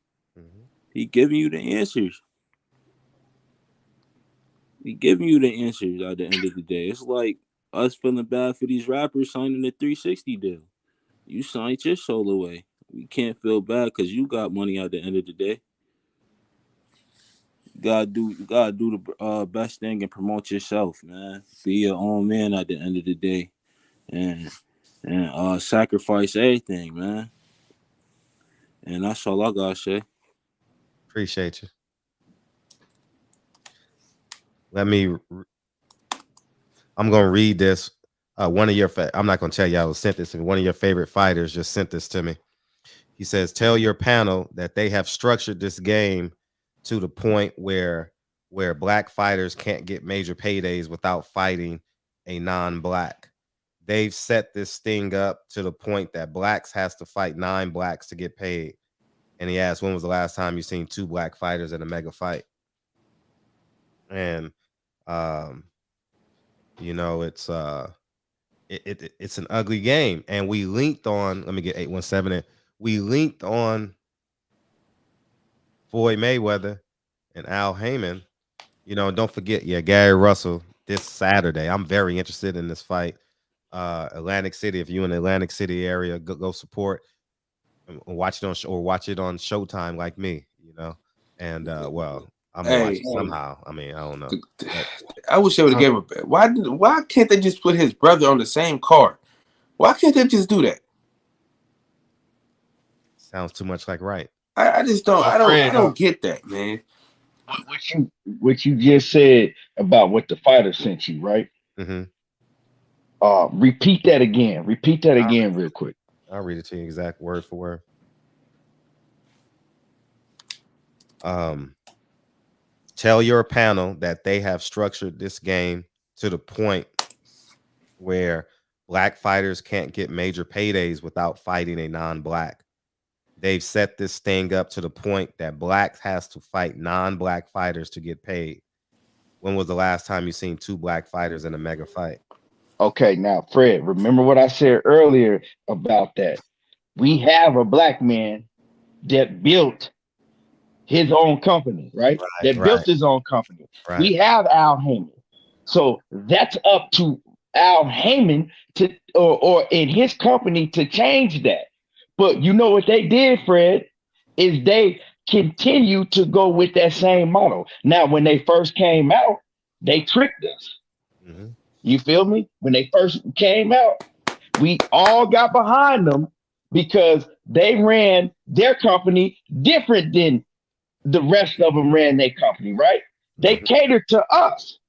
He giving you the answers. He giving you the answers at the end of the day. It's like us feeling bad for these rappers signing a 360 deal. You signed your soul away. We can't feel bad because you got money at the end of the day. You gotta do the best thing and promote yourself, man. Be your own man at the end of the day, and sacrifice everything, man. And that's all I gotta say. Appreciate you. I'm gonna read this. One of your I'm not gonna tell you I was sent this to me. One of your favorite fighters just sent this to me. He says, "Tell your panel that they have structured this game to the point where black fighters can't get major paydays without fighting a non-black. They've set this thing up to the point that blacks has to fight 9 blacks to get paid." And he asked, "When was the last time you seen 2 black fighters in a mega fight?" And you know, it's an ugly game. And we linked on, let me get 817 in. We linked on Floyd Mayweather and Al Heyman. You know, don't forget, Gary Russell this Saturday. I'm very interested in this fight. Atlantic City, if you're in the Atlantic City area, go support and watch it on Showtime like me, you know. And well, I'm gonna watch it somehow. I mean, I don't know. I wish they would have gave him. Why can't they just put his brother on the same card? Why can't they just do that? Sounds too much like right. I just don't. I don't get that, man. What you just said about what the fighter sent you, right? Mm-hmm. Repeat that again. Repeat that again, real quick. I'll read it to you exact word for word. Tell your panel that they have structured this game to the point where black fighters can't get major paydays without fighting a non-black. They've set this thing up to the point that blacks has to fight non-black fighters to get paid. When was the last time you seen 2 black fighters in a mega fight? Okay, now Fred, remember what I said earlier about that. We have a black man that built his own company, right? Built his own company. Right. We have Al Heyman. So that's up to Al Heyman to or in his company to change that. But you know what they did, Fred? is they continue to go with that same model. Now, when they first came out, they tricked us. Mm-hmm. You feel me? When they first came out, we all got behind them because they ran their company different than the rest of them ran their company, right? They Mm-hmm. catered to us.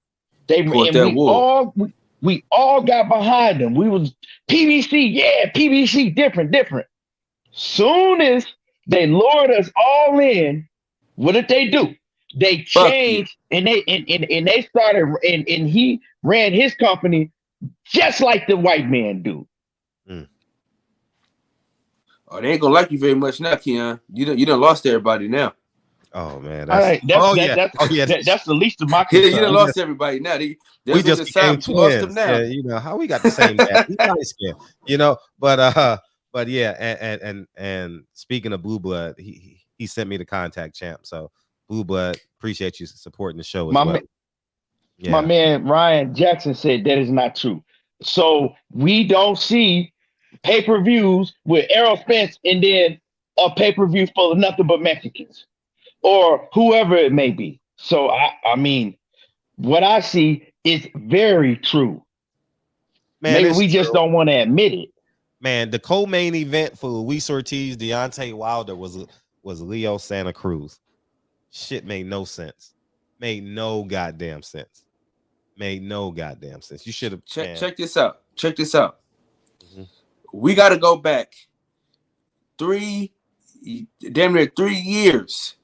Pulled And that wool. we all got behind them. We was PVC, yeah, PVC, different. Soon as they lured us all in, what did they do? They Fuck you. changed and they started and he ran his company just like the white man do. Mm. Oh, they ain't gonna like you very much now, Keon. You done lost everybody now. Oh man, All that's right, yeah. that's the least of my Yeah, you done concerns. lost everybody now. We There's on just your side, became but you lost them twins. now. Yeah, how we got the same dad? He's nice skin, but yeah, and speaking of Blue Blood, he sent me the contact, champ. So Blue Blood, appreciate you supporting the show as My well. my Yeah, man Ryan Jackson said that is not true. So we don't see pay-per-views with Errol Spence and then a pay-per-view full of nothing but Mexicans or whoever it may be. So I mean, what I see is very true. man, Maybe it's we just true. don't want to admit it. Man, the co-main event for Luis Ortiz, Deontay Wilder was Leo Santa Cruz. Shit made no sense. Made no goddamn sense. Made no goddamn sense. You should have Check this out. Check this out. Mm-hmm. We got to go back damn near 3 years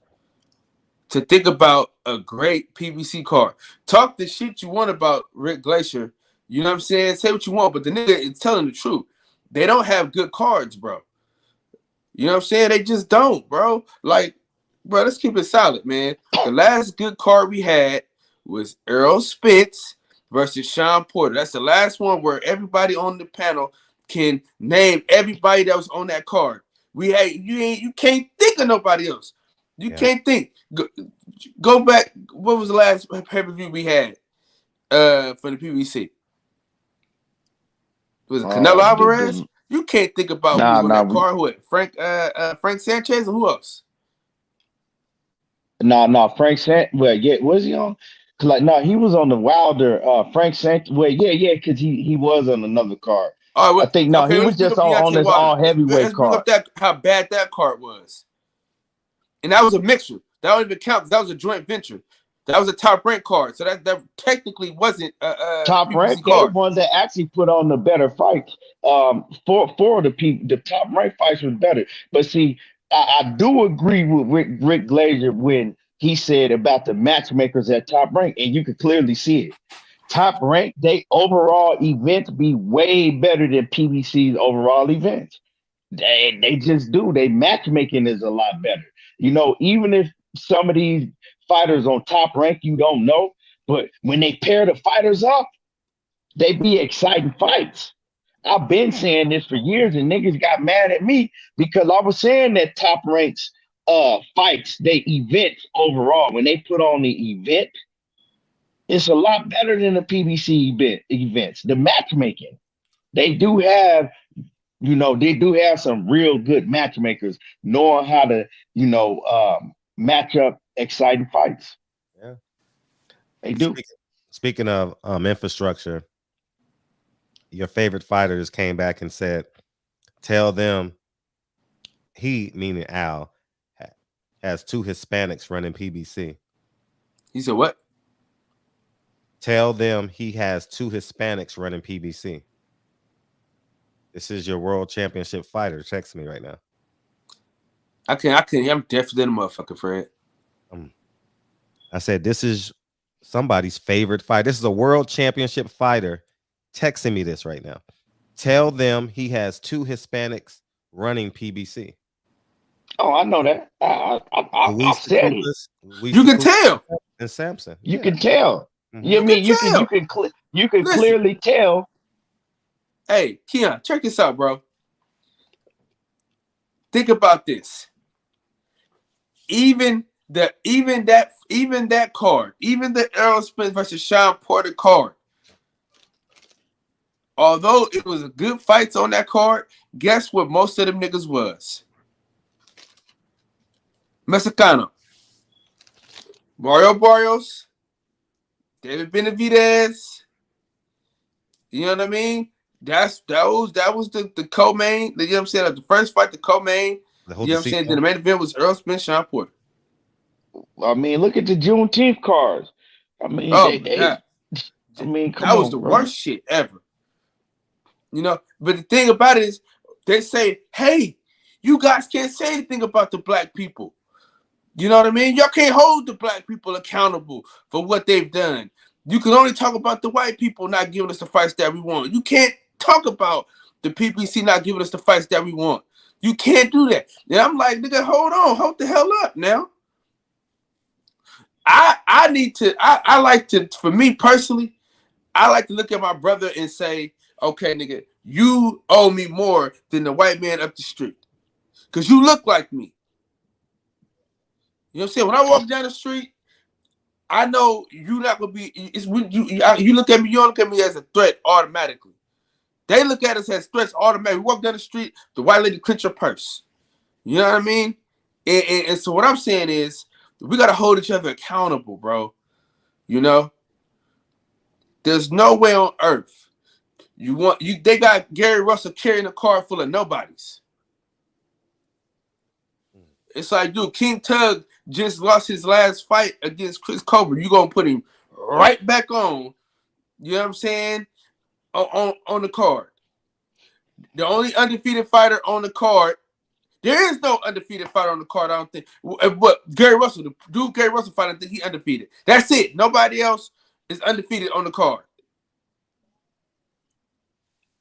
to think about a great PBC card. Talk the shit you want about Rick Glacier. You know what I'm saying? Say what you want, but the nigga is telling the truth. They don't have good cards, bro. You know what I'm saying? They just don't, bro. Like, bro, let's keep it solid, man. The last good card we had was Errol Spence versus Sean Porter. That's the last one where everybody on the panel can name everybody that was on that card. You can't think of nobody else. You can't think. Go back. What was the last pay-per-view we had for the PBC? Was it Canelo Alvarez? You can't think about who was on that card. Who? Frank Sanchez or who else? Frank Sanchez. Well, yeah, was he on? He was on the Wilder. Frank Sanchez. Well, yeah, because he was on another card. All right, I think he was just on this all heavyweight let's bring card. up how bad that card was. And that was a mixture. That don't even count. That was a joint venture. That was a top rank card. So that technically wasn't a top rank. They ones that actually put on the better fights. For the top rank fights was better. But see, I do agree with Rick Glazier when he said about the matchmakers at top rank, and you could clearly see it. Top rank, they overall events be way better than PBC's overall events. They just do. They matchmaking is a lot better. You know, even if some of these fighters on top rank you don't know, but when they pair the fighters up, they be exciting fights. I've been saying this for years, and niggas got mad at me because I was saying that top ranks fights, they events overall. When they put on the event, it's a lot better than the PBC events. The matchmaking, they do have, they do have some real good matchmakers knowing how to, match up exciting fights. Yeah, they do. Speaking of infrastructure, your favorite fighters came back and said, tell them he, meaning Al, has 2 Hispanics running PBC. He said what? Tell them he has 2 Hispanics running PBC. This is your world championship fighter. Text me right now. I can't. I'm deafer than a motherfucker, Fred. I said, this is somebody's favorite fight. This is a world championship fighter texting me this right now. Tell them he has 2 Hispanics running PBC. Oh, I know that. I said it. You can tell. And Samson. You can tell. Mm-hmm. You can clearly tell. Hey, Keon, check this out, bro. Think about this. Even that card, even the Errol Spence versus Sean Porter card, although it was a good fights on that card, guess what most of them niggas was? Mexicano, Mario Barrios, David Benavidez. You know what I mean? That was the co-main. You know what I'm saying? Like the first fight, the co-main. You know what I'm saying? Then the main event was Earl Spence, Sean Porter. I mean, look at the Juneteenth cards. I mean, Oh my God. I mean, come that was on, the bro. worst shit ever. You know, but the thing about it is, they say, "Hey, you guys can't say anything about the black people." You know what I mean? Y'all can't hold the black people accountable for what they've done. You can only talk about the white people not giving us the fights that we want. You can't talk about the PPC not giving us the fights that we want. You can't do that. And I'm like, nigga, hold the hell up now. I like to, for me personally, I like to look at my brother and say, okay, nigga, you owe me more than the white man up the street. Because you look like me. You know what I'm saying? When I walk down the street, I know you're not gonna be. It's when you look at me. You don't look at me as a threat automatically. They look at us as threats automatically. We walk down the street, the white lady clench your purse. You know what I mean? And so what I'm saying is, we gotta hold each other accountable, bro. You know, there's no way on earth they got Gary Russell carrying a car full of nobodies. It's like, dude, King Tug just lost his last fight against Chris Colbert. You gonna put him right back on, you know what I'm saying, on the card. The only undefeated fighter on the card, there is no undefeated fighter on the card, I don't think. But Gary Russell, the dude Gary Russell fighter, I think he undefeated. That's it. Nobody else is undefeated on the card.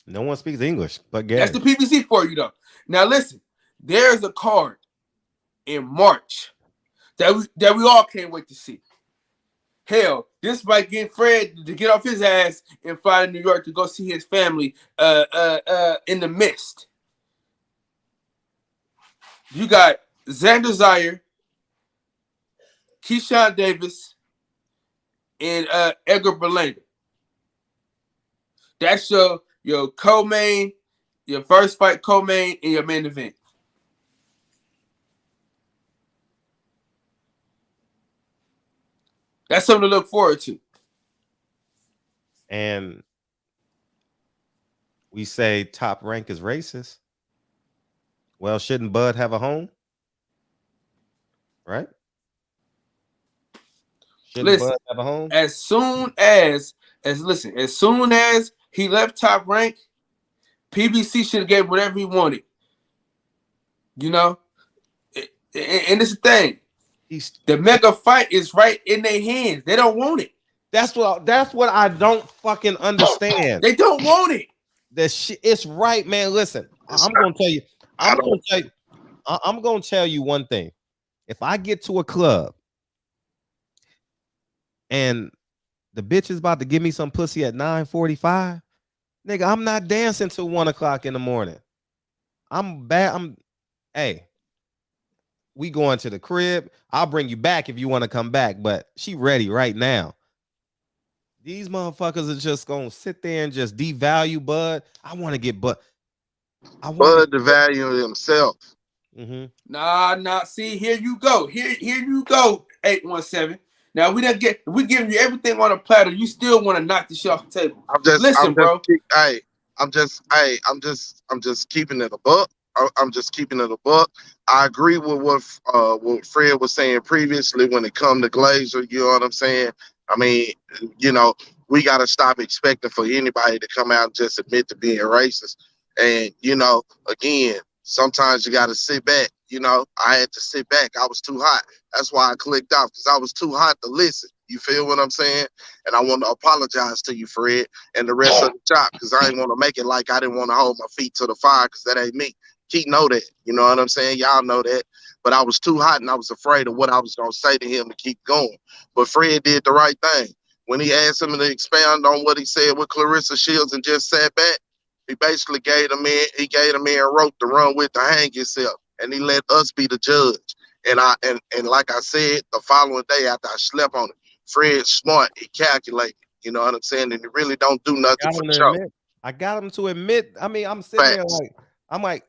No one speaks English but Gary. That's the PBC for you, though. Now listen, there's a card in March that we all can't wait to see. Hell, this might get Fred to get off his ass and fly to New York to go see his family in the mist. You got Xander Zaire, Keyshawn Davis, and Edgar Berlanga. That's your co-main, your first fight co-main, and your main event. That's something to look forward to. And we say Top Rank is racist. Well, shouldn't Bud have a home? Right? Shouldn't Bud have a home? As soon as he left Top Rank, PBC should have gave him whatever he wanted. You know? And it's the thing. The mega fight is right in their hands. They don't want it. That's what I don't fucking understand. They don't want it. That shit, it's right, man. Listen, I'm gonna tell you one thing. If I get to a club and the bitch is about to give me some pussy at 9:45, nigga, I'm not dancing till 1 o'clock in the morning. Hey, we going to the crib. I'll bring you back if you want to come back, but she ready right now. These motherfuckers are just gonna sit there and just devalue Bud. I want to get Bud. Bud devalue himself. Mm-hmm. Nah. See, here you go. Here you go. 817. Now we giving you everything on a platter. You still want to knock this shit off the table? I'm just keeping it a buck. I'm just keeping it a buck. I agree with what Fred was saying previously when it comes to Glazer. You know what I'm saying? I mean, you know, we got to stop expecting for anybody to come out and just admit to being racist. And, you know, again, sometimes you got to sit back. You know, I had to sit back. I was too hot. That's why I clicked off, because I was too hot to listen. You feel what I'm saying? And I want to apologize to you, Fred, and the rest of the chop, because I didn't want to make it like I didn't want to hold my feet to the fire, because that ain't me. Keith know that. You know what I'm saying? Y'all know that. But I was too hot, and I was afraid of what I was going to say to him to keep going. But Fred did the right thing. When he asked him to expound on what he said with Clarissa Shields and just sat back, he basically gave him in and wrote the run with to hang himself. And he let us be the judge. And like I said, the following day after I slept on it, Fred's smart, he calculated. You know what I'm saying? And he really don't do nothing for show. I got him to admit. I mean, I'm sitting there like, I'm like,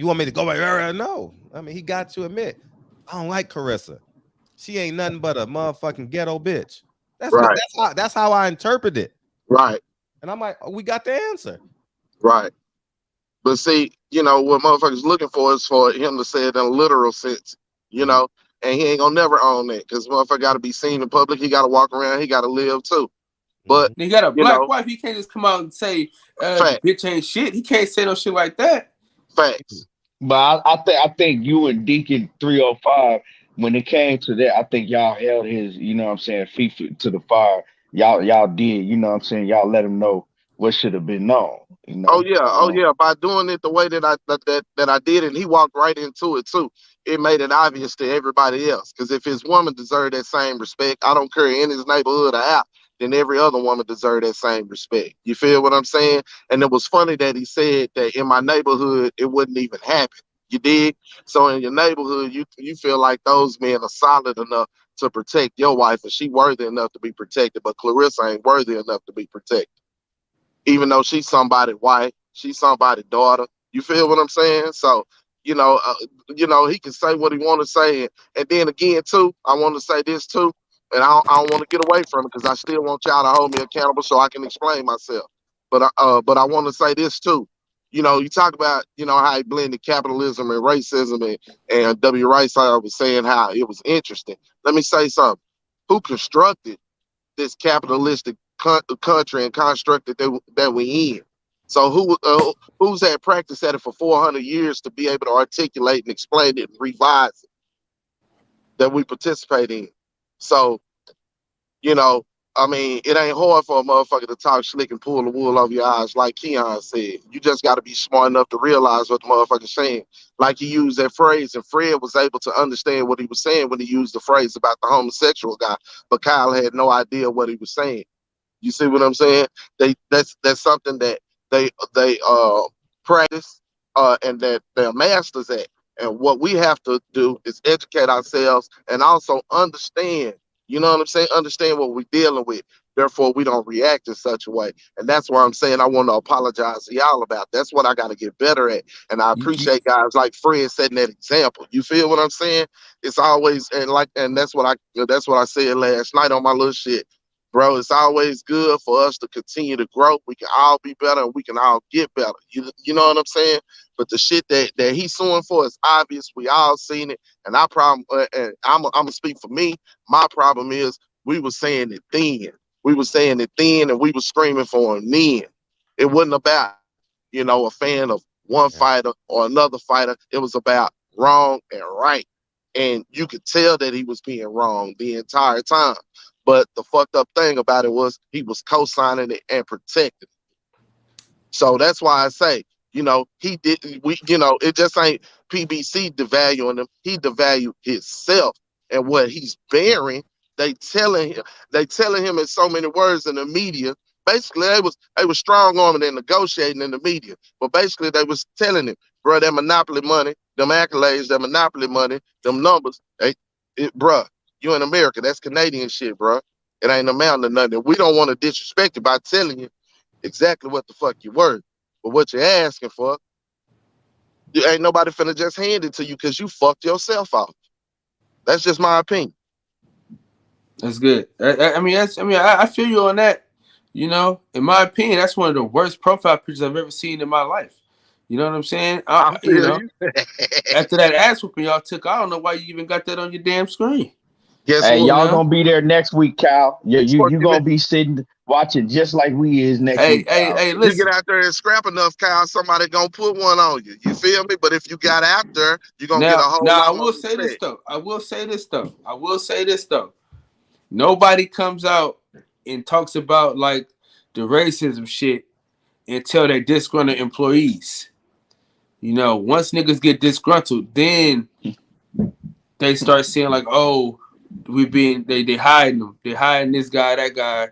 You want me to go back? No. I mean, he got to admit, I don't like Carissa. She ain't nothing but a motherfucking ghetto bitch. Right. That's how I interpret it. Right. And I'm like, oh, we got the answer. Right. But see, you know, what motherfuckers looking for is for him to say it in a literal sense, you know, and he ain't gonna never own that because motherfucker got to be seen in public. He got to walk around. He got to live too. But he got a you black know, wife. He can't just come out and say, fact. "Bitch ain't shit." He can't say no shit like that. Facts. But I think you and Deacon 305, when it came to that, I think y'all held his, you know what I'm saying, feet to the fire. Y'all did, you know what I'm saying? Y'all let him know what should have been known, you know. Oh yeah. By doing it the way that I did, and he walked right into it too. It made it obvious to everybody else. Because if his woman deserved that same respect, I don't care in his neighborhood or out, then every other woman deserved that same respect. You feel what I'm saying? And it was funny that he said that in my neighborhood it wouldn't even happen. You dig? So in your neighborhood, you feel like those men are solid enough to protect your wife, and she worthy enough to be protected, but Clarissa ain't worthy enough to be protected. Even though she's somebody's wife, she's somebody's daughter. You feel what I'm saying? So, you know, he can say what he want to say, and then again too, I want to say this too, and I don't want to get away from it because I still want y'all to hold me accountable so I can explain myself. But I want to say this too. You know, you talk about how he blended capitalism and racism, and W. Rice was saying how it was interesting. Let me say something. Who constructed this capitalistic country and construct that we in? So who's had practice at it for 400 years to be able to articulate and explain it and revise it that we participate in? So, you know, I mean, it ain't hard for a motherfucker to talk slick and pull the wool over your eyes, like Keon said. You just got to be smart enough to realize what the motherfucker's saying. Like he used that phrase, and Fred was able to understand what he was saying when he used the phrase about the homosexual guy, but Kyle had no idea what he was saying. You see what I'm saying? That's something that they practice and that they're masters at. And what we have to do is educate ourselves and also understand. You know what I'm saying? Understand what we're dealing with. Therefore, we don't react in such a way. And that's why I'm saying I want to apologize to y'all about. That's what I got to get better at. And I appreciate guys like Fred setting that example. You feel what I'm saying? It's always and that's what I said last night on my little shit. Bro, it's always good for us to continue to grow. We can all be better and we can all get better. You know what I'm saying? But the shit that he's suing for is obvious. We all seen it. And our problem, and I'm gonna speak for me. My problem is we were saying it then. We were saying it then, and we were screaming for him then. It wasn't about a fan of one fighter or another fighter. It was about wrong and right. And you could tell that he was being wrong the entire time. But the fucked up thing about it was he was co-signing it and protecting it. So that's why I say, he didn't. It just ain't PBC devaluing him. He devalued himself and what he's bearing. They telling him in so many words in the media. Basically, they was strong arming and negotiating in the media. But basically, they was telling him, bro, that monopoly money, them accolades, that monopoly money, them numbers, bro. You in America, that's Canadian shit, bro. It ain't amounting to nothing. We don't want to disrespect you by telling you exactly what the fuck you worth. But what you're asking for, you ain't nobody finna just hand it to you because you fucked yourself off. That's just my opinion. That's good. I feel you on that. In my opinion, that's one of the worst profile pictures I've ever seen in my life. You know what I'm saying? After that ass whooping y'all took, I don't know why you even got that on your damn screen. Hey, y'all gonna be there next week, Kyle. You gonna be sitting watching just like we is next week. Hey, listen. You get out there and scrap enough, Kyle, somebody gonna put one on you. You feel me? But if you got out there, you're gonna get a whole lot I more will say respect. this though. Nobody comes out and talks about like the racism shit until they disgruntled employees. Once niggas get disgruntled, then they start saying like, oh, they hiding them. They hiding this guy, that guy,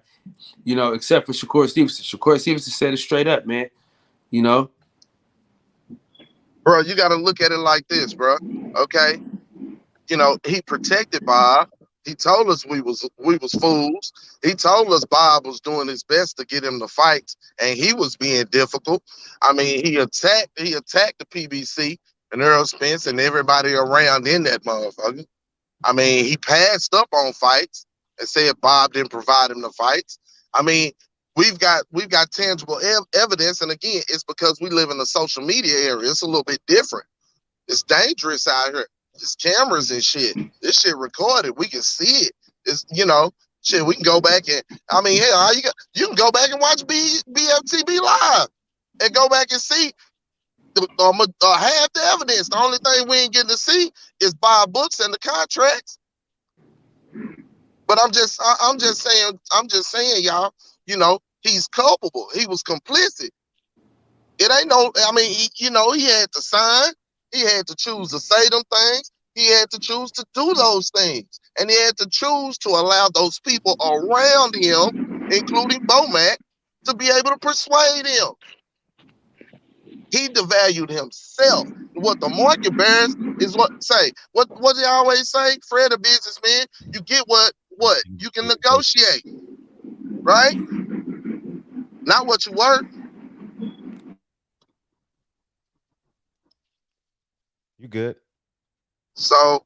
except for Shakur Stevenson. Shakur Stevenson said it straight up, man. Bro, you gotta look at it like this, bro. Okay. He protected Bob. He told us we was fools. He told us Bob was doing his best to get him to fight, and he was being difficult. I mean, he attacked the PBC. and Earl Spence and everybody around in that motherfucker. I mean, he passed up on fights and said Bob didn't provide him the fights. I mean, we've got tangible evidence, and again, it's because we live in the social media area. It's a little bit different. It's dangerous out here. There's cameras and shit. This shit recorded. We can see it. It's shit. We can go back and I mean, hell, you can go back and watch BFTB live and go back and see half the evidence. The only thing we ain't getting to see is Bob books and the contracts. But I'm just saying, y'all. He's culpable. He was complicit. It ain't no. I mean, he had to sign. He had to choose to say them things. He had to choose to do those things, and he had to choose to allow those people around him, including Bomac, to be able to persuade him. He devalued himself. What the market bears is what they always say. Fred, a businessman, you get what you can negotiate, right? Not what you worth. You good? So,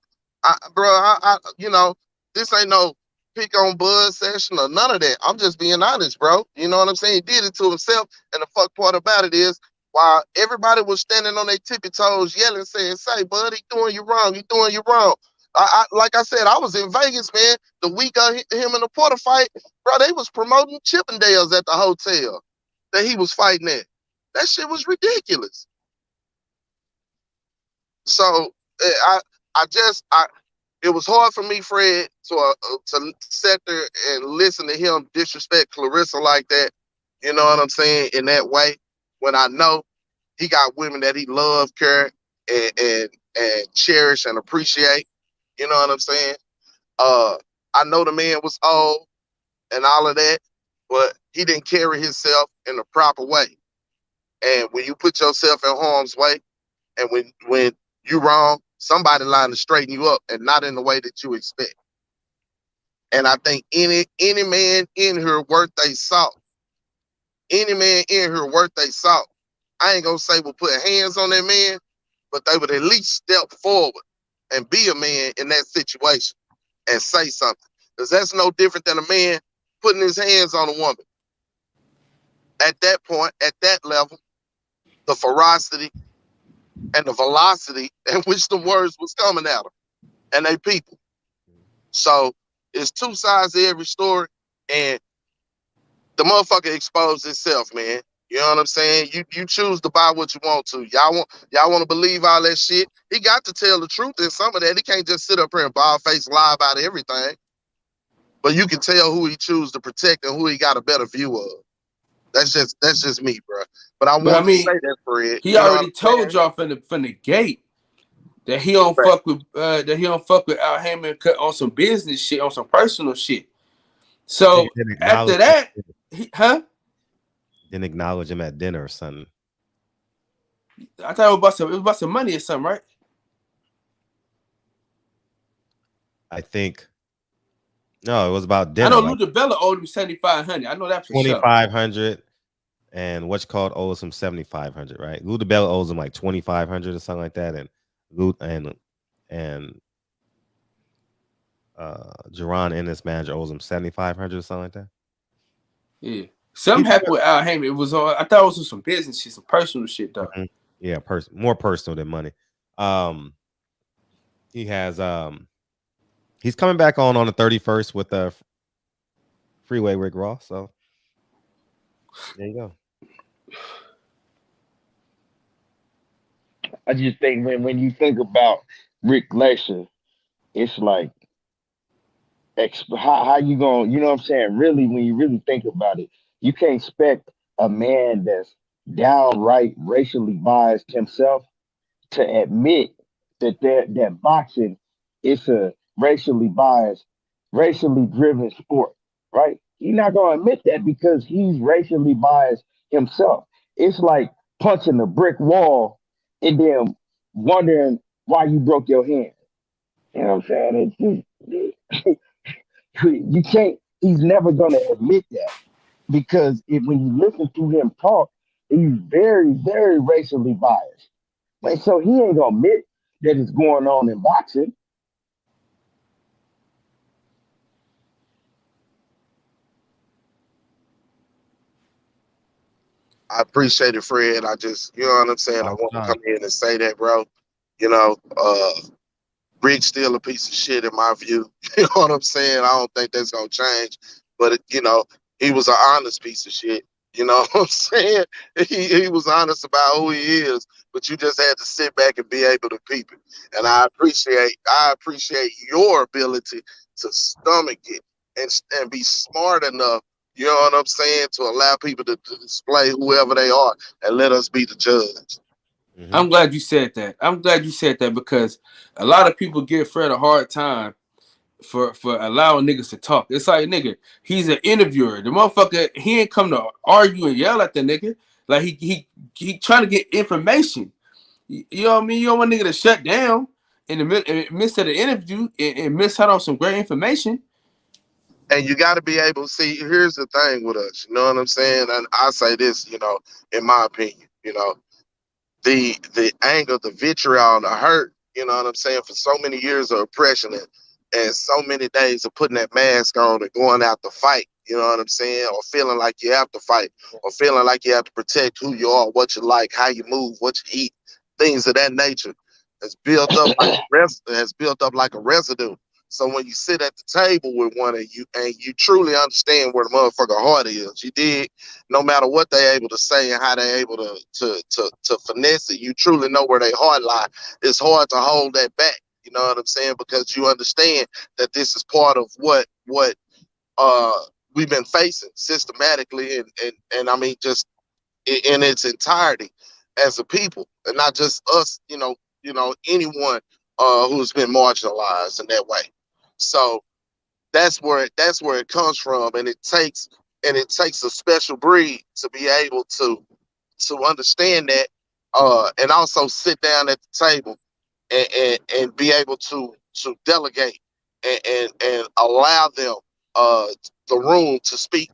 this ain't no pick on Bud session or none of that. I'm just being honest, bro. You know what I'm saying? He did it to himself. And the fuck part about it is, while everybody was standing on their tippy toes yelling, saying, say, Bud, he doing you wrong. He doing you wrong. Like I said, I was in Vegas, man, the week of him in the Porter fight. Bro, they was promoting Chippendales at the hotel that he was fighting at. That shit was ridiculous. So, it was hard for me, Fred, to sit there and listen to him disrespect Clarissa like that. You know what I'm saying? In that way, when I know he got women that he love, care, and cherish and appreciate. You know what I'm saying? I know the man was old and all of that, but he didn't carry himself in the proper way. And when you put yourself in harm's way, and when you wrong, somebody line to straighten you up, and not in the way that you expect. And I think any man in here worth they salt. Any man in here worth they salt. I ain't gonna say we'll put hands on that man, but they would at least step forward and be a man in that situation and say something. Because that's no different than a man putting his hands on a woman. At that point, at that level, the ferocity and the velocity in which the words was coming at them, and they people. So it's two sides to every story, and the motherfucker exposed itself, man. You know what I'm saying? You choose to buy what you want to. Y'all want to believe all that shit. He got to tell the truth in some of that. He can't just sit up here and bald face lie about everything. But you can tell who he choose to protect and who he got a better view of. That's just me, bro. But I want to say that, Fred. He already told y'all from the gate that he don't fuck with Al Heyman on some business shit, on some personal shit. So after that, Didn't acknowledge him at dinner or something. I thought it was about some money or something, right? I think. No, it was about dinner. I know Lou DiBella owed him $7,500. I know that for sure. $2,500, and what's called owes him $7,500, right? Lou DiBella owes him like $2,500 or something like that, and Jerron and his manager owes him $7,500 or something like that. Yeah, something happened with Al Heyman. It was all, I thought it was some business shit, some personal shit though. Mm-hmm. Yeah, more personal than money. He has he's coming back on the 31st with the Freeway Rick Ross. So there you go. I just think when you think about Rick Glacier, it's like how you gonna, you know what I'm saying? Really, when you really think about it, you can't expect a man that's downright racially biased himself to admit that boxing is a racially biased, racially driven sport, right? He's not gonna admit that because he's racially biased himself. It's like punching a brick wall and then wondering why you broke your hand. You know what I'm saying? You can't. He's never gonna admit that because when you listen to him talk, he's very, very racially biased. Like, so he ain't gonna admit that it's going on in boxing. I appreciate it, Fred. I just, you know what I'm saying? I Oh, want to God. come in and say that, bro. You know, Rick's still a piece of shit in my view. You know what I'm saying? I don't think that's gonna change. But you know, he was an honest piece of shit. You know what I'm saying? He was honest about who he is, but you just had to sit back and be able to peep it. And I appreciate your ability to stomach it and be smart enough, you know what I'm saying, to allow people to display whoever they are and let us be the judge. I'm glad you said that. I'm glad you said that because a lot of people give Fred a hard time for allowing niggas to talk. It's like, nigga, he's an interviewer. The motherfucker, he ain't come to argue and yell at the nigga. Like he trying to get information. You know what I mean? You don't want nigga to shut down in the midst of the interview and miss out on some great information. And you got to be able to see. Here's the thing with us, you know what I'm saying? And I say this, you know, in my opinion, you know, the anger, the vitriol, the hurt, you know what I'm saying, for so many years of oppression and so many days of putting that mask on and going out to fight, you know what I'm saying, or feeling like you have to fight, or feeling like you have to protect who you are, what you like, how you move, what you eat, things of that nature has built up like a residue. So when you sit at the table with one of you and you truly understand where the motherfucker heart is, you dig, no matter what they're able to say and how they're able to finesse it, you truly know where their heart lie. It's hard to hold that back. You know what I'm saying? Because you understand that this is part of what we've been facing systematically and I mean just in its entirety as a people, and not just us, you know, anyone who's been marginalized in that way. So that's where it comes from, and it takes a special breed to be able to understand that, and also sit down at the table and be able to delegate and allow them the room to speak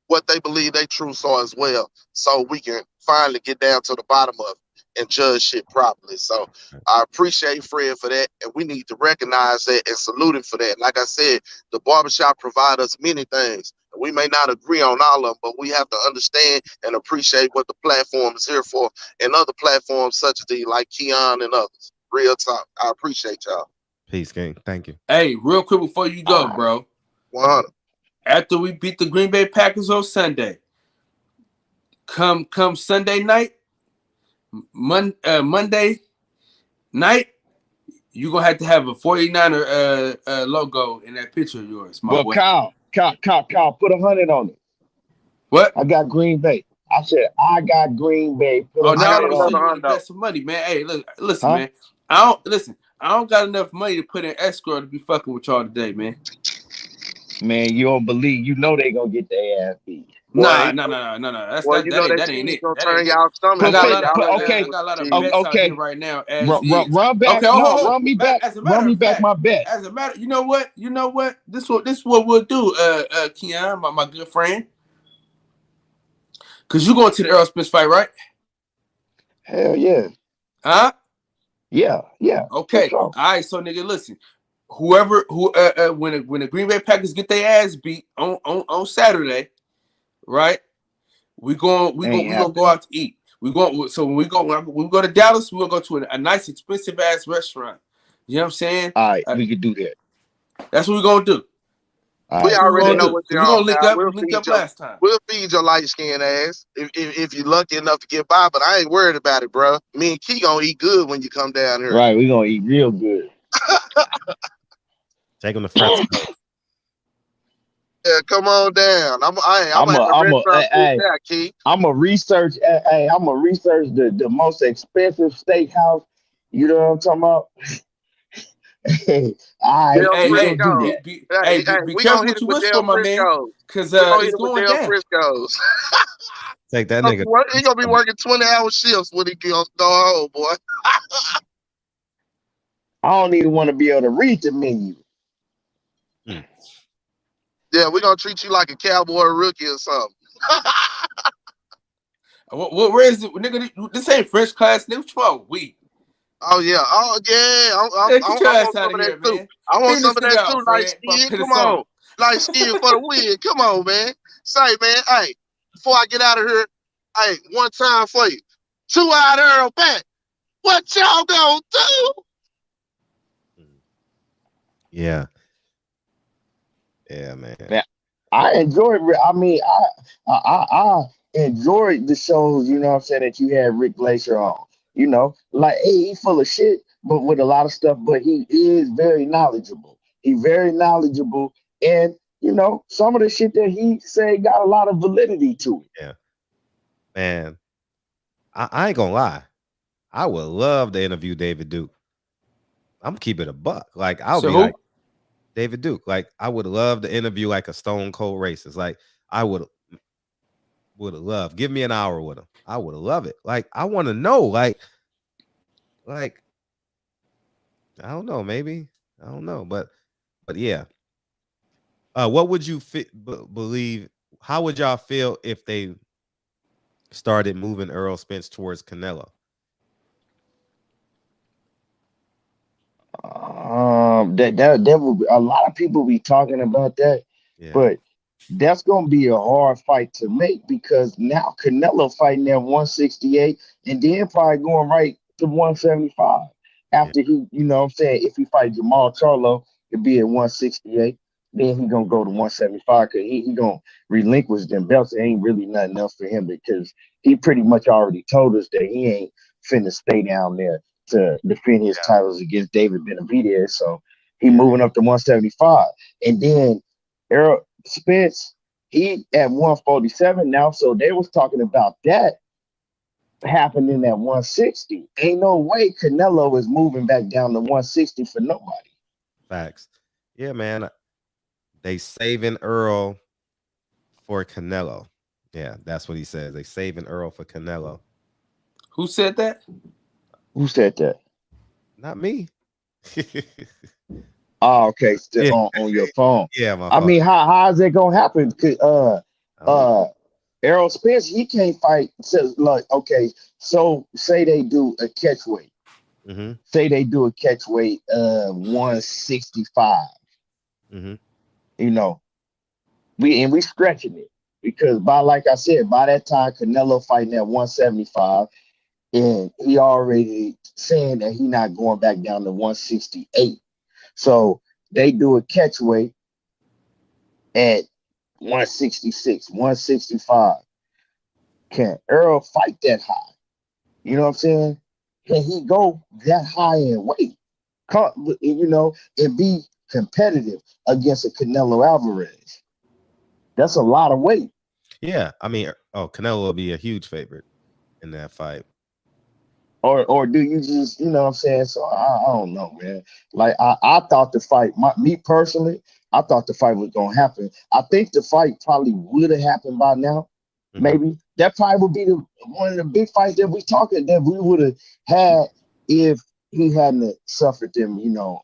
what they believe they truths are as well, so we can finally get down to the bottom of it and judge shit properly. So I appreciate Fred for that, and we need to recognize that and salute him for that. Like I said, the barbershop provides us many things. We may not agree on all of them, but we have to understand and appreciate what the platform is here for, and other platforms such as like Keon and others. Real talk. I appreciate y'all. Peace, King. Thank you. Hey, real quick before you go, bro. 100. After we beat the Green Bay Packers on Sunday, come Sunday night, Monday night, you're going to have a 49er logo in that picture of yours, my But boy. Kyle, put 100 on it. What? I got Green Bay. I said I got Green Bay. Oh, now got let me see you another want to bet some money, man. Hey, listen, man. I don't got enough money to put in escrow to be fucking with y'all today, man. Man, you don't believe. You know they gonna get their ass beat. Nah. Well, you know that ain't cheese it. gonna That turn ain't it. y'all stomach. I got Okay, a lot of bets out here right now. As run back. Okay, Run me back. As a matter Run me of back fact, my bet. as a matter, you know what? This is what we'll do, Keon, my good friend. Cause you going to the Errol Spence fight, right? Hell yeah. Huh? Yeah. Okay. Sure. All right. So nigga, listen. When the Green Bay Packers get their ass beat on Saturday, right? We gonna go out to eat. When we go to Dallas, we'll go to a nice expensive ass restaurant. You know what I'm saying? All right, we can do that. That's what we're gonna do. We already know what We're you're gonna on. link up. We linked up last time. We'll feed your light skinned ass if you're lucky enough to get by. But I ain't worried about it, bro. Me and Key gonna eat good when you come down here. Right, we gonna eat real good. Take them to Fresco. Yeah, come on down. I'm research. I'm a research the most expensive steakhouse. You know what I'm talking about? All right, we gonna do that. Be careful what you wish for, my man. Because it's going down. Frisco's. Take that nigga. He gonna be working 20-hour shifts when he go home, boy. I don't even want to be able to read the menu. Yeah, we're gonna treat you like a cowboy rookie or something. Where is it, nigga? This ain't French class, nigga. What you want? We. Oh yeah, Hey, get your I ass want out some of of that here, too. man. I want Bring some this of nigga that out, too. Light Fred. But skin, put a come song. on. Light skin for the win. Come on, man. Say, man, hey, before I get out of here, hey, one time for you. 2 out Earl back. What y'all gonna do? Yeah. Yeah, man. Man, I enjoyed. I mean, I enjoyed the shows. You know what I'm saying, that you had Rick Glacier on. You know, like, hey, he's full of shit, but with a lot of stuff. But he is very knowledgeable. He's very knowledgeable, and you know, some of the shit that he say got a lot of validity to it. Yeah. Man, I ain't gonna lie. I would love to interview David Duke. I'm keeping it a buck. Like, I'll So be who? like, David Duke. Like, I would love to interview like a stone cold racist. Like, I would have loved. Give me an hour with him. I would have loved it. Like, I want to know. Like, I don't know. Maybe I don't know, but yeah. What would you believe? How would y'all feel if they started moving Earl Spence towards Canelo? That will be, a lot of people be talking about that, Yeah. but that's gonna be a hard fight to make because now Canelo fighting at 168 and then probably going right to 175 after he, you know what I'm saying, if he fight Jamal Charlo, it'd be at 168. Then he gonna go to 175 because he gonna relinquish them belts. There ain't really nothing else for him because he pretty much already told us that he ain't finna stay down there to defend his titles against David Benavidez. So he moving up to 175. And then Errol Spence, he at 147 now. So they was talking about that happening at 160. Ain't no way Canelo is moving back down to 160 for nobody. Facts. Yeah, man. They saving Earl for Canelo. Yeah, that's what he says. They saving Earl for Canelo. Who said that? Who said that? Not me. Oh, okay. Still Yeah. on your phone. Yeah, my I fault. mean, how is that gonna happen? Errol Spence, he can't fight. Says like, okay, so say they do a catch weight. Mm-hmm. Say they do a catch weight 165. Mm-hmm. You know, we stretching it because by like I said, by that time Canelo fighting at 175, and he already saying that he not going back down to 168. So they do a catch weight at 166, 165. Can Earl fight that high? You know what I'm saying? Can he go that high in weight? You know, and be competitive against a Canelo Alvarez? That's a lot of weight. Yeah, I mean, Canelo will be a huge favorite in that fight. Or do you just, you know what I'm saying? So I don't know, man. Like I thought the fight, me personally, I thought the fight was gonna happen. I think the fight probably would have happened by now. Mm-hmm. Maybe that probably would be one of the big fights that we would have had if he hadn't suffered them, you know,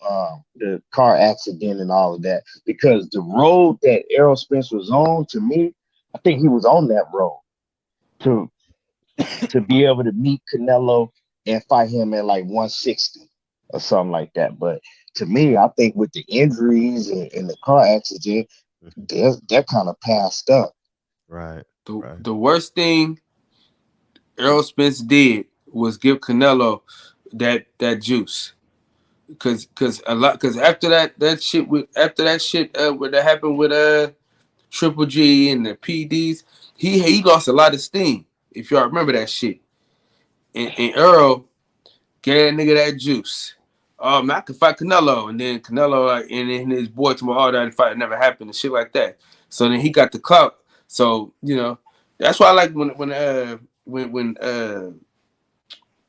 the car accident and all of that. Because the road that Errol Spence was on, to me, I think he was on that road to be able to meet Canelo and fight him at like 160 or something like that. But to me, I think with the injuries and the car accident, they're kind of passed up. Right. The worst thing Errol Spence did was give Canelo that juice. Cause after that shit what that happened with Triple G and the PDs, he lost a lot of steam. If y'all remember that shit. And Earl gave that nigga that juice. Man, I could fight Canelo, and then Canelo and then his boy to my all that fight never happened and shit like that. So then he got the clout. So you know that's why I like when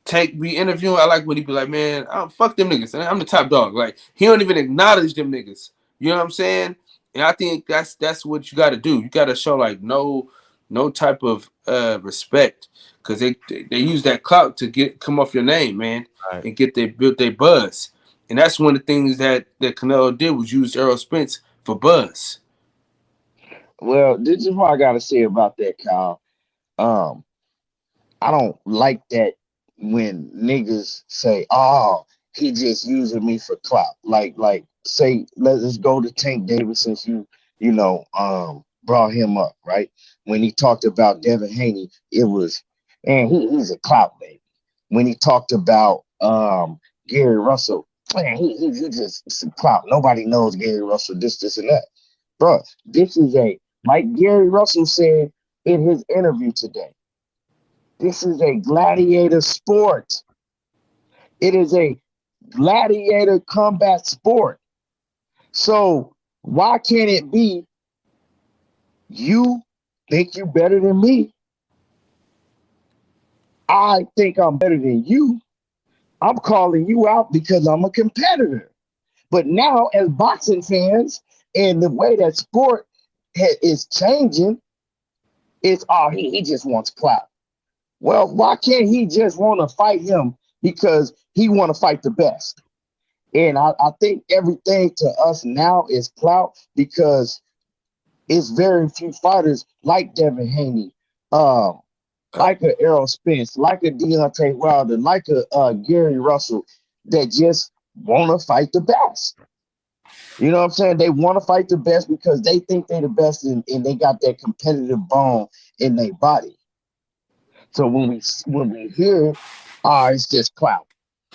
Tank be interviewing. I like when he be like, man, I don't fuck them niggas. I'm the top dog. Like he don't even acknowledge them niggas. You know what I'm saying? And I think that's what you got to do. You got to show like no type of respect because they use that clout to come off your name, man, right, and build their buzz. And that's one of the things that Canelo did was use Errol Spence for buzz. Well, this is what I got to say about that, Kyle. I don't like that when niggas say, "Oh, he just using me for clout." Like say, let's go to Tank Davis since brought him up, right? When he talked about Devin Haney, it was, and he's a clout baby. When he talked about Gary Russell, man, he just some clout. Nobody knows Gary Russell, this, and that. Bro, this is like Gary Russell said in his interview today. This is a gladiator sport. It is a gladiator combat sport. So why can't it be you think you better than me? I think I'm better than you. I'm calling you out because I'm a competitor. But now, as boxing fans, and the way that sport is changing, it's he just wants clout. Well, why can't he just want to fight him because he want to fight the best? And I think everything to us now is clout because it's very few fighters like Devin Haney, like a Errol Spence, like a Deontay Wilder, like a Gary Russell that just want to fight the best. You know what I'm saying? They want to fight the best because they think they're the best and they got that competitive bone in their body. So when we hear, it's just clout.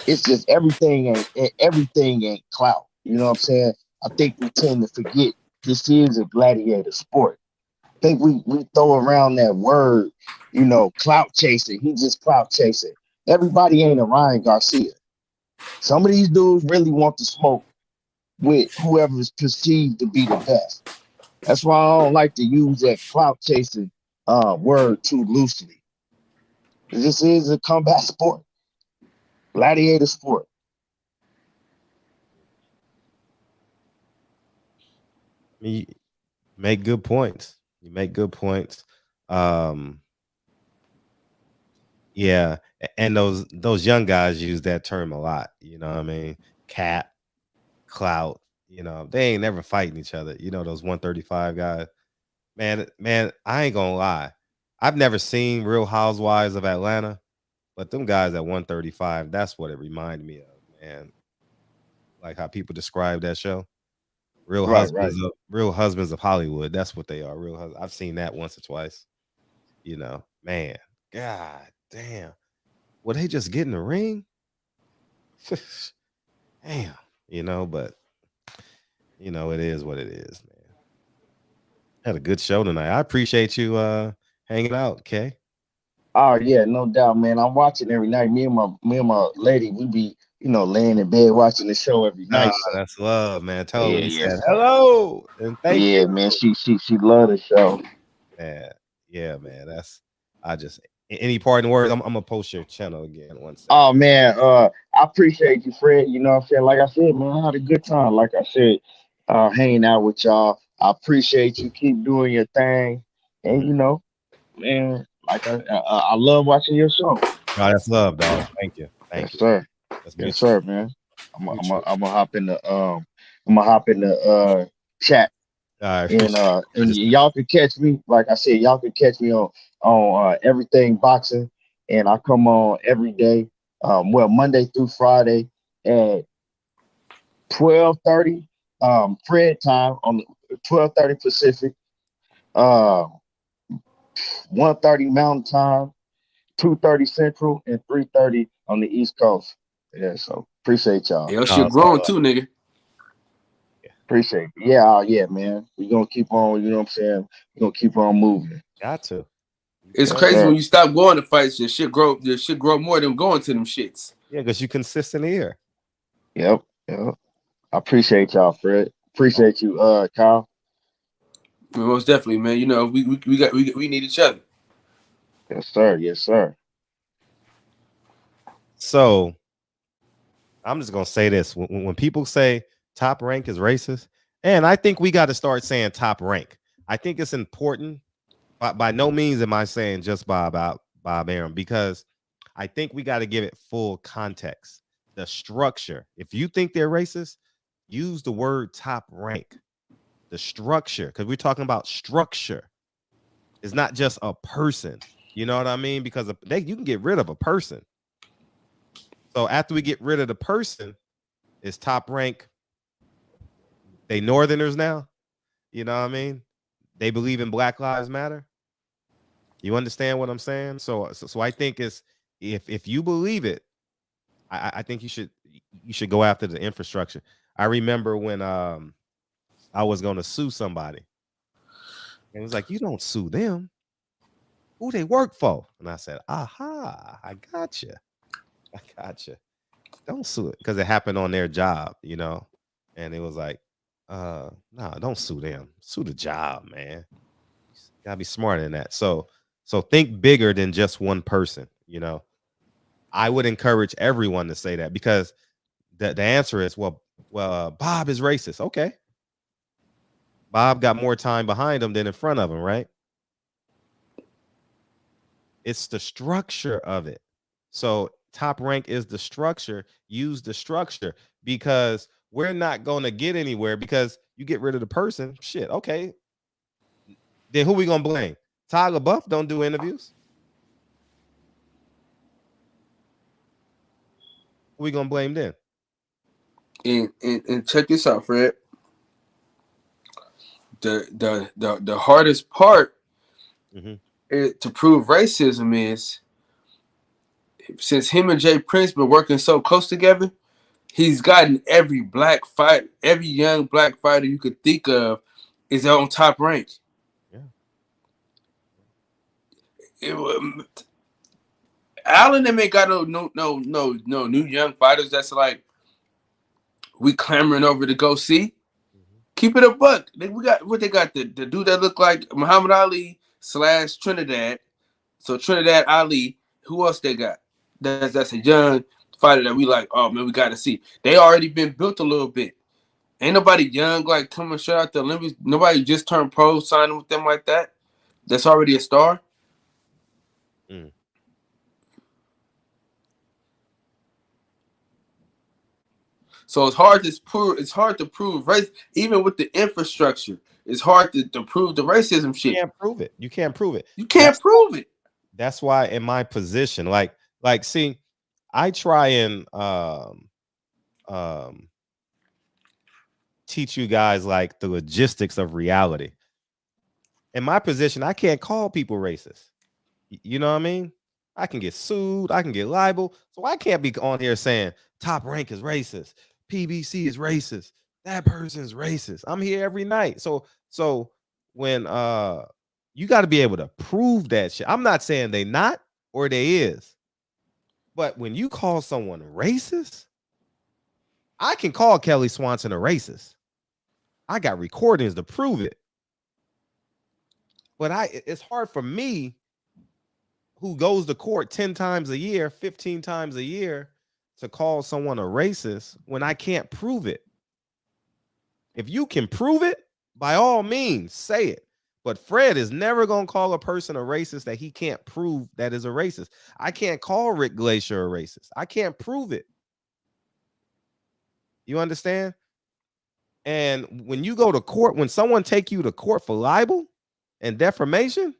It's just everything ain't clout. You know what I'm saying? I think we tend to forget this is a gladiator sport. I think we throw around that word, clout chasing. He just clout chasing. Everybody ain't a Ryan Garcia. Some of these dudes really want to smoke with whoever is perceived to be the best. That's why I don't like to use that clout chasing word too loosely. This is a combat sport, gladiator sport. You make good points. You make good points. Yeah, and those young guys use that term a lot. You know what I mean? Cat, clout. They ain't never fighting each other. Those 135 guys. Man, I ain't gonna lie. I've never seen Real Housewives of Atlanta, but them guys at 135, that's what it reminded me of, man. Like how people describe that show. Real Right. husbands of Hollywood. That's what they are. I've seen that once or twice. Man, God damn. Would they just get in the ring? Damn. But it is what it is, man. Had a good show tonight. I appreciate you hanging out, Kay. Oh yeah, no doubt, man. I'm watching every night. Me and my lady, we be, laying in bed watching the show every night. So. That's love, man. Tell her we Yeah, said hello and thank you. Yeah, man. She love the show. Man. I just any parting words. I'm gonna post your channel again once. Oh man, I appreciate you, Fred. You know what I'm saying? Like I said, man, I had a good time. Like I said, hanging out with y'all. I appreciate you. Keep doing your thing. And man, like I love watching your show. No, that's love, dog. Thank you. Thank you. Sir. That's Yes, mutual. sir, man. I'm gonna hop in the chat. And y'all can catch me, like I said, y'all can catch me on Everything Boxing, and I come on every day, Monday through Friday at 12:30 Fred time on 12:30 Pacific, 1:30 Mountain Time, 2:30 Central, and 3:30 on the East Coast. Yeah, so appreciate y'all. Your shit growing too, nigga. Appreciate it. Yeah, man. We're gonna keep on, you know what I'm saying? We're gonna keep on moving. Got to. It's crazy when you stop going to fights, your shit grow more than going to them shits. Yeah, because you consistent here. Yep. I appreciate y'all, Fred. Appreciate you, Kyle. Most definitely, man. We need each other. Yes, sir. So I'm just gonna say this: when people say Top Rank is racist, and I think we got to start saying Top Rank. I think it's important. By no means am I saying just about Bob Arum, because I think we got to give it full context. The structure. If you think they're racist, use the word Top Rank. The structure, because we're talking about structure. It's not just a person. You know what I mean? Because you can get rid of a person. So after we get rid of the person, it's Top Rank. They Northerners now. You know what I mean? They believe in Black Lives Matter. You understand what I'm saying? So I think it's if you believe it, I think you should go after the infrastructure. I remember when I was going to sue somebody, and it was like, you don't sue them. Who they work for? And I said, aha, I gotcha. Don't sue it, because it happened on their job, you know. And it was like, no, don't sue them. Sue the job, man. You gotta be smarter than that. So think bigger than just one person, you know. I would encourage everyone to say that, because the answer is, well, Bob is racist. Okay. Bob got more time behind him than in front of him, right? It's the structure of it. So Top Rank is the structure. Use the structure, because we're not going to get anywhere because you get rid of the person. Shit. Okay. Then who we going to blame? Tyler Buff don't do interviews. Who we going to blame then? And check this out, Fred. The hardest part to prove racism is, since him and Jay Prince been working so close together, he's gotten every young black fighter you could think of is on Top Rank. Yeah. Allen them ain't got no new young fighters that's like we clamoring over to go see. Keep it a buck. We got what they got, the dude that look like Muhammad Ali / Trinidad. So Trinidad Ali. Who else they got? That's a young fighter that we like. Oh man, we got to see. They already been built a little bit. Ain't nobody young like coming straight out the Olympics. Nobody just turned pro signing with them like that. That's already a star. So it's hard to prove race, even with the infrastructure. It's hard to prove the racism shit. You can't prove it. You can't prove it. You can't prove it. That's why in my position, like see, I try and teach you guys like the logistics of reality. In my position, I can't call people racist. You know what I mean? I can get sued. I can get liable. So I can't be on here saying Top Rank is racist. PBC is racist. That person's racist. I'm here every night. So when you got to be able to prove that shit. I'm not saying they not or they is. But when you call someone racist, I can call Kelly Swanson a racist. I got recordings to prove it. But it's hard for me, who goes to court 10 times a year, 15 times a year, to call someone a racist when I can't prove it. If you can prove it, by all means, say it. But Fred is never going to call a person a racist that he can't prove that is a racist. I can't call Rick Glacier a racist. I can't prove it. You understand? And when you go to court, when someone take you to court for libel and defamation,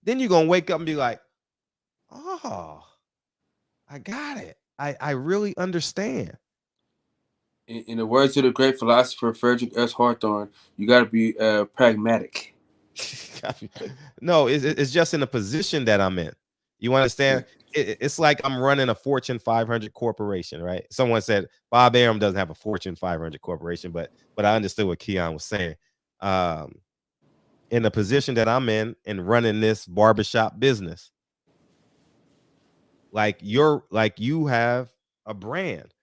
then you're going to wake up and be like, oh, I got it. I really understand. In the words of the great philosopher Frederick S. Hawthorne, you got to be pragmatic. No, it's just in a position that I'm in. You understand? It's like I'm running a Fortune 500 corporation, right? Someone said Bob Arum doesn't have a Fortune 500 corporation, but I understood what Keon was saying. In the position that I'm in and running this barbershop business, like you have a brand,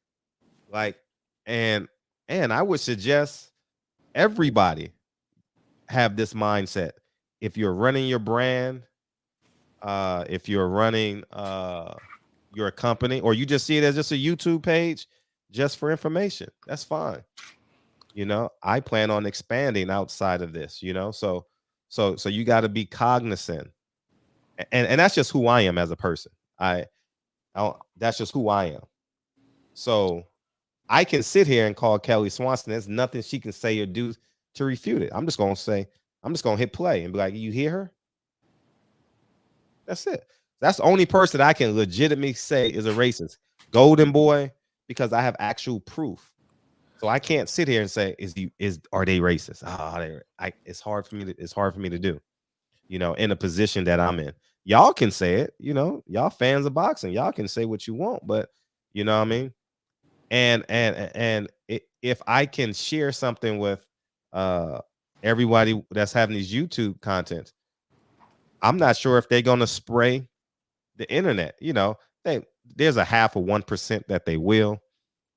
and I would suggest everybody have this mindset. If you're running your brand, if you're running your company, or you just see it as just a YouTube page just for information, that's fine. You know, I plan on expanding outside of this, you know, so you got to be cognizant, and that's just who I am as a person. That's just who I am. So I can sit here and call Kelly Swanson. There's nothing she can say or do to refute it. I'm just going to hit play and be like, you hear her? That's it. That's the only person I can legitimately say is a racist. Golden Boy, because I have actual proof. So I can't sit here and say, are they racist? It's hard for me to do, in a position that I'm in. Y'all can say it, y'all fans of boxing, y'all can say what you want, but you know what I mean? And if I can share something with everybody that's having these YouTube contents, I'm not sure if they're gonna spray the internet. There's a 0.5% that they will,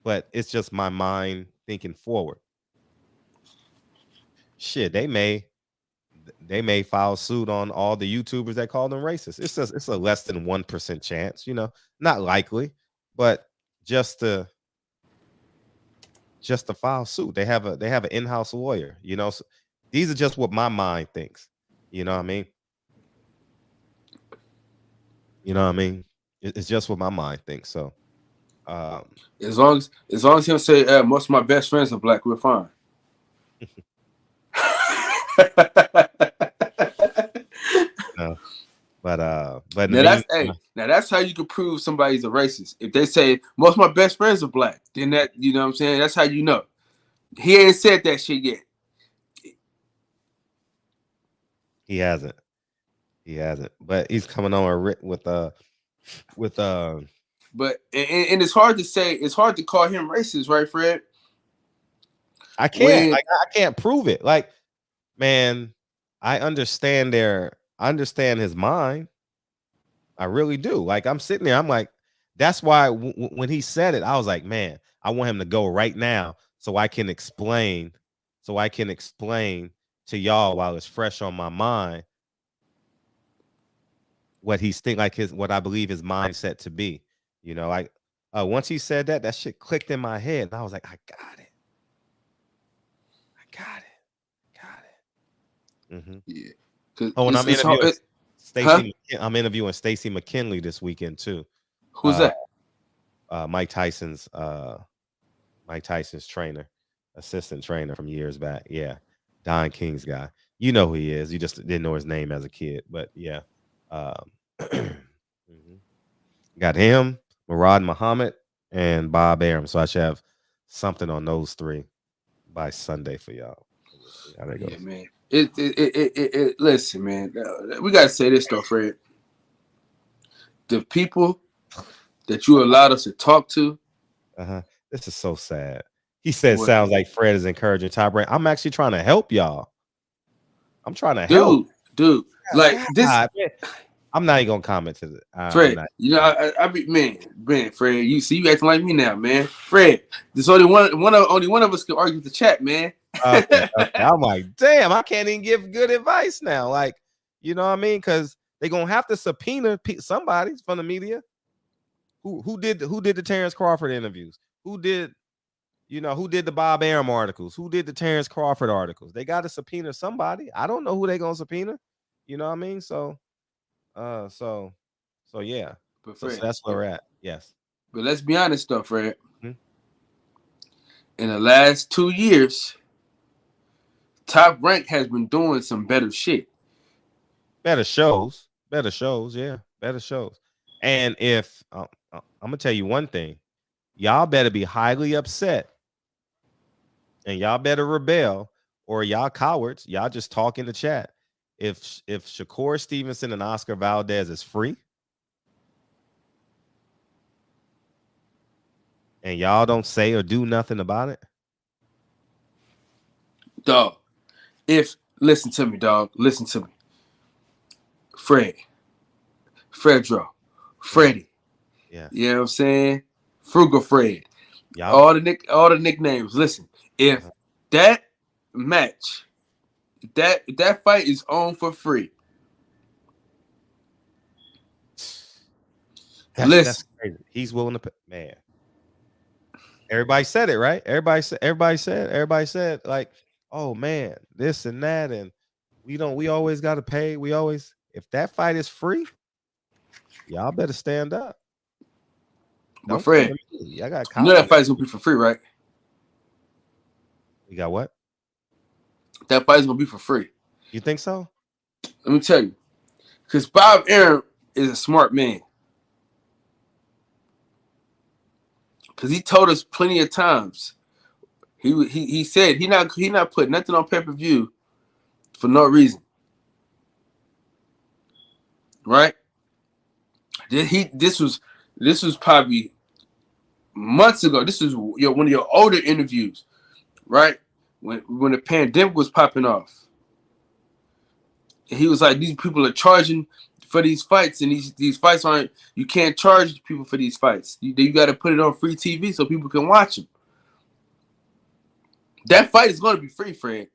but it's just my mind thinking forward. Shit, they may file suit on all the YouTubers that call them racist. It's a less than 1% chance, not likely, but just to file suit. They have an in-house lawyer, So these are just what my mind thinks. You know what I mean? It's just what my mind thinks. So as long as he don't say most of my best friends are black, we're fine. No. But now that's how you can prove somebody's a racist. If they say most of my best friends are black, then that, you know what I'm saying, that's how you know. He ain't said that shit yet. He hasn't, but he's coming on with but and it's hard to say, it's hard to call him racist, right, Fred? I can't I can't prove it. Like, man, I understand his mind. I really do. Like, I'm sitting there, I'm like, that's why when he said it, I was like, man, I want him to go right now so I can explain to y'all while it's fresh on my mind what he's thinking, like what I believe his mindset to be. Like once he said that shit clicked in my head, and I was like, I got it. Mm-hmm. Yeah. Oh, and I'm interviewing Stacey. I'm interviewing Stacey McKinley this weekend too. Who's that? Mike Tyson's trainer, assistant trainer from years back. Yeah, Don King's guy. You know who he is. You just didn't know his name as a kid, but yeah. Got him, Murad Muhammad, and Bob Arum. So I should have something on those three by Sunday for y'all. How that goes. Yeah, man. Listen, man. We gotta say this though, Fred. The people that you allowed us to talk to. This is so sad. He said, "Sounds like Fred is encouraging top rank." I'm actually trying to help y'all. I'm trying to help, dude. Like this. I'm not even gonna comment to it. Fred, I be man, Fred. You see, you acting like me now, man. Fred, there's only one of us can argue the chat, man. Okay. I'm like, damn, I can't even give good advice now. Like, you know what I mean? Because they're gonna have to subpoena somebody from the media. Who did the Terrence Crawford interviews? Who did the Bob Arum articles? Who did the Terrence Crawford articles? They got to subpoena somebody. I don't know who they're gonna subpoena. You know what I mean? So yeah. But Fred, so that's where we're at. Yes. But let's be honest though, Fred. In the last 2 years, Top Rank has been doing some better shit. Better shows. Yeah. Better shows. And if I'm gonna tell you one thing, y'all better be highly upset and y'all better rebel, or y'all cowards, y'all just talk in the chat. If Shakur Stevenson and Oscar Valdez is free and y'all don't say or do nothing about it, dog. Listen to me, dog. Listen to me. Fredro, Freddie. Yeah. You know what I'm saying? Frugal Fred. Yep. All the nicknames. Listen, if that match, that fight is on for free. That's crazy. He's willing to pay, man. Everybody said it, right? Everybody said like, oh man, this and that, and we always got to pay. If that fight is free, y'all better stand up. But Fred, I got you know that fight's gonna be for free, right? You got what? That fight's gonna be for free. You think so? Let me tell you, because Bob Arum is a smart man. Because he told us plenty of times. He said he not putting nothing on pay-per-view for no reason. Right? This was probably months ago. This was one of your older interviews, right? When the pandemic was popping off. And he was like, these people are charging for these fights, and these fights aren't, you can't charge people for these fights. You got to put it on free TV so people can watch them. That fight is going to be free, Fred.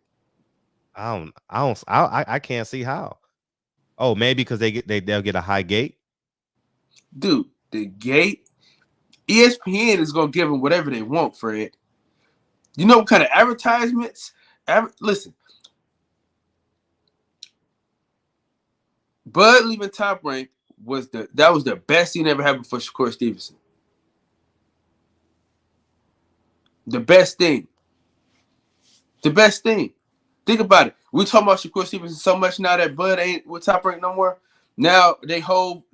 I can't see how. Oh, maybe because they'll get a high gate. Dude, the gate, ESPN is going to give them whatever they want, Fred. You know what kind of advertisements? Listen, Bud leaving Top Rank was the best thing that ever happened for Shakur Stevenson. The best thing. The best thing. Think about it. We talking about Shakur Stevenson so much now that Bud ain't with Top Rank no more. Now their whole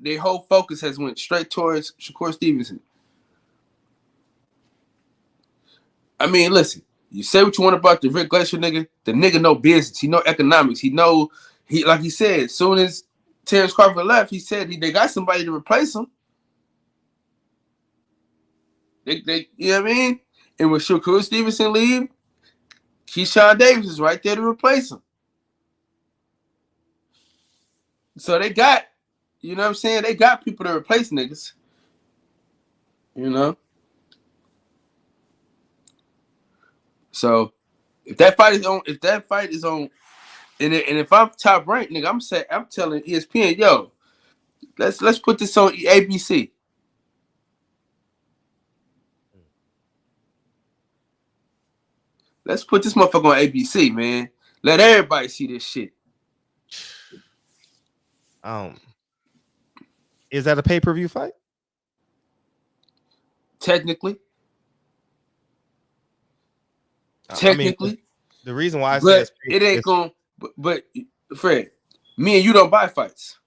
focus has went straight towards Shakur Stevenson. I mean, listen. You say what you want about the Rick Glacier nigga. The nigga know business. He know economics. He like he said, as soon as Terrence Crawford left, he said they got somebody to replace him. They you know what I mean? And when Shakur Stevenson leave, Keyshawn Davis is right there to replace him. So they got, you know what I'm saying? They got people to replace niggas. You know? So if that fight is on, and if I'm Top Rank, nigga, I'm telling ESPN, yo, let's put this on ABC. Let's put this motherfucker on ABC, man. Let everybody see this shit. Is that a pay-per-view fight? Technically. I mean, the reason why I say it ain't going. But Fred, me and you don't buy fights.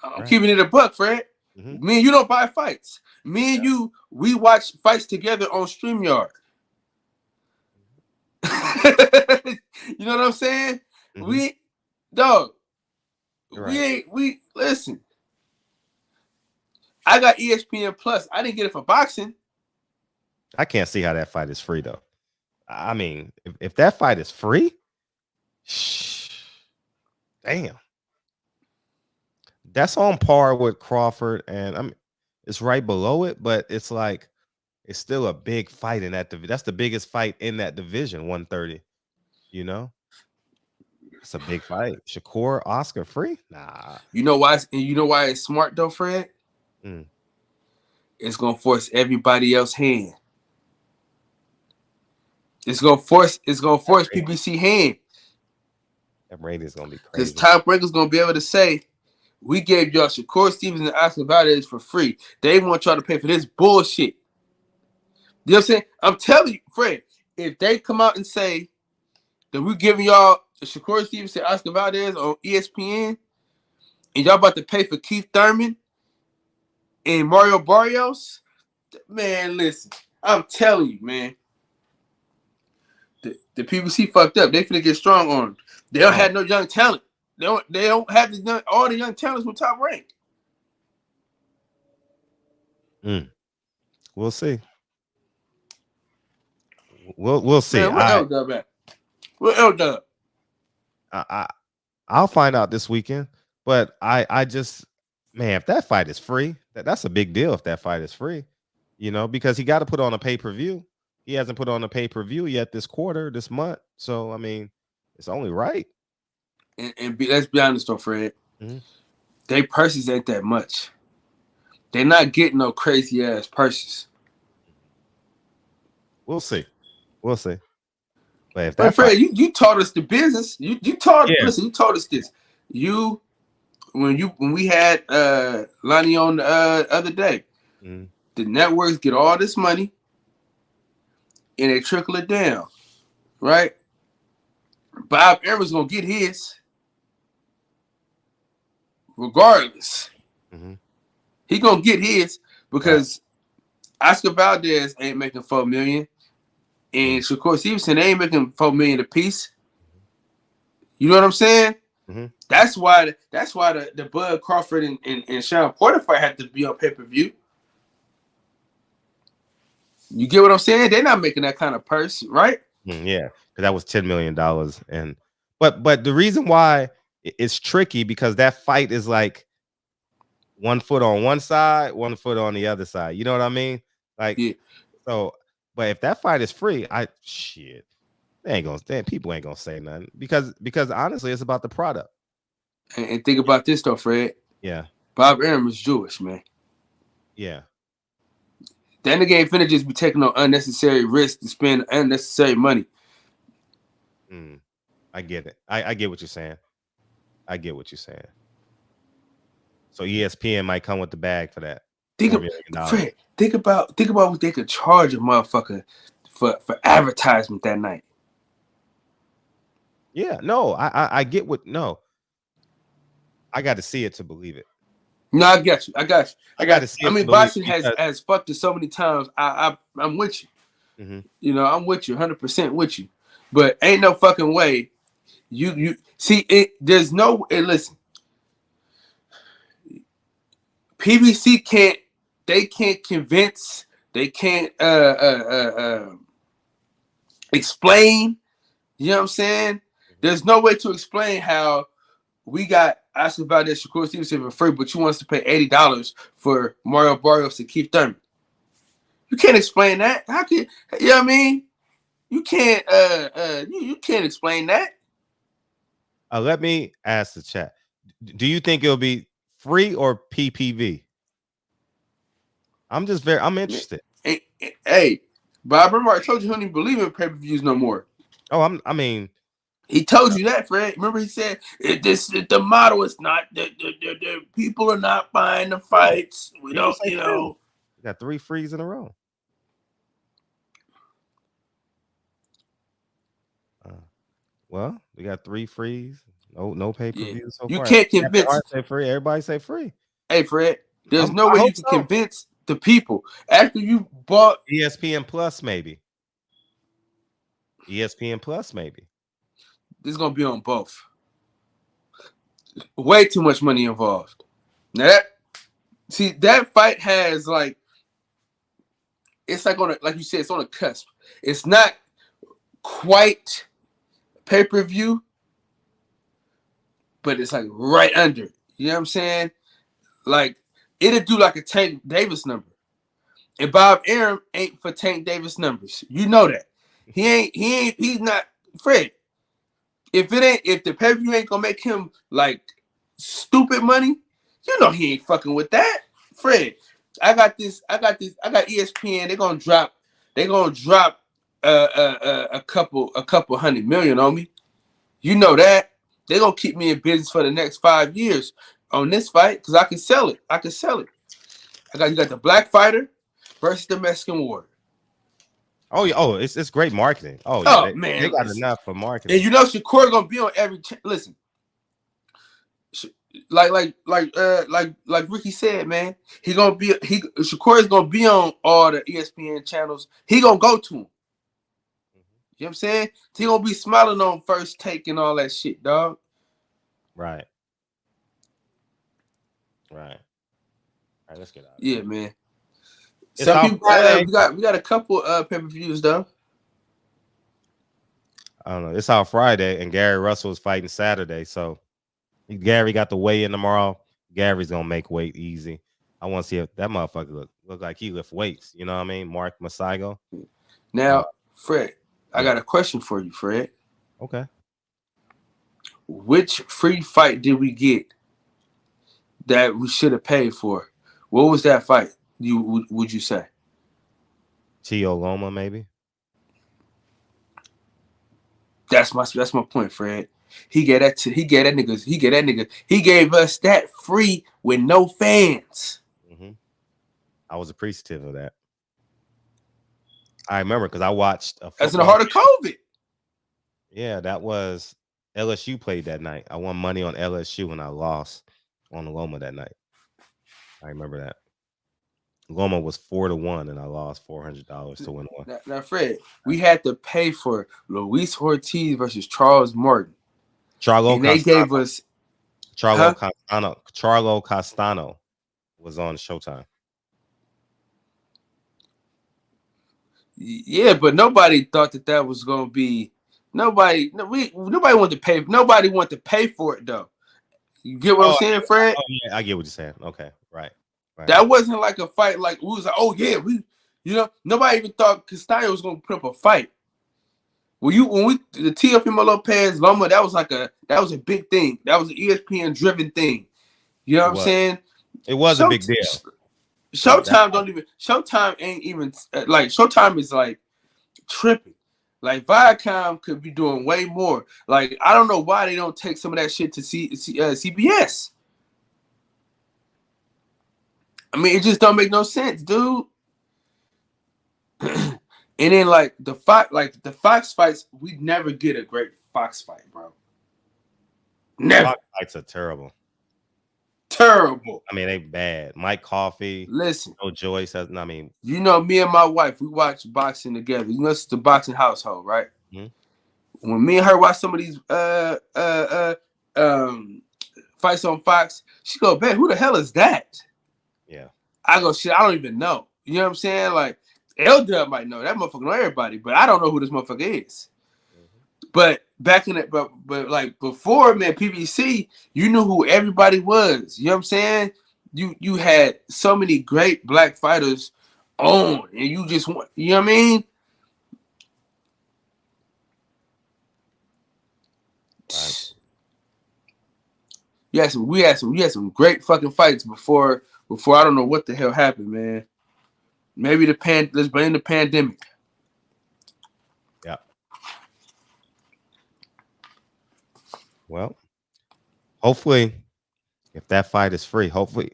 I'm keeping it a buck, Fred. Mm-hmm. Me and you don't buy fights. Me and you, we watch fights together on StreamYard. You know what I'm saying? Mm-hmm. We listen. I got ESPN Plus. I didn't get it for boxing. I can't see how that fight is free though. I mean, if that fight is free, damn. That's on par with Crawford, and I mean, it's right below it, but it's like it's still a big fight in that division. That's the biggest fight in that division, 130. You know, it's a big fight. Shakur, Oscar, free? Nah. You know why? You know why it's smart though, Fred? It's gonna force everybody else's hand. It's gonna force PBC hand. That rating is gonna be crazy. Because Top Rank is gonna be able to say, we gave y'all Shakur Stevenson and Oscar Valdez for free. They want y'all to pay for this bullshit. You know what I'm saying? I'm telling you, Fred, if they come out and say that we're giving y'all Shakur Stevenson, Oscar Valdez on ESPN, and y'all about to pay for Keith Thurman and Mario Barrios, man, listen, I'm telling you, man, the PBC fucked up. They finna get strong armed. They don't have no young talent. They don't have all the young talents with Top Rank. We'll see. We'll see. Man, where L-Dub at? Where L-Dub? I'll find out this weekend. But I just, man, if that fight is free, that's a big deal. If that fight is free, you know, because he got to put on a pay-per-view. He hasn't put on a pay-per-view yet this month. So I mean, it's only right. And let's be honest though, Fred. They purses ain't that much. They're not getting no crazy ass purses. We'll see. But if that Fred, you taught us the business. You taught listen, you taught us this. When we had Lonnie on the other day, the networks get all this money and they trickle it down, right? Bob Arum's gonna get his regardless. Mm-hmm. He gonna get his because Oscar Valdez ain't making $4 million, and Shakur Stevenson ain't making $4 million apiece. You know what I'm saying? Mm-hmm. That's why the Bud Crawford and Sean Porter fight had to be on pay-per-view. You get what I'm saying? They're not making that kind of purse, right? Yeah, because that was $10 million, and but the reason why it's tricky because that fight is like 1 foot on one side, 1 foot on the other side. You know what I mean? Like, so. But if that fight is free, people ain't gonna say nothing because honestly, it's about the product. And think about this though, Fred. Yeah, Bob Arum is Jewish, man. Yeah. That nigga ain't finna just be taking no unnecessary risk to spend unnecessary money. I get it. I get what you're saying. I get what you're saying. So ESPN might come with the bag for that. Fred, think about what they could charge a motherfucker for advertisement that night. Yeah, no, I get what I got to see it to believe it. No, I got you. I got to see. I mean, boxing has fucked us so many times. I'm with you. Mm-hmm. You know, I'm with you, 100% with you. But ain't no fucking way. You see it. There's no. Listen, PBC can't. They can't convince. They can't explain. You know what I'm saying? There's no way to explain how we got Oscar Valdez, Shakur Stevenson for free, but you want us to pay $80 for Mario Barrios and Keith Thurman. You can't explain that. How can you know what I mean? You can't you can't explain that. Let me ask the chat. Do you think it'll be free or PPV? I'm interested. Hey, Bob, remember I told you he don't even believe in pay-per-views no more. Oh, he told you that, Fred. Remember he said the model is not the people are not buying the fights. We don't, you know. You got 3 frees in a row. Well, we got 3 frees. No pay-per-view so far. You can't convince. Say free. Everybody say free. Hey, Fred, there's no way you can convince the people after you bought ESPN Plus, maybe. ESPN Plus, maybe. This is gonna be on both. Way too much money involved. Now that fight has like, it's like like you said, it's on a cusp. It's not quite pay-per-view, but it's like right under. You know what I'm saying? Like it'll do like a Tank Davis number. And Bob Arum ain't for Tank Davis numbers. You know that. He's not Fred. If the pay-per-view ain't gonna make him like stupid money, you know he ain't fucking with that. Fred, I got ESPN. They're gonna drop a couple $100 million on me. You know that. They're gonna keep me in business for the next 5 years on this fight because I can sell it. You got the Black Fighter versus the Mexican Warrior. Oh, it's great marketing. Oh yeah, man, they got enough for marketing. And you know Shakur gonna be on every listen. Like Ricky said, man, Shakur is gonna be on all the ESPN channels. He gonna go to him. You know what I'm saying? He gonna be smiling on First Take and all that shit, dog. Right. All right, let's get out. Yeah, man. It's Some people Friday. we got a couple pay-per-views though. I don't know. It's our Friday, and Gary Russell is fighting Saturday. So Gary got the weigh in tomorrow. Gary's gonna make weight easy. I want to see if that motherfucker look like he lift weights. You know what I mean? Mark Masigo. Now, Fred, I got a question for you, Fred. Okay. Which free fight did we get that we should have paid for? What was that fight? Would you say? Tio Loma, maybe. That's my point, Fred. He gave us that free with no fans. Mm-hmm. I was appreciative of that. I remember because I watched. That's in the heart of COVID. Yeah, that was LSU played that night. I won money on LSU and I lost on Loma that night. I remember that. Loma was 4-1 and I lost $400 to win one. Now, Fred, we had to pay for Luis Ortiz versus Charles Martin. And they gave us Charlo Castano was on Showtime. Yeah, but nobody thought that was going to be nobody wanted to pay. Nobody wanted to pay for it though. You get what I'm saying, Fred? Oh, yeah, I get what you're saying. Okay, right. That wasn't like a fight. Like we was like, oh yeah, nobody even thought Castillo was going to put up a fight. The Teofimo Lopez Loma, that was a big thing. That was an ESPN driven thing. You know what I'm saying? It was a big deal. Showtime ain't even like Showtime is like tripping. Like Viacom could be doing way more. Like I don't know why they don't take some of that shit to CBS. I mean, it just don't make no sense, dude. And then like the Fox fights, we never get a great Fox fight, bro. Never. Fox fights are terrible. Terrible. I mean, they bad. Mike Coffey. Listen. No Joyce. I mean, you know, me and my wife, we watch boxing together. You know, it's the boxing household, right? Mm-hmm. When me and her watch some of these fights on Fox, she go, "Man, who the hell is that?" Yeah. I go, "Shit, I don't even know." You know what I'm saying? Like, L-Dub might know that motherfucker know everybody, but I don't know who this motherfucker is. Mm-hmm. But back in it, but like before, man, PBC, you knew who everybody was. You know what I'm saying? You had so many great black fighters on, and you just want, you know what I mean? Right. We had some great fucking fights before I don't know what the hell happened, man. Maybe let's blame the pandemic. Yeah. Well, hopefully, if that fight is free, hopefully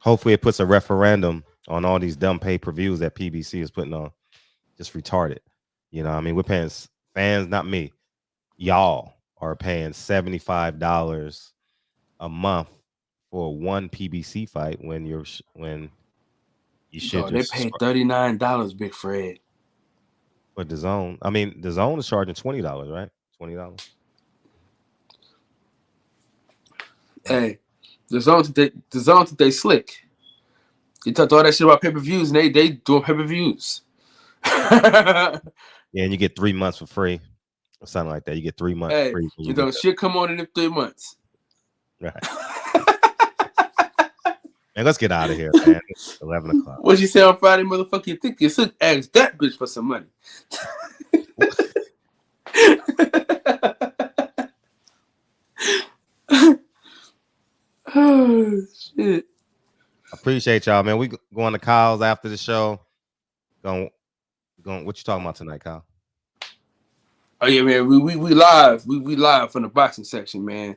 it puts a referendum on all these dumb pay-per-views that PBC is putting on. Just retarded. You know, I mean, we're paying fans, not me. Y'all are paying $75 a month for one PBC fight when you should they pay $39, Big Fred. For the zone. I mean, the zone is charging $20, right? $20. Hey, the zone they slick. You talked all that shit about pay-per-views, and they doing pay-per-views. Yeah, and you get 3 months for free. Or something like that. You get 3 months free. You know, shit come on in them 3 months. Right. Man, let's get out of here, man. It's 11 o'clock. What you say on Friday, motherfucker? You think you should ask that bitch for some money? Oh, shit. Appreciate y'all, man. We going to Kyle's after the show. Going. What you talking about tonight, Kyle? Oh yeah, man. We live. We live from the boxing section, man.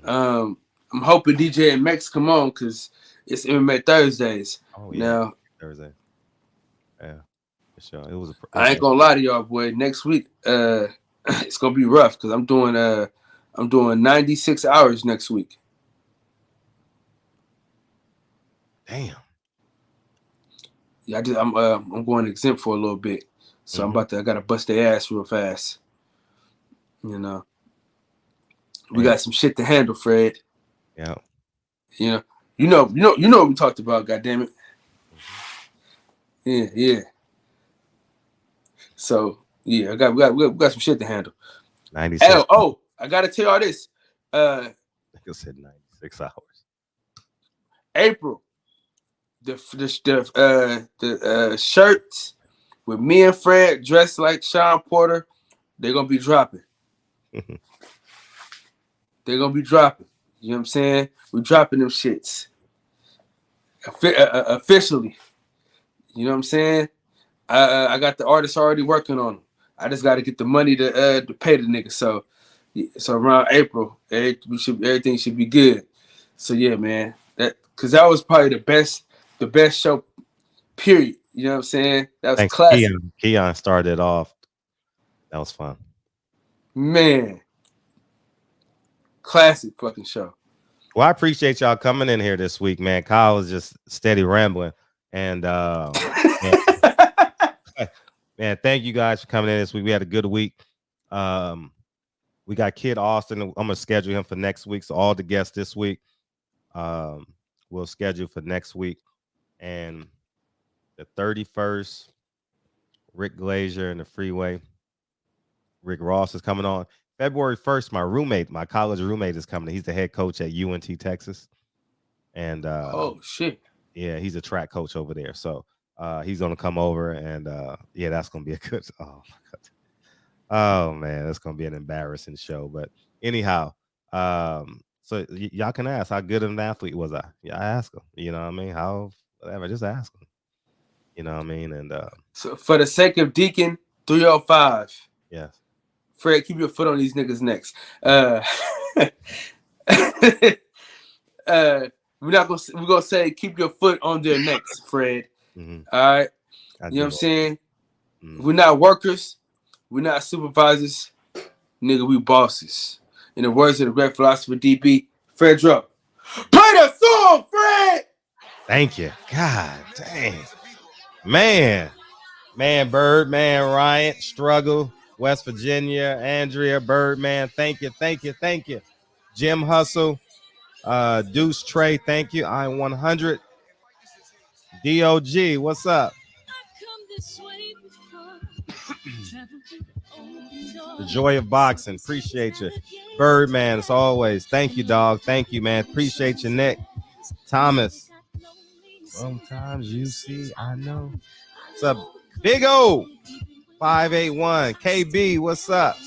I'm hoping DJ and Max come on because it's MMA Thursdays. Oh yeah, now Thursday. Yeah, for sure. It was. I ain't gonna lie to y'all, boy. Next week, it's gonna be rough because I'm doing 96 hours next week. Damn. Yeah, I'm going exempt for a little bit, so I gotta bust their ass real fast. You know, we got some shit to handle, Fred. Yeah. You know what we talked about. Goddamn it. Yeah. So yeah, we got some shit to handle. 96. Oh, I gotta tell y'all this. Like I said, 96 hours. April. The shirts with me and Fred dressed like Sean Porter, they're gonna be dropping. They're gonna be dropping. You know what I'm saying? We're dropping them shits officially. You know what I'm saying? I got the artists already working on them. I just got to get the money to pay the nigga. So around April, everything should be good. So yeah, man, because that was probably the best show. Period. You know what I'm saying? That was classic. Keon started off That was fun. Man. Classic fucking show. Well, I appreciate y'all coming in here this week, man. Kyle was just steady rambling. And man, thank you guys for coming in this week. We had a good week. We got Kid Austin. I'm gonna schedule him for next week. So all the guests this week, we'll schedule for next week. And the 31st, Rick Glazier and the Freeway. Rick Ross is coming on. February 1st, my college roommate is coming. He's the head coach at UNT Texas. And oh shit. Yeah, he's a track coach over there. So he's gonna come over and yeah, that's gonna be a good oh man, that's gonna be an embarrassing show. But anyhow, so y'all can ask how good of an athlete was I? Yeah, I ask him. You know what I mean? How whatever, just ask him. You know what I mean? And so for the sake of Deacon 305. Yes. Fred, keep your foot on these niggas' necks. We're gonna say keep your foot on their necks, Fred. Mm-hmm. All right. You know what I'm saying? Mm-hmm. We're not workers, we're not supervisors, nigga, we bosses. In the words of the great philosopher DB, Fred Dro. Play the song, Fred! Thank you. God dang. Man, Birdman, Ryan, Struggle, West Virginia, Andrea, Birdman, thank you. Jim Hustle, Deuce Trey, thank you. I 100. DOG, what's up? The joy of boxing, appreciate you. Birdman, as always, thank you, dog. Thank you, man. Appreciate you, Nick. Thomas. Sometimes you see, I know. What's up? Big O 581. KB, what's up?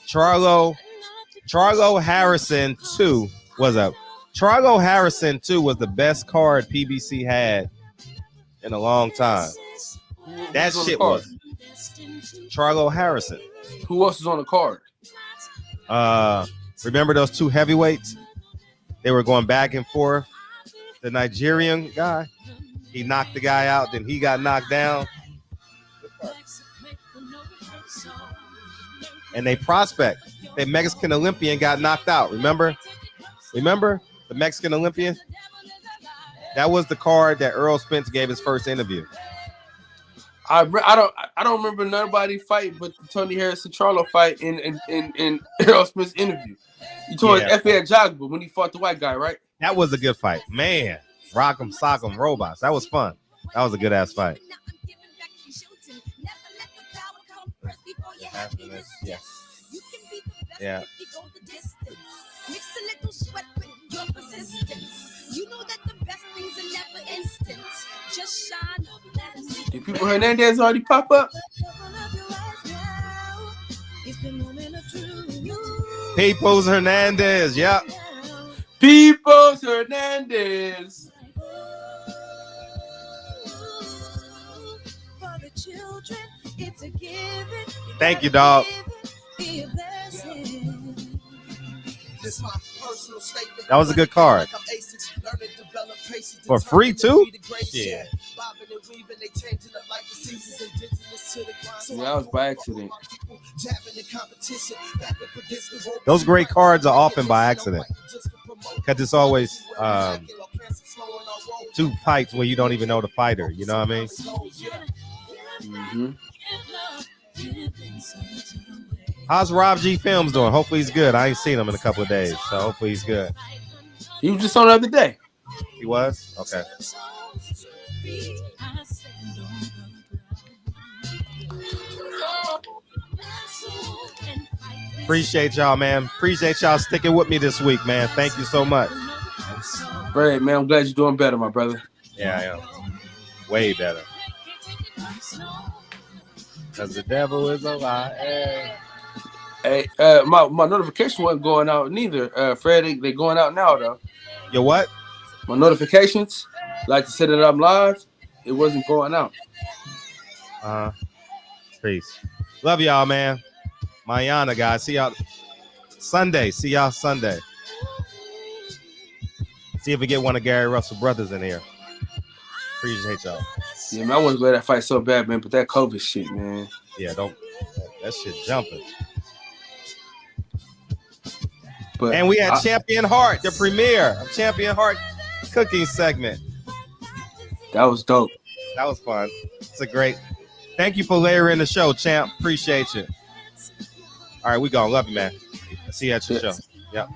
Charlo Harrison 2. What's up? Charlo Harrison 2 was the best card PBC had in a long time. That shit was Charlo Harrison. Who else is on the card? Remember those two heavyweights? They were going back and forth. The Nigerian guy, he knocked the guy out, then he got knocked down. And they prospect. The Mexican Olympian got knocked out. Remember the Mexican Olympian? That was the card that Earl Spence gave his first interview. I don't remember nobody fight but the Tony Harrison Charlo fight in Earl Smith's interview. You told F.A. Jogba when he fought the white guy, right? That was a good fight. Man, Rock'em Sock'em Robots. That was fun. That was a good ass fight. Yeah. Did People Hernandez already pop up? Peoples Hernandez, yep. Peoples Hernandez. Thank you, dog. That was a good card. For free too? Yeah. Yeah, that was by accident. Those great cards are often by accident. Because it's always two fights where you don't even know the fighter. You know what I mean? Mm-hmm. How's Rob G Films doing? Hopefully he's good. I ain't seen him in a couple of days, so hopefully he's good. He was just on the other day. He was? Okay. Appreciate y'all, man. Appreciate y'all sticking with me this week, man. Thank you so much. Great, man. I'm glad you're doing better, my brother. Yeah, I am. Way better. Because the devil is a lie. Hey, my notification wasn't going out neither. Fred, they going out now, though. Your what? My notifications, like to say that I'm live, it wasn't going out. Peace. Love y'all, man. Mañana, guys. See y'all Sunday. See y'all Sunday. See if we get one of Gary Russell brothers in here. Appreciate y'all. Yeah, man, I want to play that fight so bad, man, but that COVID shit, man. Yeah, don't. That shit jumping. But and we had Champion Heart, the premiere of Champion Heart cooking segment. That was dope. That was fun. It's a great. Thank you for layering the show, champ. Appreciate you. All right, we gone. Love you, man. See you at your show. Yep.